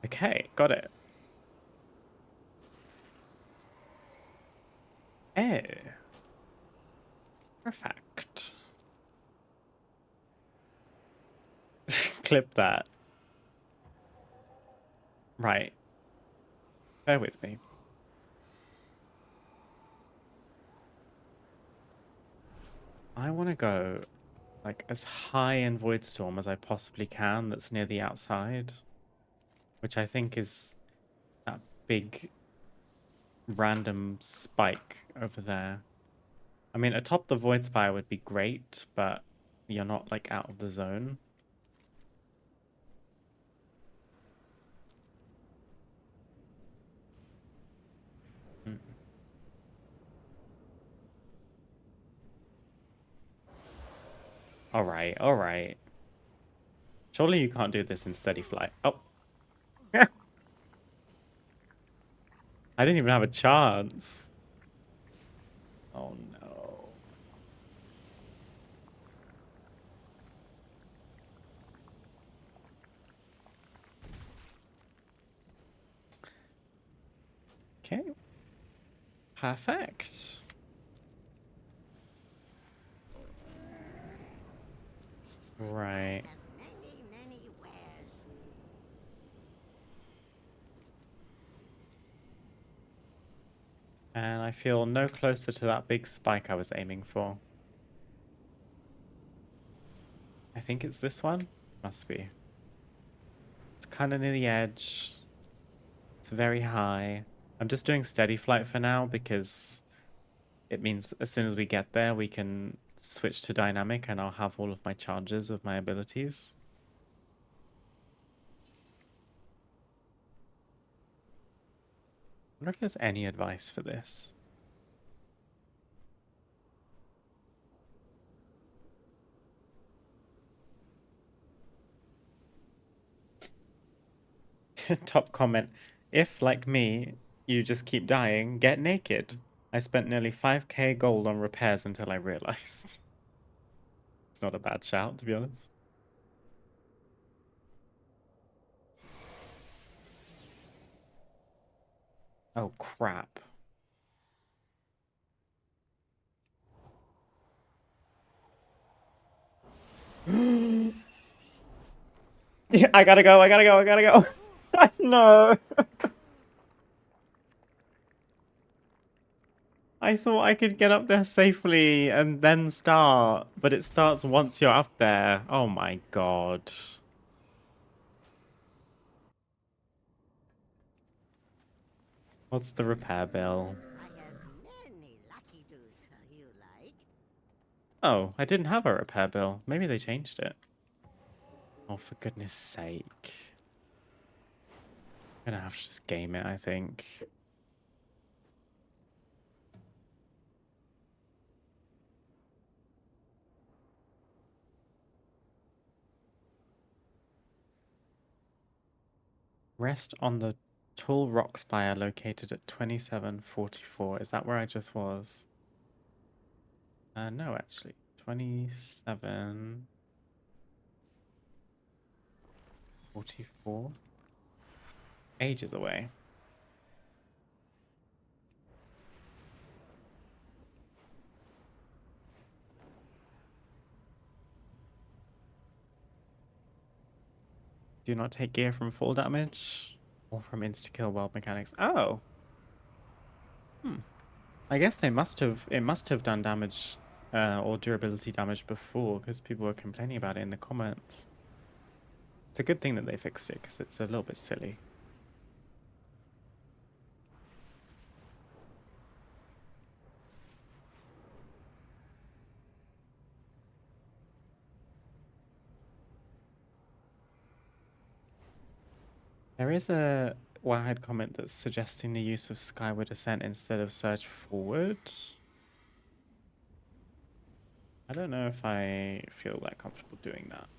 Okay, got it. Oh, perfect. Clip that. Right. Bear with me. I want to go like as high in Void Storm as I possibly can that's near the outside, which I think is that big random spike over there. I mean, atop the Void Spire would be great, but you're not like out of the zone. Mm. All right, all right. Surely you can't do this in steady flight. Oh. I didn't even have a chance. Oh no. Okay. Perfect. Right. Many wares. And I feel no closer to that big spike I was aiming for. I think it's this one. Must be. It's kind of near the edge. It's very high. I'm just doing steady flight for now because it means as soon as we get there, we can switch to dynamic and I'll have all of my charges of my abilities. I wonder if there's any advice for this. Top comment. If, like me, you just keep dying, get naked. I spent nearly 5k gold on repairs until I realized. It's not a bad shout, to be honest. Oh, crap. Yeah, I gotta go, I gotta go, I gotta go. No. I thought I could get up there safely and then start, but it starts once you're up there. Oh my god. What's the repair bill? I have many lucky doos you like. Oh, I didn't have a repair bill. Maybe they changed it. Oh, for goodness sake. I'm gonna have to just game it, I think. Rest on the tall rock spire located at 2744. Is that where I just was? No, actually. 2744. Ages away. Do not take gear from fall damage or from insta-kill world mechanics. Oh. I guess it must have done damage or durability damage before because people were complaining about it in the comments. It's a good thing that they fixed it because it's a little bit silly. There is a Wowhead comment that's suggesting the use of skyward ascent instead of surge forward. I don't know if I feel that comfortable doing that.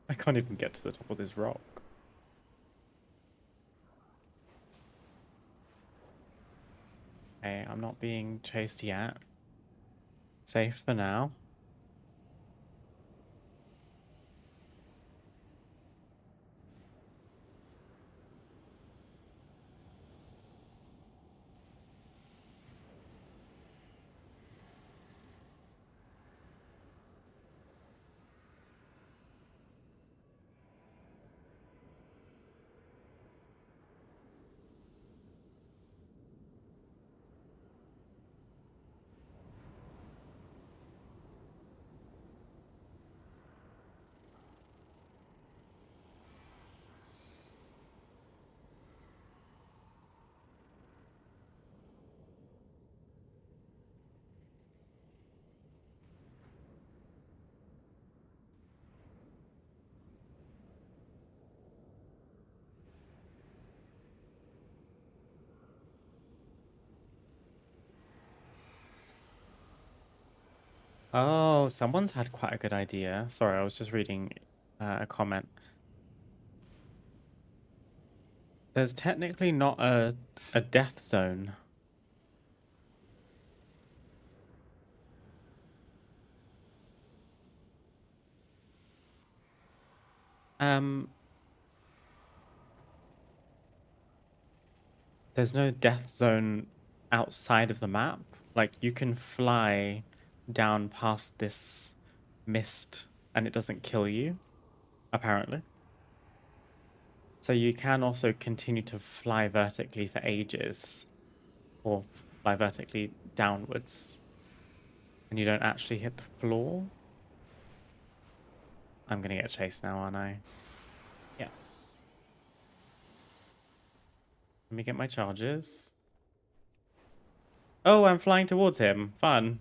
I can't even get to the top of this rock. Okay, I'm not being chased yet. Safe for now. Oh, someone's had quite a good idea. Sorry, I was just reading a comment. There's technically not a death zone. Um, there's no death zone outside of the map. Like, you can fly down past this mist and it doesn't kill you, apparently. So you can also continue to fly vertically for ages, or fly vertically downwards, and you don't actually hit the floor. I'm gonna get chased now, aren't I? Yeah. Let me get my charges. Oh, I'm flying towards him. Fun.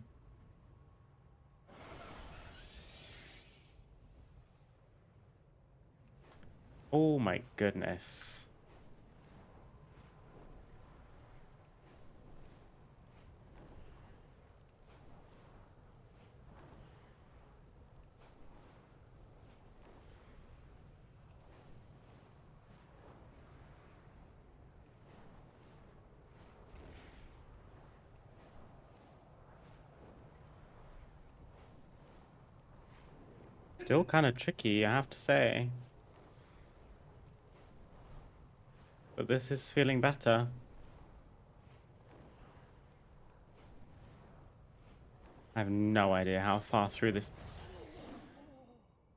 Oh my goodness. Still kind of tricky, I have to say. But this is feeling better. I have no idea how far through this.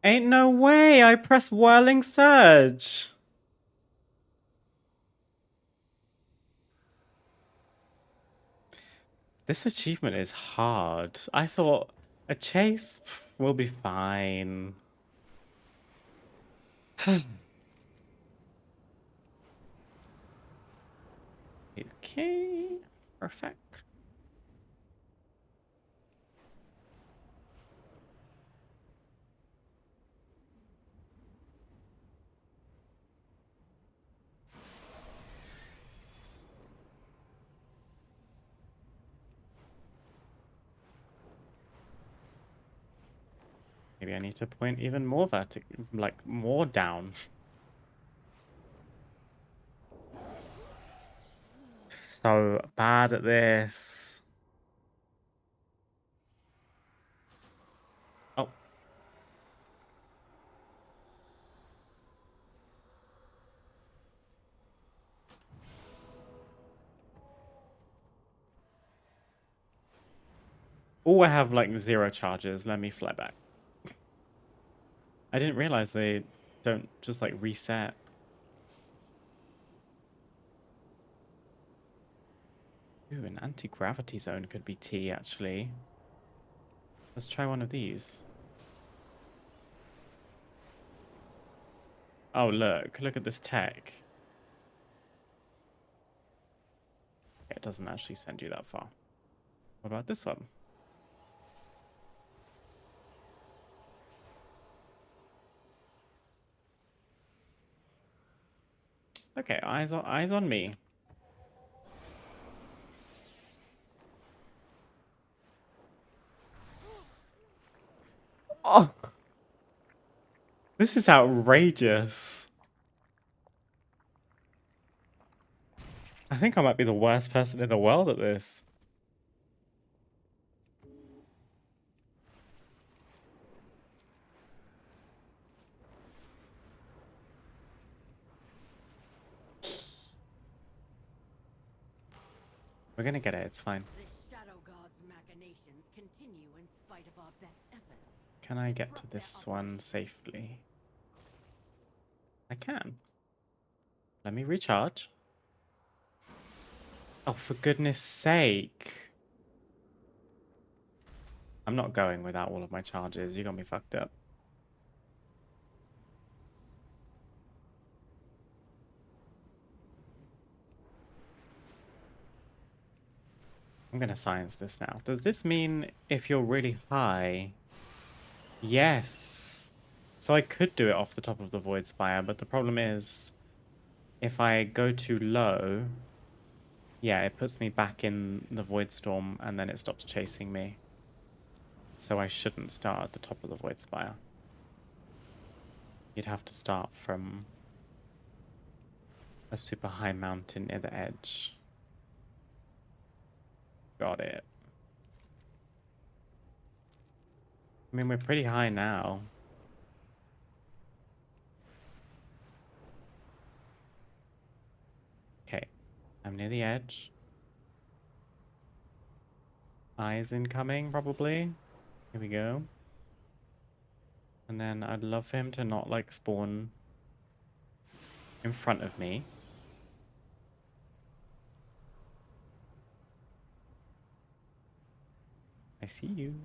Ain't no way! I pressed Whirling Surge! This achievement is hard. I thought a chase will be fine. Okay, perfect. Maybe I need to point even more like more down. So bad at this. Oh. Oh, I have like 0 charges. Let me fly back. I didn't realize they don't just like reset. Ooh, an anti-gravity zone could be T actually. Let's try one of these. Oh, look at this tech. It doesn't actually send you that far. What about this one? Okay, eyes on me. Oh, this is outrageous. I think I might be the worst person in the world at this. We're gonna get it, it's fine. The Shadow God's machinations continue in spite of our best efforts. Can I get to Disrupt their this one operations. safely? I can. Let me recharge. Oh, for goodness sake. I'm not going without all of my charges. You got me fucked up. I'm gonna science this now. Does this mean if you're really high? Yes. So I could do it off the top of the Void Spire, but the problem is if I go too low, yeah, it puts me back in the Void Storm and then it stops chasing me. So I shouldn't start at the top of the Void Spire. You'd have to start from a super high mountain near the edge. Got it. I mean, we're pretty high now. Okay, I'm near the edge. Eyes incoming, probably. Here we go. And then I'd love for him to not, like, spawn in front of me. I see you.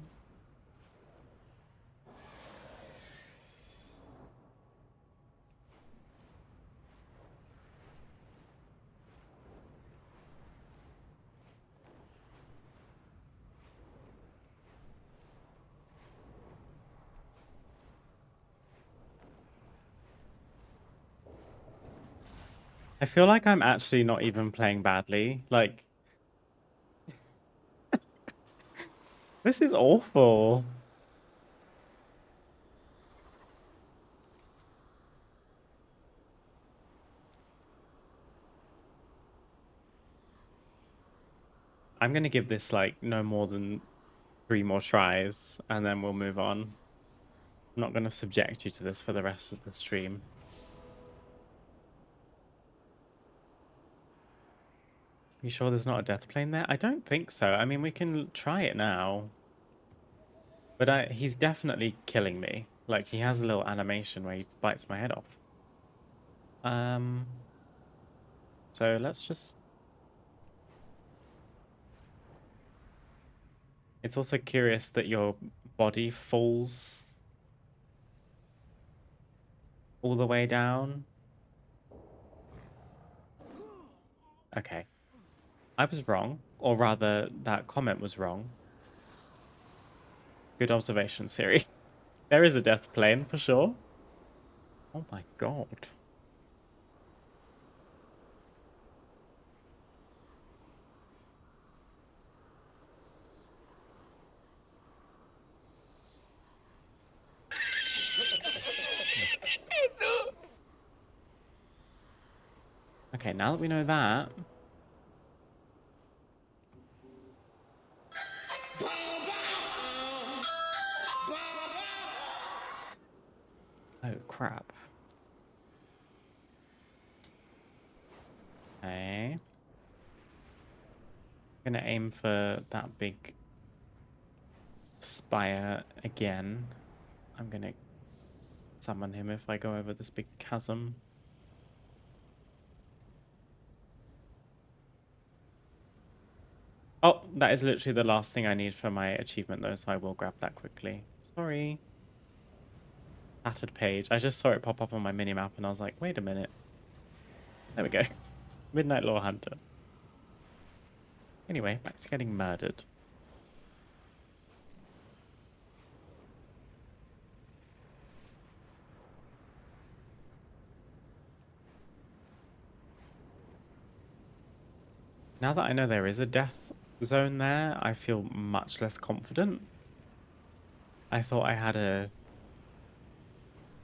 I feel like I'm actually not even playing badly. Like, this is awful. I'm gonna give this, like, no more than 3 more tries, and then we'll move on. I'm not gonna subject you to this for the rest of the stream. You sure there's not a death plane there? I don't think so. I mean, we can try it now. But he's definitely killing me. Like, he has a little animation where he bites my head off. So let's just... It's also curious that your body falls all the way down. Okay. I was wrong. Or rather, that comment was wrong. Good observation, Siri. There is a death plane, for sure. Oh my god. Okay, now that we know that... Oh, crap. Okay. I'm gonna aim for that big spire again. I'm gonna summon him if I go over this big chasm. Oh, that is literally the last thing I need for my achievement though, so I will grab that quickly. Sorry. Battered page. I just saw it pop up on my minimap and I was like, wait a minute. There we go. Midnight Lore Hunter. Anyway, back to getting murdered. Now that I know there is a death zone there, I feel much less confident. I thought I had a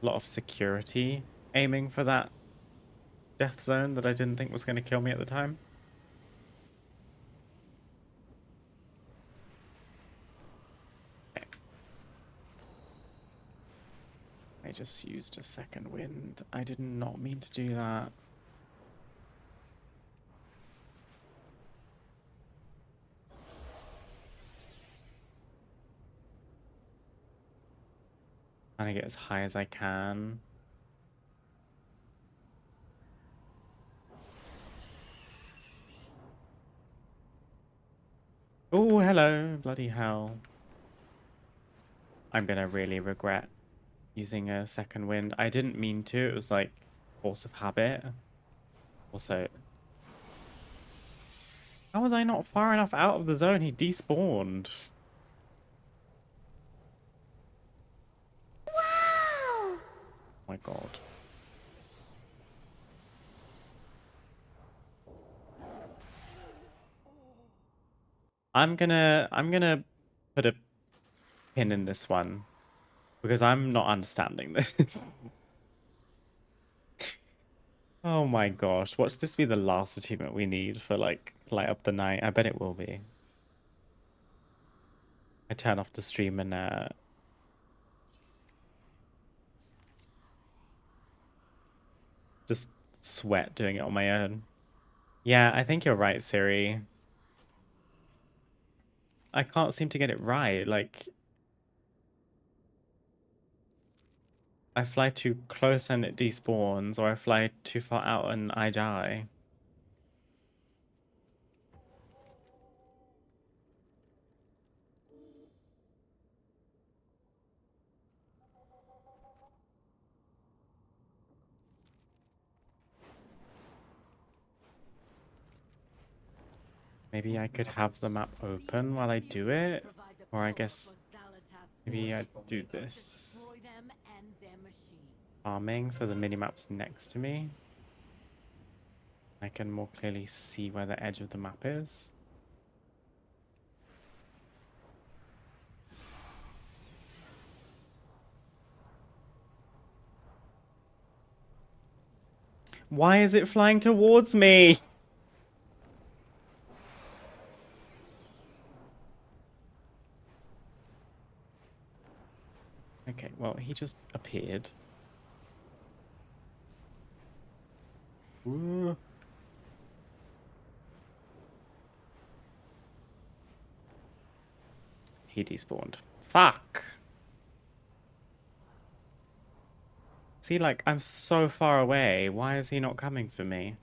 lot of security aiming for that death zone that I didn't think was going to kill me at the time. Okay. I just used a second wind. I did not mean to do that. Trying to get as high as I can. Oh, hello. Bloody hell. I'm gonna really regret using a second wind. I didn't mean to. It was like force of habit. Also, how was I not far enough out of the zone? He despawned. Wow! Oh my god. I'm gonna put a pin in this one because I'm not understanding this. Oh my gosh, watch this be the last achievement we need for like light up the night. I bet it will be. I turn off the stream and just sweat doing it on my own. Yeah, I think you're right, Siri. I can't seem to get it right. Like, I fly too close and it despawns, or I fly too far out and I die. Maybe I could have the map open while I do it, or I guess maybe I do this. Farming, so the minimap's next to me. I can more clearly see where the edge of the map is. Why is it flying towards me? Okay, well, he just appeared. Ooh. He despawned. Fuck! See, like, I'm so far away. Why is he not coming for me?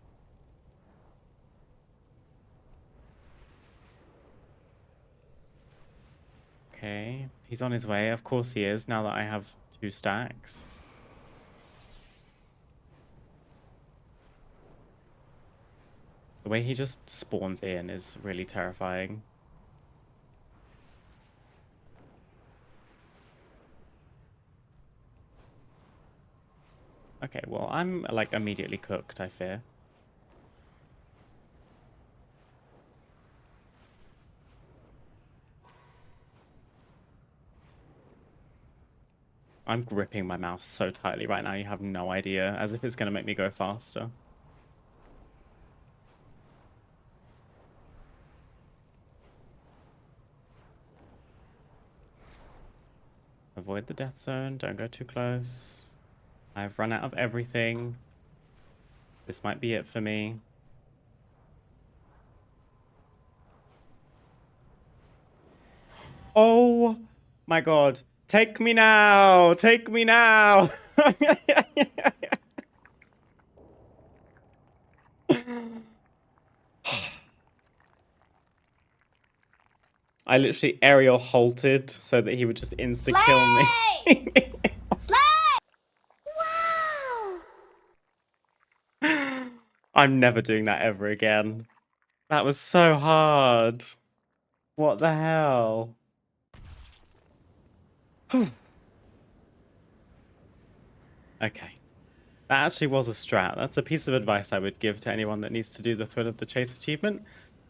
Okay, he's on his way. Of course he is, now that I have 2 stacks. The way he just spawns in is really terrifying. Okay, well, I'm, like, immediately cooked, I fear. I'm gripping my mouse so tightly right now, you have no idea, as if it's going to make me go faster. Avoid the death zone, don't go too close. I've run out of everything. This might be it for me. Oh my god. Take me now! Take me now! I literally aerial halted so that he would just insta-kill me. Wow! I'm never doing that ever again. That was so hard. What the hell? Okay. That actually was a strat. That's a piece of advice I would give to anyone that needs to do the Thrill of the Chase achievement.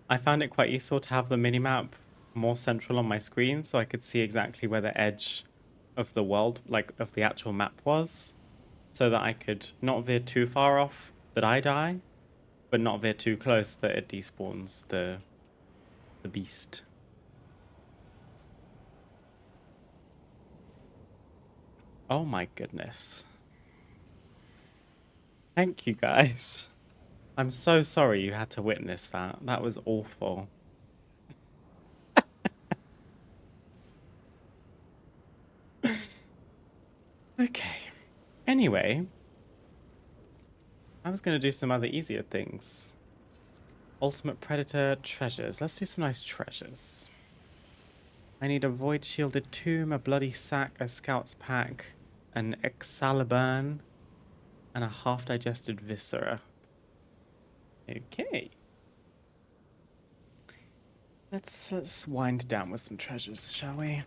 I found it quite useful to have the minimap more central on my screen so I could see exactly where the edge of the world, like of the actual map was, so that I could not veer too far off that I die, but not veer too close that it despawns the beast. Oh my goodness. Thank you guys. I'm so sorry you had to witness that. That was awful. Okay. Anyway, I was going to do some other easier things. Ultimate Predator treasures. Let's do some nice treasures. I need a Void Shielded Tomb, a Bloody Sack, a Scout's Pack, an Excalibur, and a half-digested Viscera. Okay. Let's wind down with some treasures, shall we?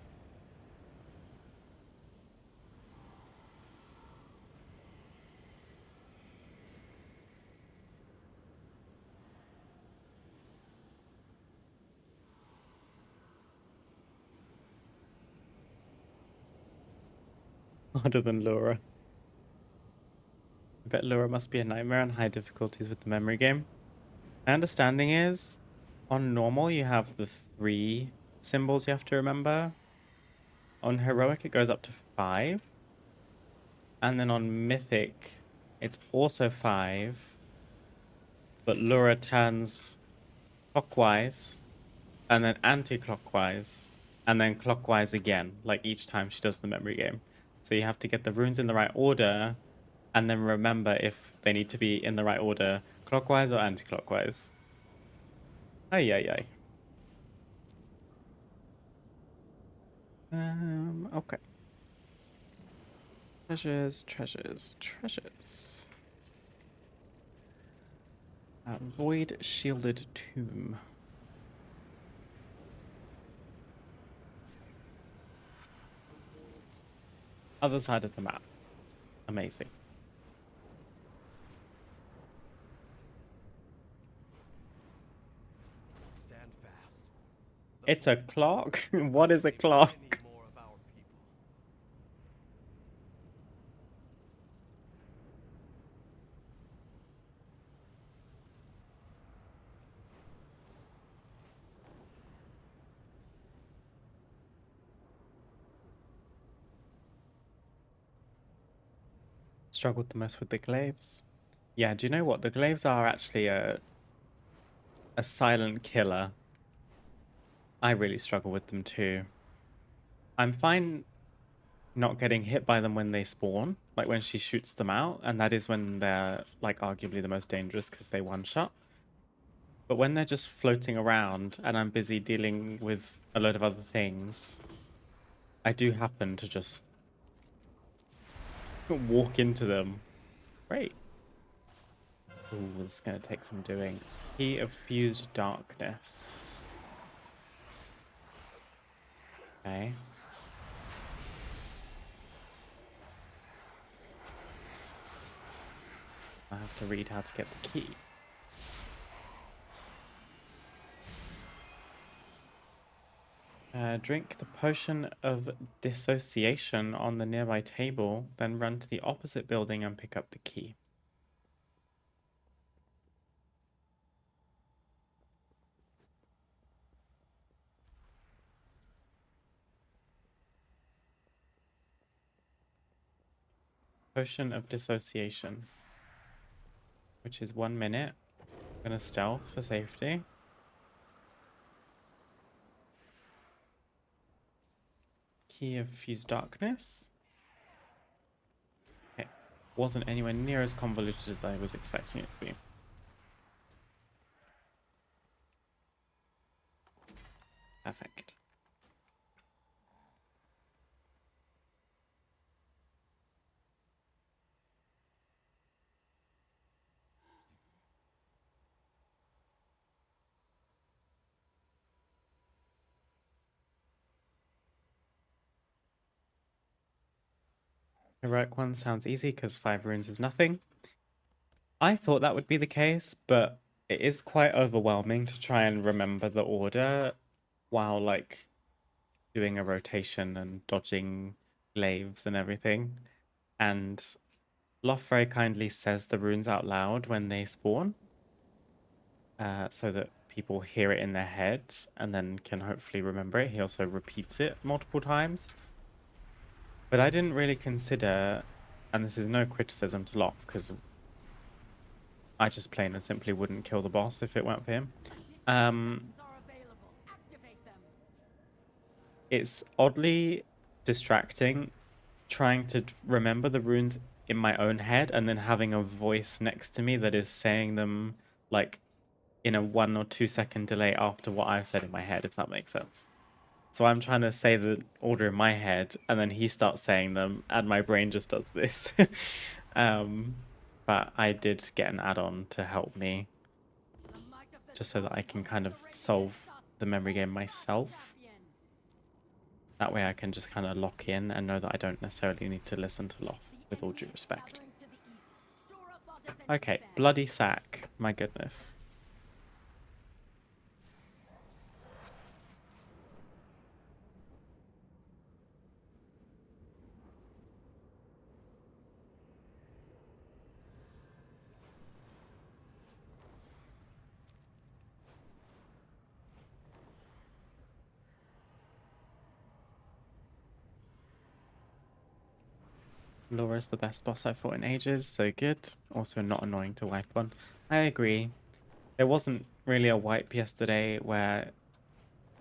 Harder than Laura. I bet Laura must be a nightmare on high difficulties with the memory game. My understanding is, on normal you have the 3 symbols you have to remember. On heroic it goes up to 5. And then on mythic it's also 5. But Laura turns clockwise and then anti-clockwise and then clockwise again, like each time she does the memory game. So you have to get the runes in the right order and then remember if they need to be in the right order, clockwise or anti-clockwise. Ay, ay, ay. Okay. Treasures, treasures, treasures. Void Shielded Tomb. Other side of the map. Amazing. Stand fast. It's a clock? What is a clock? Many more of our people. Struggled the most with the glaives. Yeah, do you know what? The glaives are actually a silent killer. I really struggle with them too. I'm fine not getting hit by them when they spawn, like when she shoots them out, and that is when they're like arguably the most dangerous because they one-shot. But when they're just floating around and I'm busy dealing with a load of other things, I do happen to just walk into them. Great. Ooh, this is going to take some doing. Key of Fused Darkness. Okay. I have to read how to get the key. Drink the potion of dissociation on the nearby table, then run to the opposite building and pick up the key. Potion of dissociation, which is 1 minute. I'm gonna stealth for safety. Key of Fused Darkness. Okay. Wasn't anywhere near as convoluted as I was expecting it to be. Perfect. Heroic one sounds easy because 5 runes is nothing. I thought that would be the case, but it is quite overwhelming to try and remember the order while like doing a rotation and dodging glaives and everything. And Loth very kindly says the runes out loud when they spawn, so that people hear it in their head and then can hopefully remember it. He also repeats it multiple times. But I didn't really consider, and this is no criticism to Loth, because I just plain and simply wouldn't kill the boss if it weren't for him. It's oddly distracting trying to remember the runes in my own head and then having a voice next to me that is saying them like in a 1 or 2 second delay after what I've said in my head, if that makes sense. So I'm trying to say the order in my head, and then he starts saying them, and my brain just does this. But I did get an add-on to help me, just so that I can kind of solve the memory game myself. That way I can just kind of lock in and know that I don't necessarily need to listen to Loth, with all due respect. Okay, bloody sack. My goodness. Laura's the best boss I've fought in ages, so good. Also not annoying to wipe on. I agree. There wasn't really a wipe yesterday where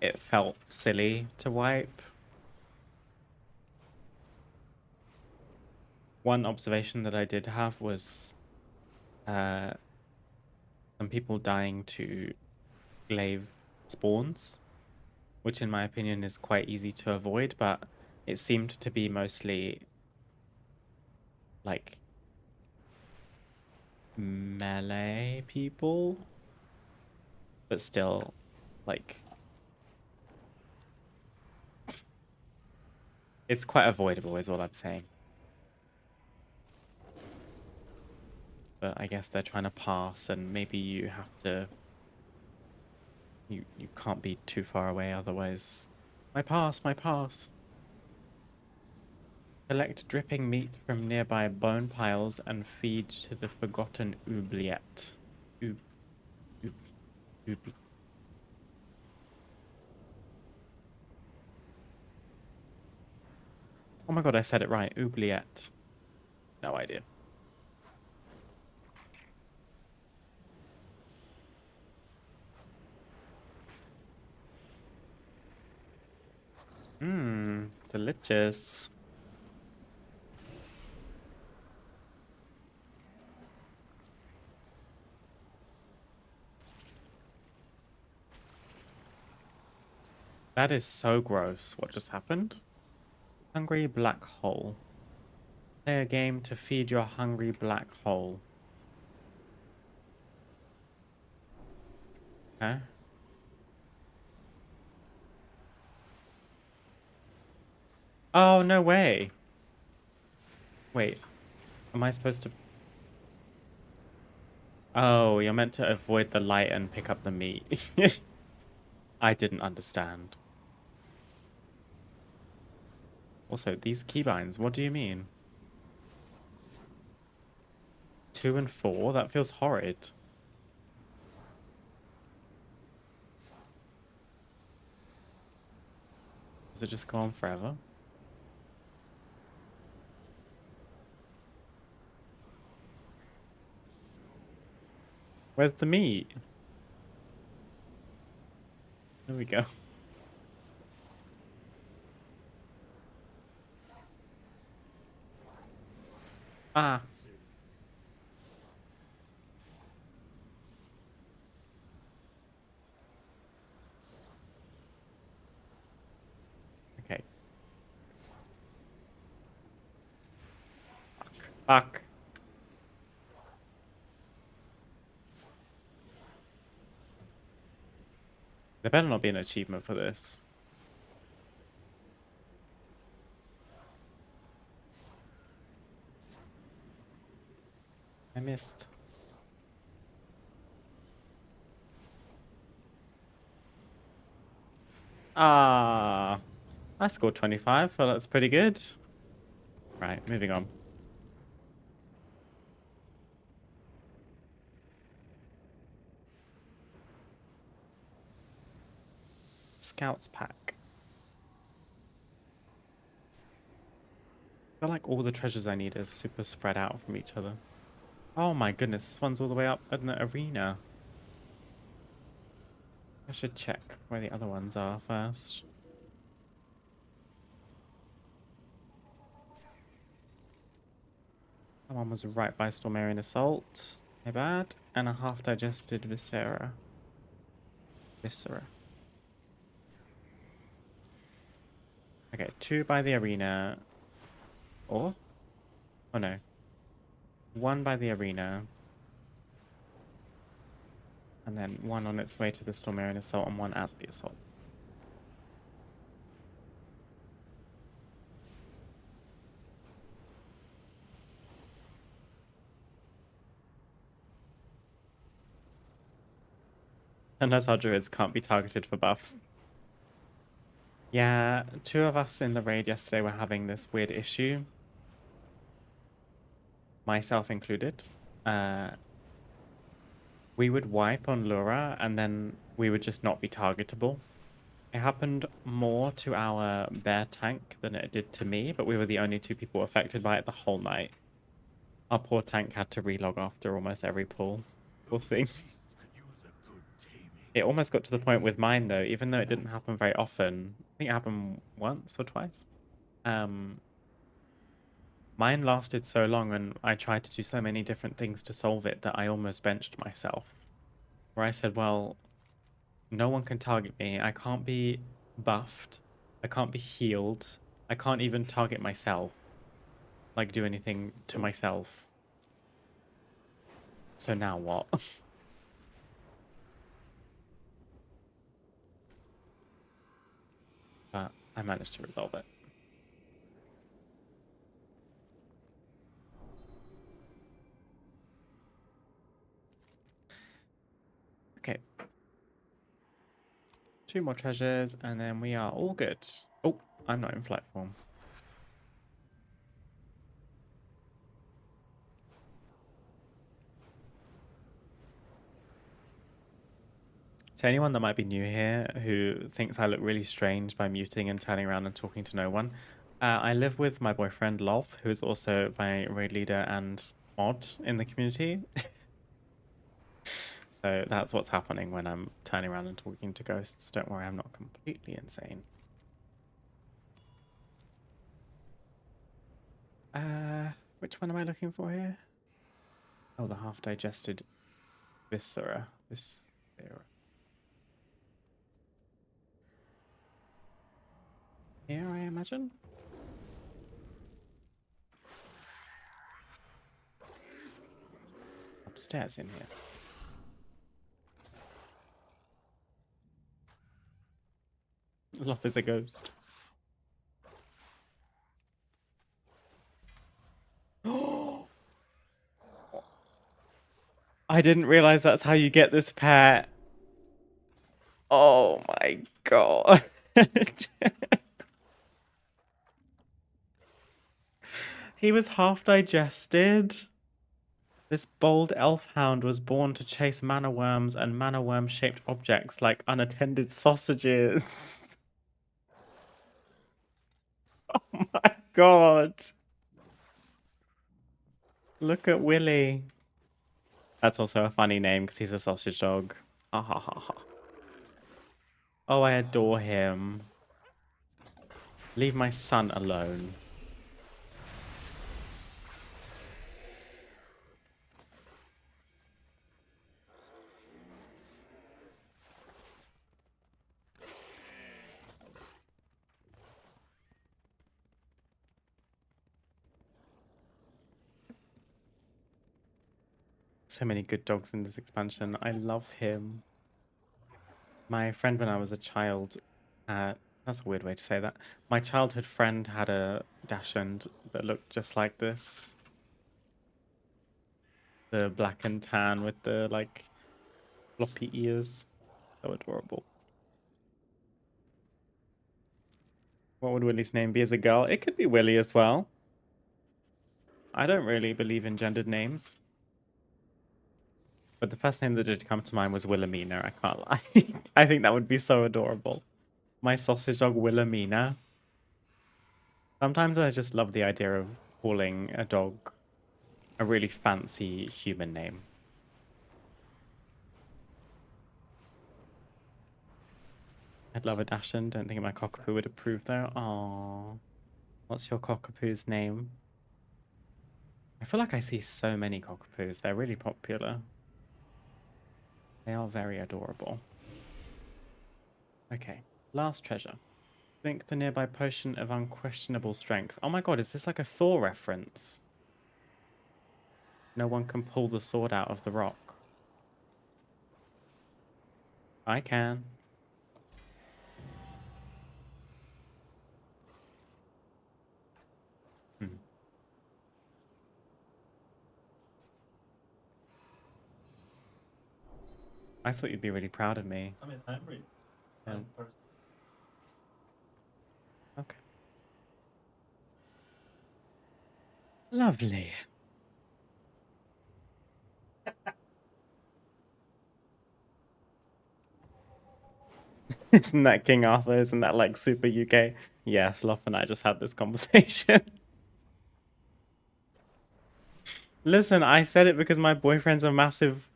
it felt silly to wipe. One observation that I did have was some people dying to glaive spawns, which in my opinion is quite easy to avoid, but it seemed to be mostly like melee people, but still like it's quite avoidable is all I'm saying. But I guess they're trying to pass, and maybe you have to you can't be too far away, otherwise my pass. Collect dripping meat from nearby bone piles and feed to the forgotten oubliette. Oh my god, I said it right. Oubliette. No idea. Mmm, delicious. That is so gross. What just happened? Hungry black hole. Play a game to feed your hungry black hole. Okay. Oh, no way. Wait, am I supposed to... Oh, you're meant to avoid the light and pick up the meat. I didn't understand. Also, these keybinds, what do you mean? 2 and 4? That feels horrid. Does it just go on forever? Where's the meat? There we go. Ah. Okay. Fuck. There better not be an achievement for this. I missed. Ah. I scored 25, well that's pretty good. Right, moving on. Scouts pack. I feel like all the treasures I need are super spread out from each other. Oh my goodness, this one's all the way up in the arena. I should check where the other ones are first. One was right by Stormarian Assault. My bad. And a half-digested Viscera. Okay, 2 by the arena. Or? Oh no. 1 by the arena. And then 1 on its way to the Stormarian Assault and 1 at the Assault. Unless our druids can't be targeted for buffs. Yeah, 2 of us in the raid yesterday were having this weird issue. Myself included. We would wipe on Lura and then we would just not be targetable. It happened more to our bear tank than it did to me, but we were the only 2 people affected by it the whole night. Our poor tank had to relog after almost every pull. Poor thing. It almost got to the point with mine though, even though it didn't happen very often. I think it happened once or twice. Mine lasted so long and I tried to do so many different things to solve it that I almost benched myself. Where I said, well, no one can target me. I can't be buffed. I can't be healed. I can't even target myself. Like, do anything to myself. So now what? But I managed to resolve it. Okay. 2 more treasures, and then we are all good. Oh, I'm not in flight form. To anyone that might be new here who thinks I look really strange by muting and turning around and talking to no one, I live with my boyfriend Lolf, who is also my raid leader and mod in the community. So that's what's happening when I'm turning around and talking to ghosts. Don't worry, I'm not completely insane. Which one am I looking for here? Oh, the half-digested Viscera. Here, I imagine? Upstairs in here. Lop is a ghost. I didn't realize that's how you get this pet. Oh my god. He was half digested. This bold elf hound was born to chase mana worms and mana worm shaped objects like unattended sausages. Oh my god. Look at Willy. That's also a funny name because he's a sausage dog. Ha ha ha ha. Oh, I adore him. Leave my son alone. So many good dogs in this expansion. I love him. My friend when I was a child, that's a weird way to say that. My childhood friend had a Dachshund that looked just like this. The black and tan with the, like, floppy ears. So adorable. What would Willy's name be as a girl? It could be Willy as well. I don't really believe in gendered names. But the first name that did come to mind was Wilhelmina, I can't lie. I think that would be so adorable. My sausage dog Wilhelmina. Sometimes I just love the idea of calling a dog a really fancy human name. I'd love a Dachshund. Don't think my cockapoo would approve though. Aww. What's your cockapoo's name? I feel like I see so many cockapoos. They're really popular. They are very adorable. Okay, last treasure. Drink the nearby potion of unquestionable strength. Oh my god, is this like a Thor reference? No one can pull the sword out of the rock. I can. Hmm. I thought you'd be really proud of me. I mean, I'm really. Yeah. Okay. Lovely. Isn't that King Arthur? Isn't that like super UK? Yes, Loff and I just had this conversation. Listen, I said it because my boyfriend's a massive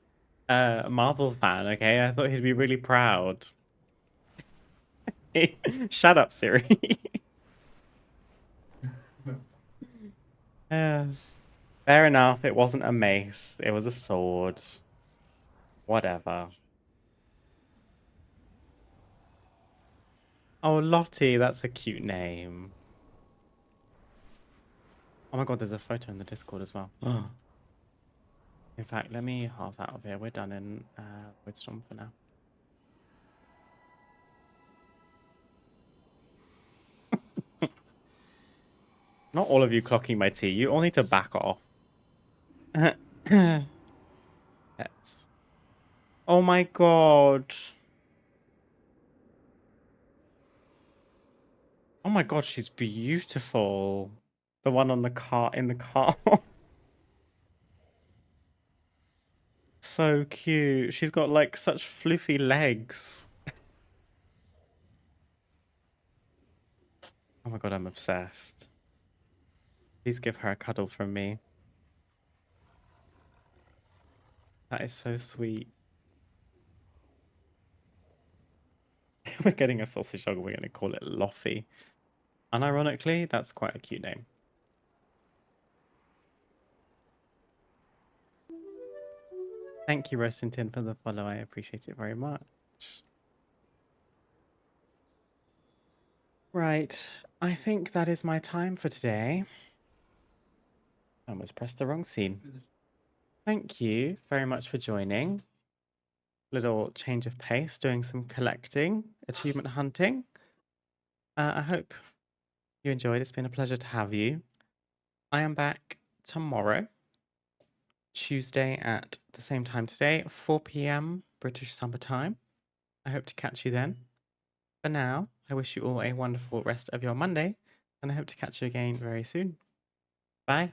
Marvel fan, okay? I thought he'd be really proud. Shut up, Siri. Fair enough, it wasn't a mace. It was a sword. Whatever. Oh, Lottie, that's a cute name. Oh my god, there's a photo in the Discord as well. In fact, let me half out of here. We're done in Woodstorm for now. Not all of you clocking my tea. You all need to back off. Pets. Oh my god. Oh my god, she's beautiful. The one on the car, in the car. So cute. She's got like such floofy legs. Oh my god, I'm obsessed. Please give her a cuddle from me. That is so sweet. We're getting a sausage dog. We're going to call it Loffy. Unironically, that's quite a cute name. Thank you, Roastington, for the follow. I appreciate it very much. Right. I think that is my time for today. I almost pressed the wrong scene. Thank you very much for joining. Little change of pace, doing some collecting, achievement hunting. I hope you enjoyed. It's been a pleasure to have you. I am back tomorrow, Tuesday at the same time today, 4 p.m. British Summer Time. I hope to catch you then. For now, I wish you all a wonderful rest of your Monday, and I hope to catch you again very soon. Bye.